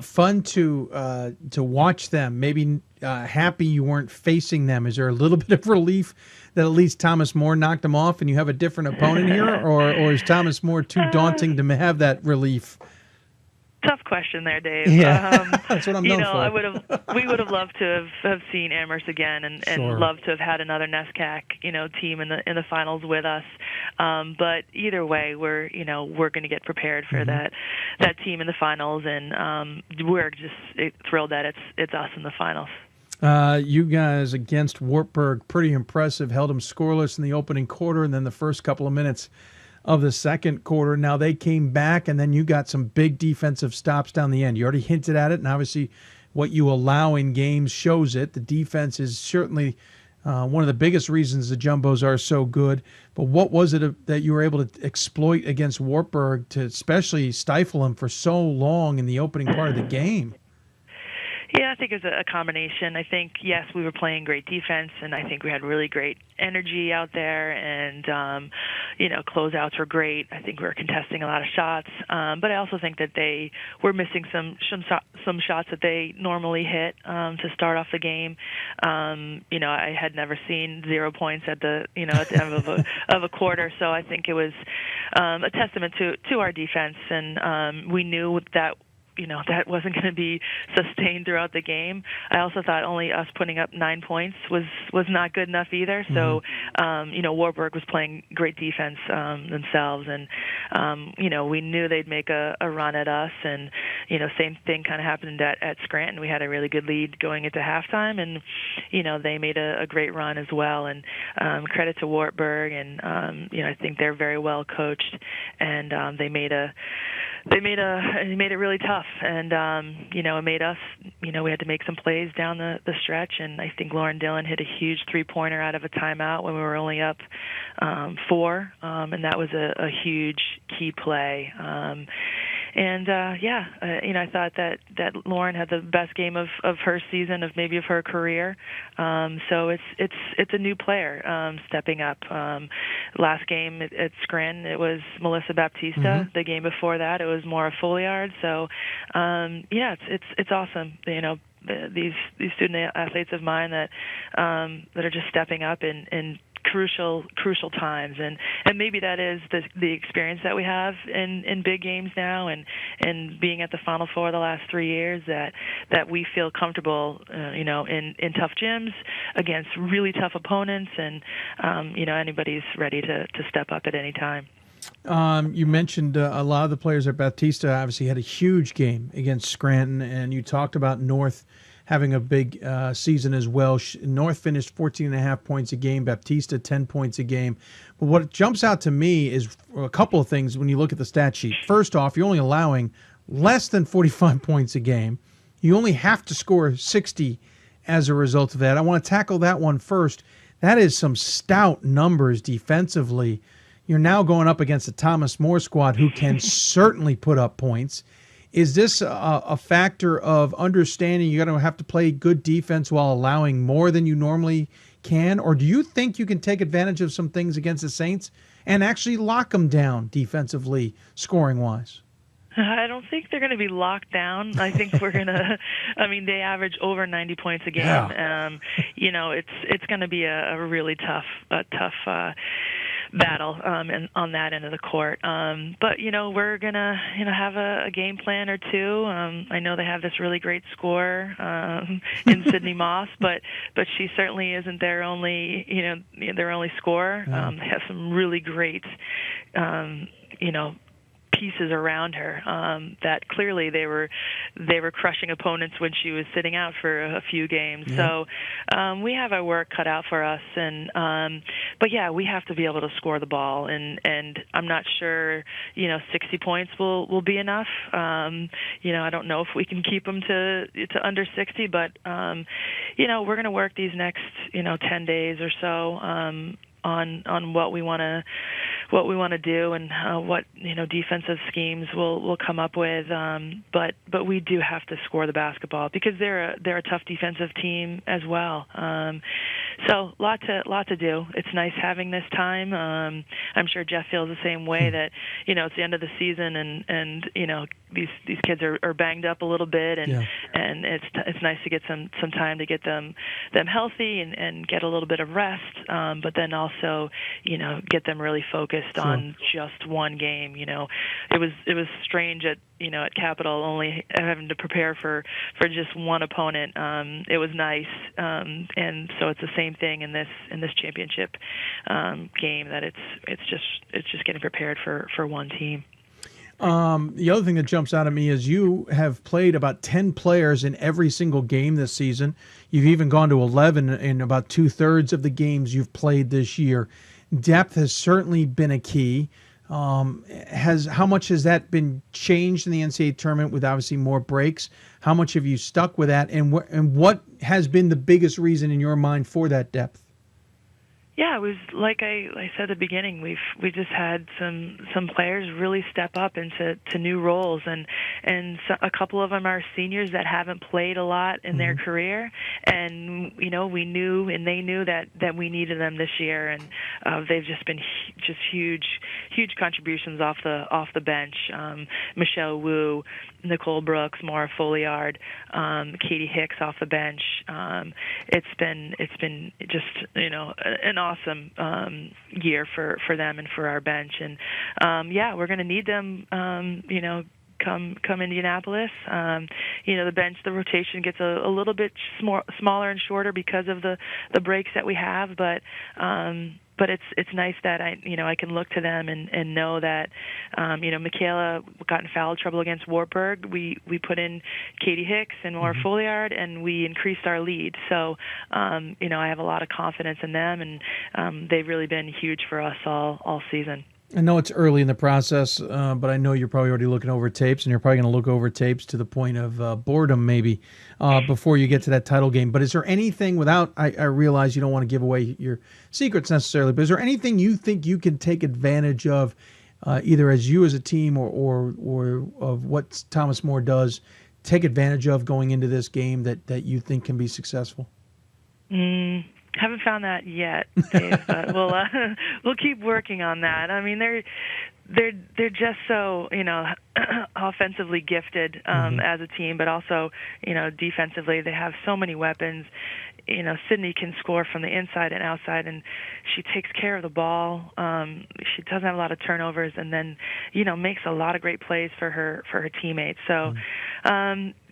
Fun to watch them. Maybe happy you weren't facing them. Is there a little bit of relief that at least Thomas More knocked them off and you have a different opponent here, or is Thomas More too daunting to have that relief? Tough question there, Dave. Yeah, that's what I'm known for. We would have loved to have seen Amherst again, and Sure. loved to have had another NESCAC, team in the finals with us. But either way, we're going to get prepared for that team in the finals, and we're just thrilled that it's us in the finals. You guys against Wartburg, pretty impressive. Held them scoreless in the opening quarter, and then the first couple of minutes of the second quarter. Now they came back, and then you got some big defensive stops down the end. You already hinted at it, and obviously what you allow in games shows it. The defense is certainly one of the biggest reasons the Jumbos are so good. But what was it that you were able to exploit against Wartburg to especially stifle them for so long in the opening part of the game? Yeah, I think it was a combination. I think, yes, we were playing great defense, and I think we had really great energy out there, and, closeouts were great. I think we were contesting a lot of shots, but I also think that they were missing some shots that they normally hit to start off the game. I had never seen 0 points at the end of a quarter, so I think it was a testament to our defense, and we knew that that wasn't going to be sustained throughout the game. I also thought only us putting up 9 points was not good enough either. So, Wartburg was playing great defense themselves, and we knew they'd make a run at us. And same thing kind of happened at Scranton. We had a really good lead going into halftime, and they made a great run as well. And credit to Wartburg, and I think they're very well coached, and they made it really tough, and it made us, we had to make some plays down the stretch, and I think Lauren Dillon hit a huge three-pointer out of a timeout when we were only up 4, and that was a huge key play. I thought that Lauren had the best game of her season, of her career. So it's a new player stepping up. Last game at Scranton, it was Melissa Baptista. Mm-hmm. The game before that, it was Maura Folliard. So it's awesome. These student athletes of mine that are just stepping up in crucial times, and maybe that is the experience that we have in big games now, and being at the Final Four the last 3 years, that we feel comfortable in tough gyms against really tough opponents, and anybody's ready to step up at any time. You mentioned a lot of the players at Baptista obviously had a huge game against Scranton, and you talked about North having a big season as well. North finished 14.5 points a game, Baptista 10 points a game. But what jumps out to me is a couple of things when you look at the stat sheet. First off, you're only allowing less than 45 points a game. You only have to score 60 as a result of that. I want to tackle that one first. That is some stout numbers defensively. You're now going up against the Thomas More squad, who can certainly put up points. Is this a factor of understanding you're going to have to play good defense while allowing more than you normally can? Or do you think you can take advantage of some things against the Saints and actually lock them down defensively, scoring-wise? I don't think they're going to be locked down. I think we're going to they average over 90 points a game. Yeah. It's going to be a really tough battle on that end of the court. But we're going to have a game plan or two. I know they have this really great scorer in Sydney Moss, but she certainly isn't their only scorer. They have some really great pieces around her that clearly they were crushing opponents when she was sitting out for a few games. Yeah. So we have our work cut out for us, and but yeah, we have to be able to score the ball, and I'm not sure 60 points will be enough. I don't know if we can keep them to under 60, but we're going to work these next 10 days or so on what we want to do and what defensive schemes we'll come up with. But we do have to score the basketball because they're a tough defensive team as well. So lot to do. It's nice having this time. I'm sure Jeff feels the same way that it's the end of the season and these kids are banged up a little bit and it's nice to get some time to get them healthy and get a little bit of rest. But then also get them really focused on just one game. It was strange at Capitol only having to prepare for just one opponent. It was nice, and so it's the same thing in this championship game that it's just getting prepared for one team. The other thing that jumps out at me is you have played about 10 players in every single game this season. You've even gone to 11 in about 2/3 of the games you've played this year. Depth has certainly been a key. How much has that been changed in the NCAA tournament with obviously more breaks? How much have you stuck with that, and what has been the biggest reason in your mind for that depth? Yeah, it was like I said at the beginning. We just had some players really step up into new roles, and a couple of them are seniors that haven't played a lot in their career, and we knew and they knew that we needed them this year, and they've just been just huge contributions off the bench. Michelle Wu, Nicole Brooks, Maura Folliard, Katie Hicks off the bench. It's been just an awesome year for them and for our bench, and we're going to need them. Come Indianapolis, the bench, the rotation gets a little bit smaller and shorter because of the breaks that we have, but it's nice that I can look to them and know that Michaela got in foul trouble against Wartburg. We put in Katie Hicks and Maura Folliard, and we increased our lead. So I have a lot of confidence in them, and they've really been huge for us all season. I know it's early in the process, but I know you're probably already looking over tapes, and you're probably going to look over tapes to the point of boredom maybe before you get to that title game. But is there anything I realize you don't want to give away your secrets necessarily, but is there anything you think you can take advantage of either as you as a team or of what Thomas More does, take advantage of going into this game that you think can be successful? Haven't found that yet, Dave, but we'll keep working on that. I mean, they're just so offensively gifted as a team, but also defensively they have so many weapons. Sydney can score from the inside and outside, and she takes care of the ball. She doesn't have a lot of turnovers, and then makes a lot of great plays for her teammates. So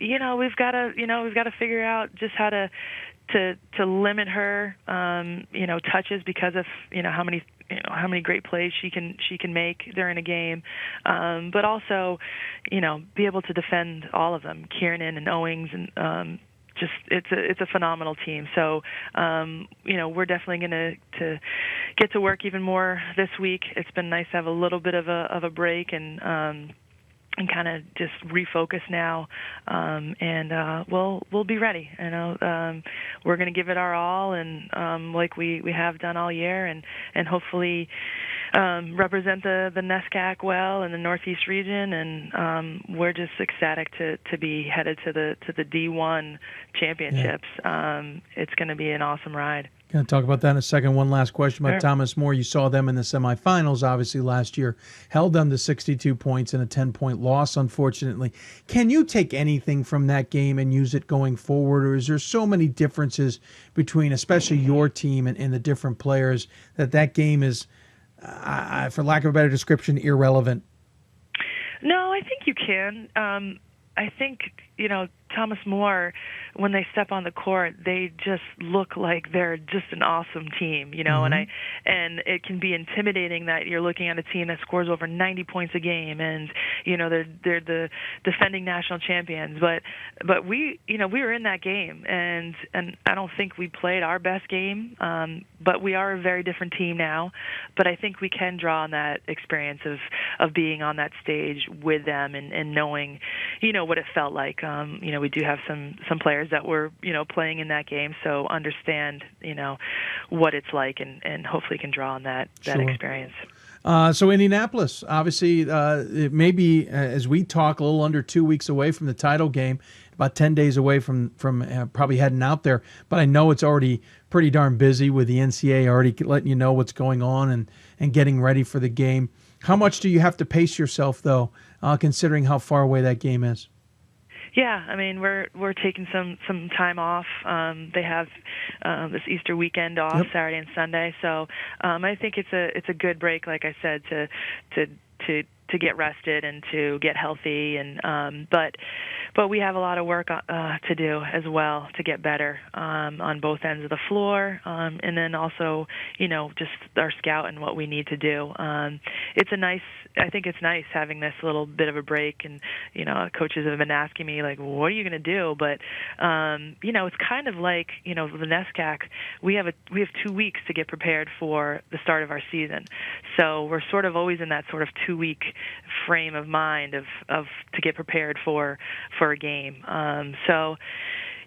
we've got to figure out just how to limit her touches because of how many great plays she can make during a game, but also be able to defend all of them, Kiernan and Owings, and just it's a phenomenal team. So we're definitely going to get to work even more this week. It's been nice to have a little bit of a break and kind of just refocus now, and we'll be ready. We're going to give it our all, and like we have done all year, and hopefully represent the NESCAC well in the Northeast region, and we're just ecstatic to be headed to the D1 championships. It's going to be an awesome ride. Going to talk about that in a second. One last question about Thomas More. You saw them in the semifinals, obviously, last year. Held them to 62 points in a 10-point loss, unfortunately. Can you take anything from that game and use it going forward, or is there so many differences between, especially your team and the different players, that game is, for lack of a better description, irrelevant? No, I think you can. I think, Thomas Moir, when they step on the court, they just look like they're just an awesome team, and it can be intimidating that you're looking at a team that scores over 90 points a game, and they're the defending national champions. But we were in that game, and I don't think we played our best game, but we are a very different team now. But I think we can draw on that experience of being on that stage with them and knowing, what it felt like. We do have some players that were, playing in that game, so understand, what it's like, and hopefully can draw on that experience. So Indianapolis, obviously, it may be, as we talk, a little under 2 weeks away from the title game, about 10 days away from probably heading out there. But I know it's already pretty darn busy with the NCAA already letting you know what's going on and getting ready for the game. How much do you have to pace yourself, though, considering how far away that game is? Yeah, I mean, we're taking some time off. They have this Easter weekend off, Saturday and Sunday, so I think it's a good break, like I said, to get rested and to get healthy, and but we have a lot of work to do as well to get better on both ends of the floor, and then also just our scout and what we need to do. I think it's nice having this little bit of a break, and coaches have been asking me like, what are you going to do? But it's kind of like the NESCAC. We have 2 weeks to get prepared for the start of our season, so we're sort of always in that sort of 2-week frame of mind of to get prepared for a game. So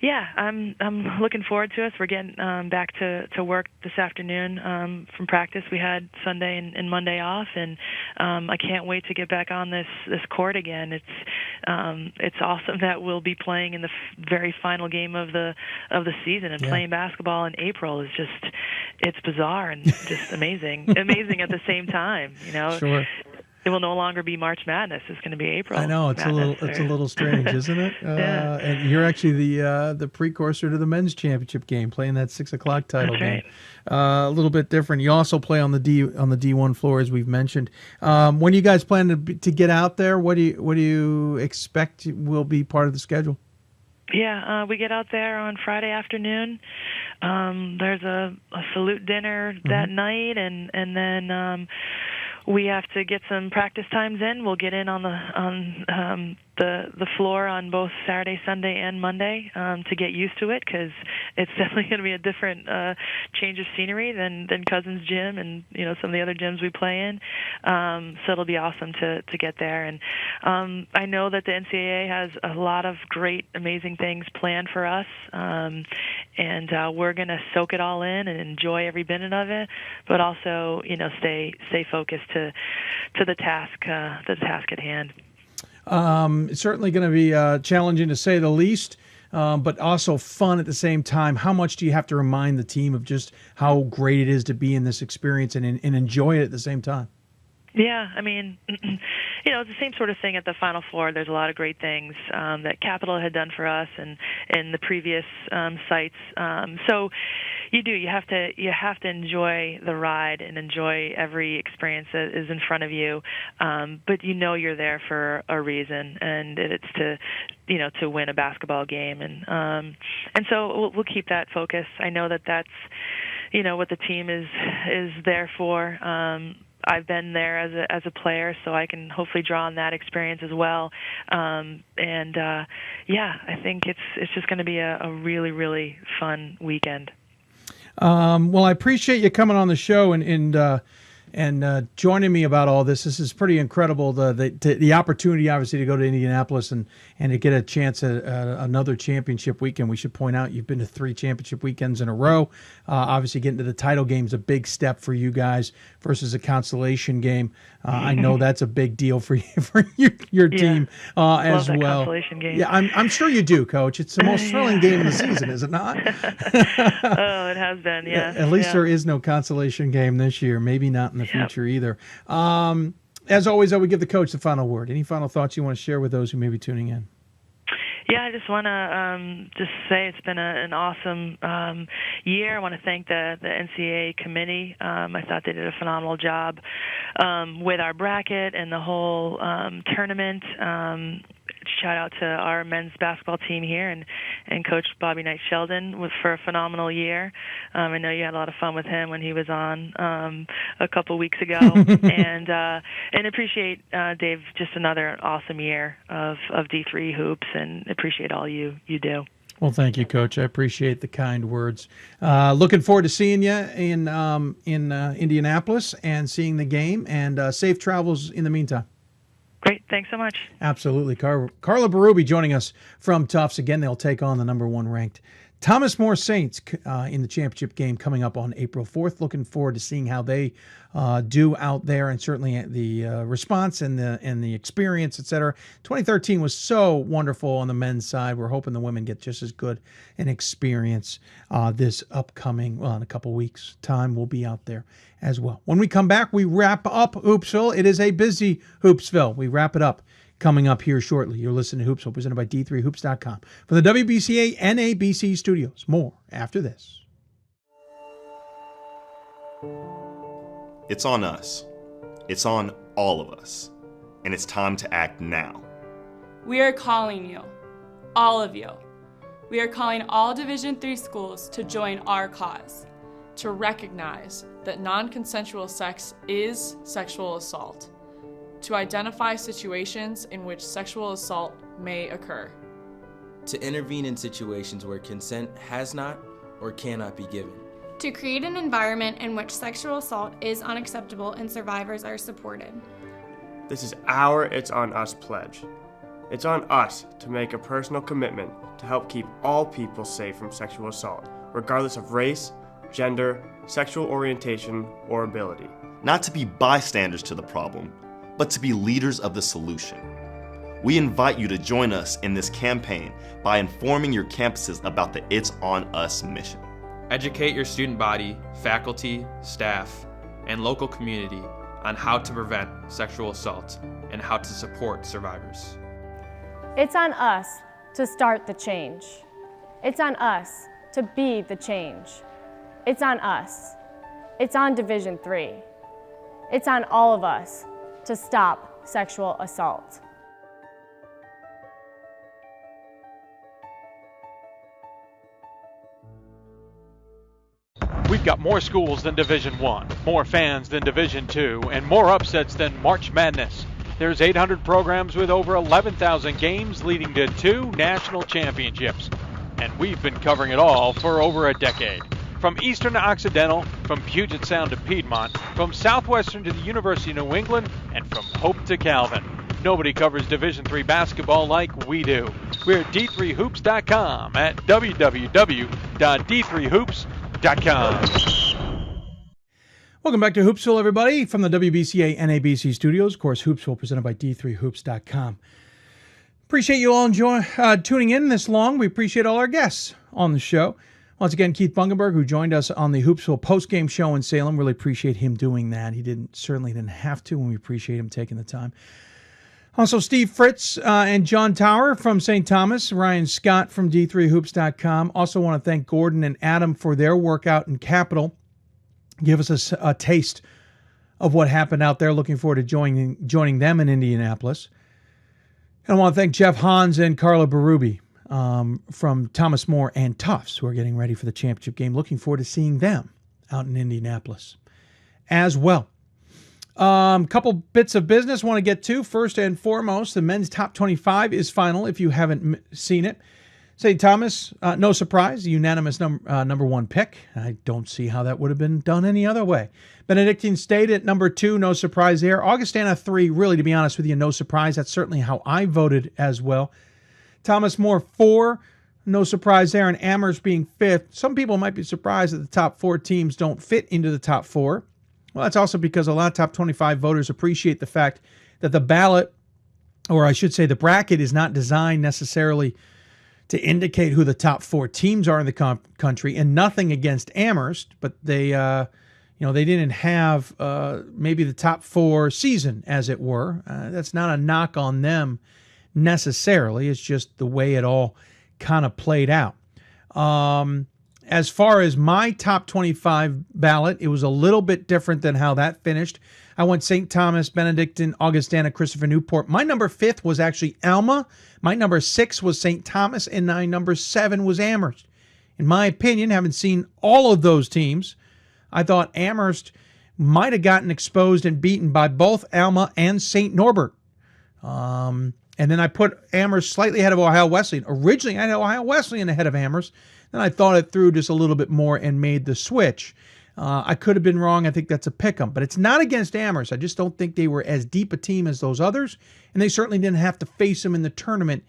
yeah, I'm looking forward to us. We're getting back to work this afternoon from practice. We had Sunday and Monday off, and I can't wait to get back on this court again. It's awesome that we'll be playing in the very final game of the season, and playing basketball in April is it's bizarre and just amazing at the same time. Sure. It will no longer be March Madness. It's going to be April. I know it's a little strange, isn't it? Yeah. And you're actually the precursor to the men's championship game, playing that 6:00 title game. A little bit different. You also play on the D1 floor, as we've mentioned. When you guys plan to get out there, what do you expect will be part of the schedule? Yeah, we get out there on Friday afternoon. There's a salute dinner that night, and then we have to get some practice times in. We'll get in on the floor on both Saturday, Sunday, and Monday to get used to it, because it's definitely going to be a different change of scenery than Cousins Gym and some of the other gyms we play in. So it'll be awesome to get there. And I know that the NCAA has a lot of great, amazing things planned for us, and we're going to soak it all in and enjoy every minute of it, but also stay focused to the task at hand. It's certainly going to be challenging, to say the least, but also fun at the same time. How much do you have to remind the team of just how great it is to be in this experience and enjoy it at the same time? Yeah, I mean, it's the same sort of thing at the Final Four. There's a lot of great things that Capital had done for us and the previous sites. So you have to enjoy the ride and enjoy every experience that is in front of you. But you're there for a reason, and it's to win a basketball game, and so we'll keep that focus. I know that's what the team is there for. I've been there as a player, so I can hopefully draw on that experience as well. I think it's just going to be a really, really fun weekend. Well, I appreciate you coming on the show and joining me about all this. This is pretty incredible. The opportunity, obviously, to go to Indianapolis and to get a chance at another championship weekend. We should point out you've been to 3 championship weekends in a row. Obviously, getting to the title game is a big step for you guys versus a consolation game. I know that's a big deal for your team as Love well. Consolation game. Yeah, I'm sure you do, Coach. It's the most thrilling game of the season, is it not? Oh, it has been. Yeah. At least there is no consolation game this year. Maybe not in the future either. As always, I would give the coach the final word. Any final thoughts you want to share with those who may be tuning in? Yeah, I just want to just say it's been an awesome year. I want to thank the NCAA committee. I thought they did a phenomenal job with our bracket and the whole tournament. shout out to our men's basketball team here and Coach Bobby Knight Sheldon for a phenomenal year. I know you had a lot of fun with him when he was on a couple weeks ago, and appreciate Dave, just another awesome year of D3 hoops, and appreciate all you do. Well, thank you, Coach. I appreciate the kind words. Looking forward to seeing you in Indianapolis and seeing the game, and safe travels in the meantime. Great. Thanks so much. Absolutely. Carla Berube joining us from Tufts. Again, they'll take on the number 1 ranked Thomas More Saints in the championship game coming up on April 4th. Looking forward to seeing how they do out there, and certainly the response and the experience, etc. 2013 was so wonderful on the men's side. We're hoping the women get just as good an experience this upcoming, in a couple weeks' time. We'll be out there as well. When we come back, we wrap up Hoopsville. It is a busy Hoopsville. We wrap it up coming up here shortly. You're listening to Hoopsville, presented by D3Hoops.com from the WBCA NABC studios. More after this. It's on us. It's on all of us. And it's time to act now. We are calling you, all of you. We are calling all Division III schools to join our cause, to recognize that non-consensual sex is sexual assault, to identify situations in which sexual assault may occur, to intervene in situations where consent has not or cannot be given, to create an environment in which sexual assault is unacceptable and survivors are supported. This is our It's On Us pledge. It's on us to make a personal commitment to help keep all people safe from sexual assault, regardless of race, gender, sexual orientation, or ability. Not to be bystanders to the problem, but to be leaders of the solution. We invite you to join us in this campaign by informing your campuses about the It's On Us mission. Educate your student body, faculty, staff, and local community on how to prevent sexual assault and how to support survivors. It's on us to start the change. It's on us to be the change. It's on us. It's on Division III. It's on all of us to stop sexual assault. We've got more schools than Division I, more fans than Division II, and more upsets than March Madness. There's 800 programs with over 11,000 games leading to 2 national championships. And we've been covering it all for over a decade. From Eastern to Occidental, from Puget Sound to Piedmont, from Southwestern to the University of New England, and from Hope to Calvin. Nobody covers Division III basketball like we do. We're at D3Hoops.com at www.D3Hoops.com. Welcome back to Hoopsville, everybody, from the WBCA NABC studios. Of course, Hoopsville presented by D3Hoops.com. Appreciate you all tuning in this long. We appreciate all our guests on the show. Once again, Keith Bungenberg, who joined us on the Hoopsville post-game show in Salem. Really appreciate him doing that. He certainly didn't have to, and we appreciate him taking the time. Also, Steve Fritz and John Turer from St. Thomas, Ryan Scott from D3Hoops.com. Also want to thank Gordon and Adam for their work out in Capitol. Give us a taste of what happened out there. Looking forward to joining them in Indianapolis. And I want to thank Jeff Hans and Carla Berube from Thomas More and Tufts, who are getting ready for the championship game. Looking forward to seeing them out in Indianapolis as well. Couple bits of business I want to get to. First and foremost, the men's top 25 is final if you haven't seen it. St. Thomas, no surprise, unanimous number 1 pick. I don't see how that would have been done any other way. Benedictine State at number 2, no surprise there. Augustana 3, really, to be honest with you, no surprise. That's certainly how I voted as well. Thomas More 4, no surprise there. And Amherst being 5th. Some people might be surprised that the top 4 teams don't fit into the top 4. Well, that's also because a lot of top 25 voters appreciate the fact that the ballot, or I should say the bracket, is not designed necessarily to indicate who the top 4 teams are in the country, and nothing against Amherst, but they didn't have maybe the top 4 season, as it were. That's not a knock on them necessarily. It's just the way it all kind of played out. And As far as my top 25 ballot, it was a little bit different than how that finished. I went St. Thomas, Benedictine, Augustana, Christopher Newport. My number 5th was actually Alma. My number 6 was St. Thomas, and my number 7 was Amherst. In my opinion, having seen all of those teams, I thought Amherst might have gotten exposed and beaten by both Alma and St. Norbert. And then I put Amherst slightly ahead of Ohio Wesleyan. Originally, I had Ohio Wesleyan ahead of Amherst. Then I thought it through just a little bit more and made the switch. I could have been wrong. I think that's a pick 'em. But it's not against Amherst. I just don't think they were as deep a team as those others. And they certainly didn't have to face them in the tournament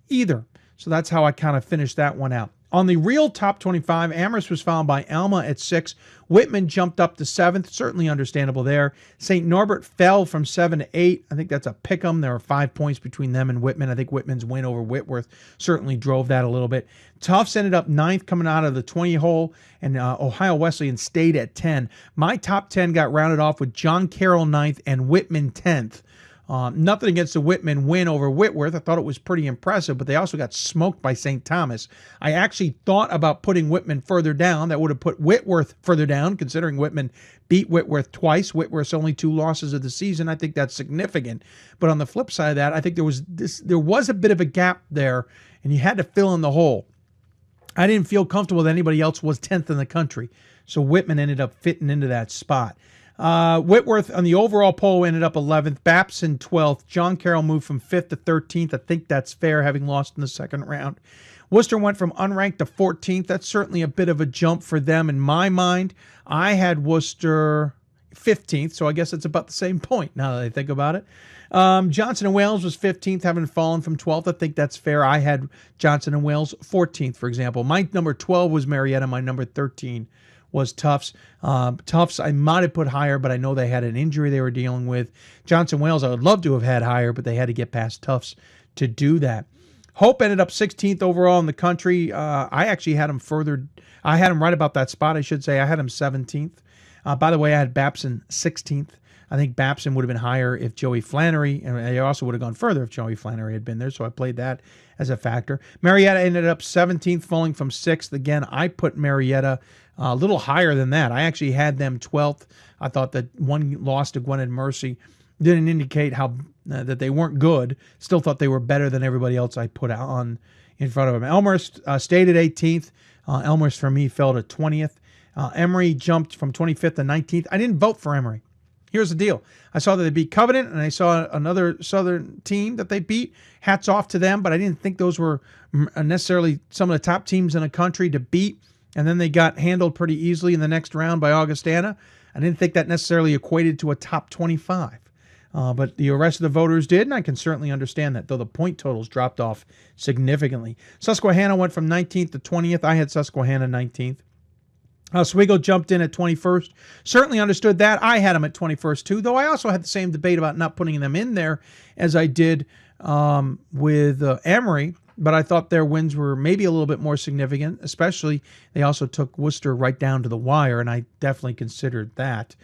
either. So that's how I kind of finished that one out. On the real top 25, Amherst was followed by Alma at 6. Whitman jumped up to 7th. Certainly understandable there. St. Norbert fell from 7 to 8. I think that's a pick 'em. There are 5 points between them and Whitman. I think Whitman's win over Whitworth certainly drove that a little bit. Tufts ended up 9th coming out of the 20 hole, and Ohio Wesleyan stayed at 10. My top 10 got rounded off with John Carroll 9th and Whitman 10th. Nothing against the Whitman win over Whitworth. I thought it was pretty impressive, but they also got smoked by St. Thomas. I actually thought about putting Whitman further down. That would have put Whitworth further down, considering Whitman beat Whitworth twice. Whitworth's only 2 losses of the season. I think that's significant. But on the flip side of that, I think there was a bit of a gap there, and you had to fill in the hole. I didn't feel comfortable that anybody else was 10th in the country, so Whitman ended up fitting into that spot. Whitworth on the overall poll ended up 11th, Babson 12th. John Carroll moved from 5th to 13th. I think that's fair, having lost in the second round. Worcester went from unranked to 14th. That's certainly a bit of a jump for them in my mind. I had Worcester 15th, so I guess it's about the same point now that I think about it. Johnson & Wales was 15th, having fallen from 12th. I think that's fair. I had Johnson & Wales 14th, for example. My number 12 was Marietta. My number 13 was Tufts. Tufts I might have put higher, but I know they had an injury they were dealing with. Johnson Wales I would love to have had higher, but they had to get past Tufts to do that. Hope ended up 16th overall in the country. I actually had him further. I had him right about that spot, I should say. I had him 17th. By the way, I had Babson 16th. I think Babson would have been higher if Joey Flannery, and I also would have gone further if Joey Flannery had been there, so I played that as a factor. Marietta ended up 17th, falling from 6th. Again, I put Marietta a little higher than that. I actually had them 12th. I thought that one loss to Gwinnett Mercy didn't indicate how that they weren't good. Still thought they were better than everybody else I put on in front of them. Elmhurst stayed at 18th. Elmhurst, for me, fell to 20th. Emory jumped from 25th to 19th. I didn't vote for Emory. Here's the deal. I saw that they beat Covenant, and I saw another Southern team that they beat. Hats off to them, but I didn't think those were necessarily some of the top teams in the country to beat. And then they got handled pretty easily in the next round by Augustana. I didn't think that necessarily equated to a top 25. But the rest of the voters did, and I can certainly understand that, though the point totals dropped off significantly. Susquehanna went from 19th to 20th. I had Susquehanna 19th. Oswego jumped in at 21st. Certainly understood that. I had them at 21st too, though I also had the same debate about not putting them in there as I did with Emory, but I thought their wins were maybe a little bit more significant, especially they also took Worcester right down to the wire, and I definitely considered that.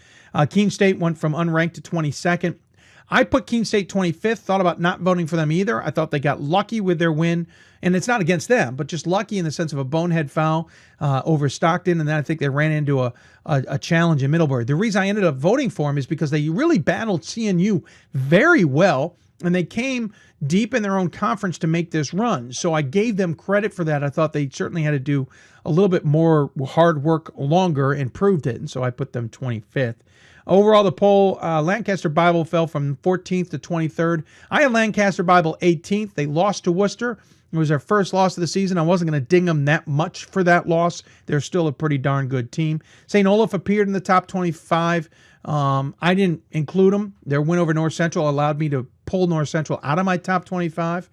Keene State went from unranked to 22nd. I put Keene State 25th, thought about not voting for them either. I thought they got lucky with their win, and it's not against them, but just lucky in the sense of a bonehead foul over Stockton, and then I think they ran into a challenge in Middlebury. The reason I ended up voting for them is because they really battled CNU very well, and they came deep in their own conference to make this run. So I gave them credit for that. I thought they certainly had to do a little bit more hard work longer and proved it, and so I put them 25th. Overall, the poll, Lancaster Bible fell from 14th to 23rd. I had Lancaster Bible 18th. They lost to Worcester. It was their first loss of the season. I wasn't going to ding them that much for that loss. They're still a pretty darn good team. St. Olaf appeared in the top 25. I didn't include them. Their win over North Central allowed me to pull North Central out of my top 25.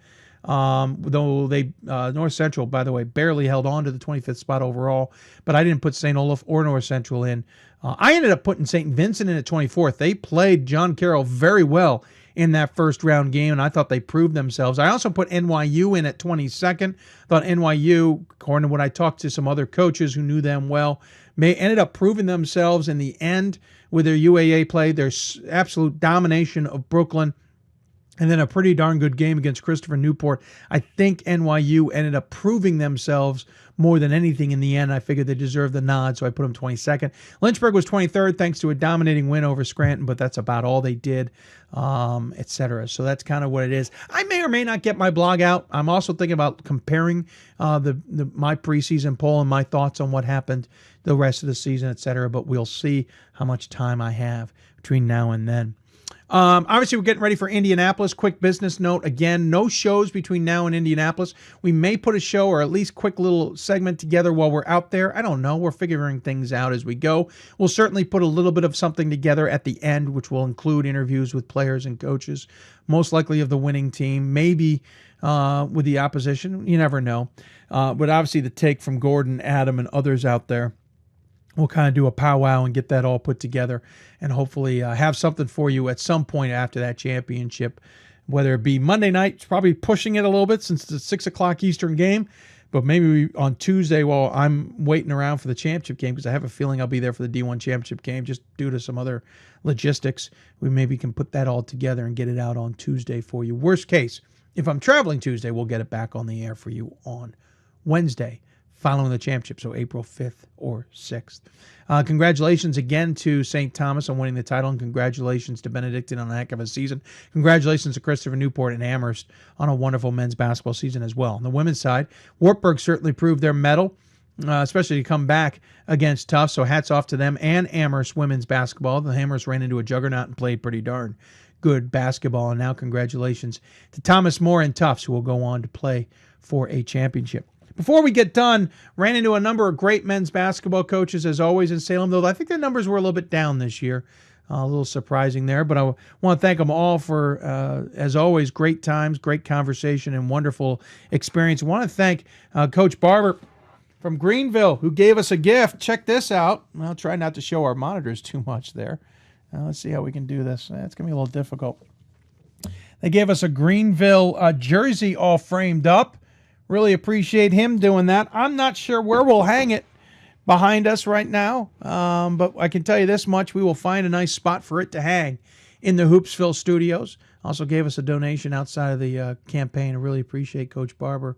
Though they North Central, by the way, barely held on to the 25th spot overall. But I didn't put St. Olaf or North Central in. I ended up putting St. Vincent in at 24th. They played John Carroll very well in that first round game, and I thought they proved themselves. I also put NYU in at 22nd. Thought NYU, according to what I talked to some other coaches who knew them well, ended up proving themselves in the end with their UAA play, their absolute domination of Brooklyn. And then a pretty darn good game against Christopher Newport. I think NYU ended up proving themselves more than anything in the end. I figured they deserved the nod, so I put them 22nd. Lynchburg was 23rd thanks to a dominating win over Scranton, but that's about all they did, etc. So that's kind of what it is. I may or may not get my blog out. I'm also thinking about comparing my preseason poll and my thoughts on what happened the rest of the season, etc. But we'll see how much time I have between now and then. Obviously, we're getting ready for Indianapolis. Quick business note. Again, no shows between now and Indianapolis. We may put a show or at least quick little segment together while we're out there. I don't know. We're figuring things out as we go. We'll certainly put a little bit of something together at the end, which will include interviews with players and coaches, most likely of the winning team, maybe with the opposition. You never know. But obviously, the take from Gordon, Adam, and others out there. We'll kind of do a powwow and get that all put together and hopefully have something for you at some point after that championship, whether it be Monday night. It's probably pushing it a little bit since it's a 6 o'clock Eastern game, but maybe on Tuesday while I'm waiting around for the championship game, because I have a feeling I'll be there for the D1 championship game just due to some other logistics. We maybe can put that all together and get it out on Tuesday for you. Worst case, if I'm traveling Tuesday, we'll get it back on the air for you on Wednesday following the championship, so April 5th or 6th. Congratulations again to St. Thomas on winning the title, and congratulations to Benedictine on a heck of a season. Congratulations to Christopher Newport and Amherst on a wonderful men's basketball season as well. On the women's side, Wartburg certainly proved their mettle, especially to come back against Tufts, so hats off to them and Amherst women's basketball. The Hammers ran into a juggernaut and played pretty darn good basketball, and now congratulations to Thomas More and Tufts, who will go on to play for a championship. Before we get done, ran into a number of great men's basketball coaches, as always, in Salem, though I think the numbers were a little bit down this year. A little surprising there, but I want to thank them all for, as always, great times, great conversation, and wonderful experience. I want to thank Coach Barber from Greenville, who gave us a gift. Check this out. I'll try not to show our monitors too much there. Let's see how we can do this. It's going to be a little difficult. They gave us a Greenville jersey all framed up. Really appreciate him doing that. I'm not sure where we'll hang it behind us right now, but I can tell you this much. We will find a nice spot for it to hang in the Hoopsville studios. Also gave us a donation outside of the campaign. I really appreciate Coach Barber.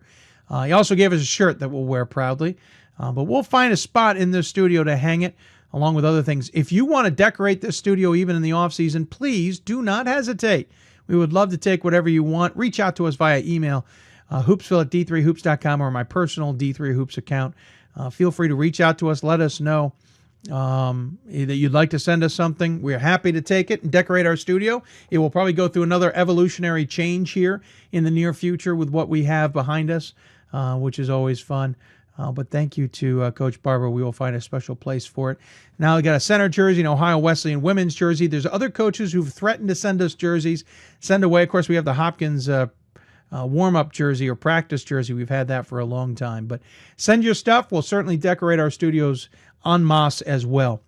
He also gave us a shirt that we'll wear proudly, but we'll find a spot in the studio to hang it, along with other things. If you want to decorate this studio even in the off-season, please do not hesitate. We would love to take whatever you want. Reach out to us via email, Hoopsville at d3hoops.com, or my personal D3Hoops account. Feel free to reach out to us. Let us know that you'd like to send us something. We're happy to take it and decorate our studio. It will probably go through another evolutionary change here in the near future with what we have behind us, which is always fun. But thank you to Coach Barber. We will find a special place for it. Now we got a center jersey, an Ohio Wesleyan women's jersey. There's other coaches who've threatened to send us jerseys. Send away. Of course, we have the Hopkins warm-up jersey or practice jersey. We've had that for a long time. But send your stuff. We'll certainly decorate our studios en masse as well.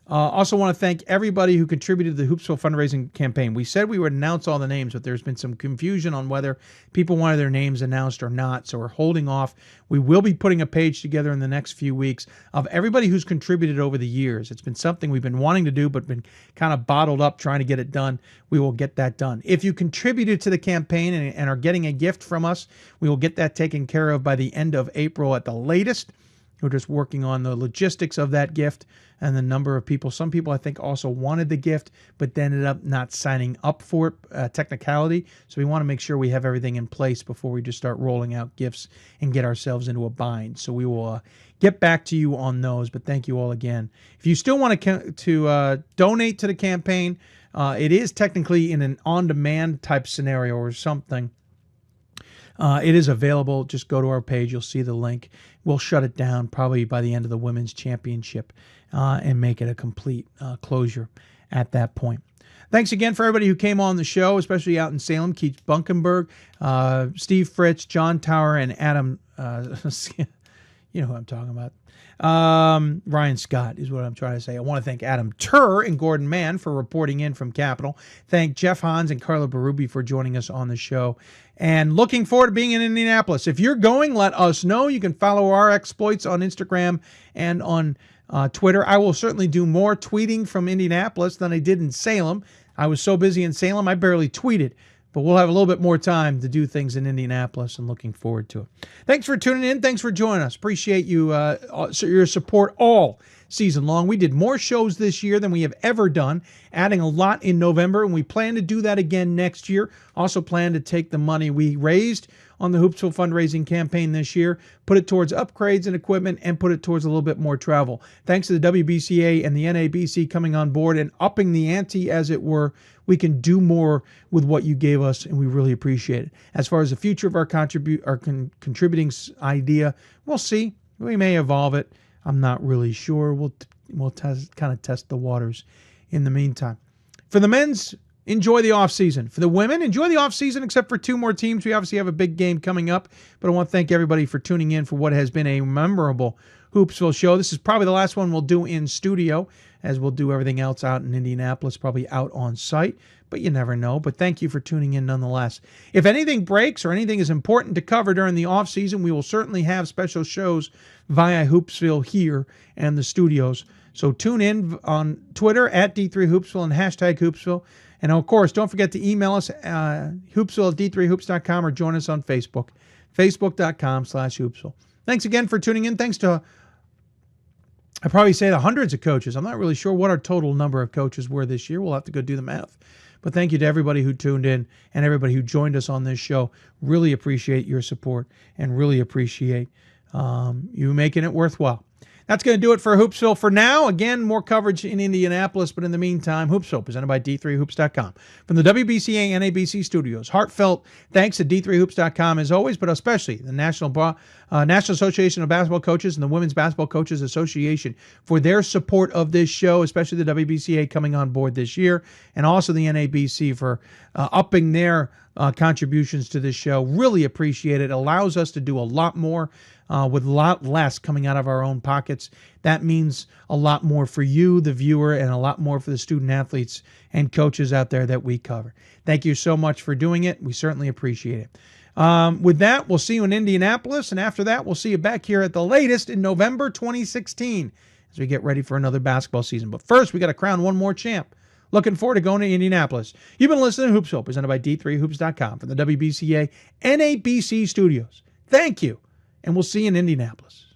Also want to thank everybody who contributed to the Hoopsville fundraising campaign. We said we would announce all the names, but there's been some confusion on whether people wanted their names announced or not, so we're holding off. We will be putting a page together in the next few weeks of everybody who's contributed over the years. It's been something we've been wanting to do, but been kind of bottled up trying to get it done. We will get that done. If you contributed to the campaign and are getting a gift from us, we will get that taken care of by the end of April at the latest. We're just working on the logistics of that gift and the number of people. Some people, I think, also wanted the gift, but then ended up not signing up for it, technicality. So we want to make sure we have everything in place before we just start rolling out gifts and get ourselves into a bind. So we will get back to you on those, but thank you all again. If you still want to donate to the campaign, it is technically in an on-demand type scenario or something. It is available. Just go to our page. You'll see the link. We'll shut it down probably by the end of the Women's Championship and make it a complete closure at that point. Thanks again for everybody who came on the show, especially out in Salem. Keith Bunkenburg, Steve Fritz, John Tower, and Adam, you know who I'm talking about. Ryan Scott is what I'm trying to say. I want to thank Adam Turer and Gordon Mann for reporting in from Capitol. Thank Jeff Hans and Carla Berube for joining us on the show. And looking forward to being in Indianapolis. If you're going, let us know. You can follow our exploits on Instagram and on Twitter. I will certainly do more tweeting from Indianapolis than I did in Salem. I was so busy in Salem, I barely tweeted. But we'll have a little bit more time to do things in Indianapolis, and looking forward to it. Thanks for tuning in. Thanks for joining us. Appreciate you your support all season long. We did more shows this year than we have ever done, adding a lot in November, and we plan to do that again next year. Also plan to take the money we raised on the Hoopsville fundraising campaign this year, put it towards upgrades and equipment, and put it towards a little bit more travel. Thanks to the WBCA and the NABC coming on board and upping the ante, as it were, we can do more with what you gave us, and we really appreciate it. As far as the future of our contributing idea, we'll see. We may evolve it. I'm not really sure. We'll kind of test the waters in the meantime. For the men's, enjoy the offseason. For the women, enjoy the offseason, except for 2 more teams. We obviously have a big game coming up, but I want to thank everybody for tuning in for what has been a memorable Hoopsville show. This is probably the last one we'll do in studio, as we'll do everything else out in Indianapolis, probably out on site, but you never know. But thank you for tuning in nonetheless. If anything breaks or anything is important to cover during the off season, we will certainly have special shows via Hoopsville here and the studios. So tune in on Twitter at D3Hoopsville and hashtag Hoopsville. And of course, don't forget to email us hoopsville@d3hoops.com or join us on Facebook, facebook.com/Hoopsville. Thanks again for tuning in. Thanks to, I probably say, the hundreds of coaches. I'm not really sure what our total number of coaches were this year. We'll have to go do the math. But thank you to everybody who tuned in and everybody who joined us on this show. Really appreciate your support and really appreciate you making it worthwhile. That's going to do it for Hoopsville for now. Again, more coverage in Indianapolis, but in the meantime, Hoopsville, presented by D3Hoops.com. From the WBCA and NABC studios, heartfelt thanks to D3Hoops.com as always, but especially the National Association of Basketball Coaches and the Women's Basketball Coaches Association for their support of this show, especially the WBCA coming on board this year, and also the NABC for upping their contributions to this show. Really appreciate it. Allows us to do a lot more with a lot less coming out of our own pockets. That means a lot more for you, the viewer, and a lot more for the student athletes and coaches out there that we cover. Thank you so much for doing it. We certainly appreciate it. With that, we'll see you in Indianapolis, and after that, we'll see you back here at the latest in November 2016 as we get ready for another basketball season. But first, we got to crown one more champ. Looking forward to going to Indianapolis. You've been listening to Hoopsville, presented by D3Hoops.com from the WBCA NABC studios. Thank you, and we'll see you in Indianapolis.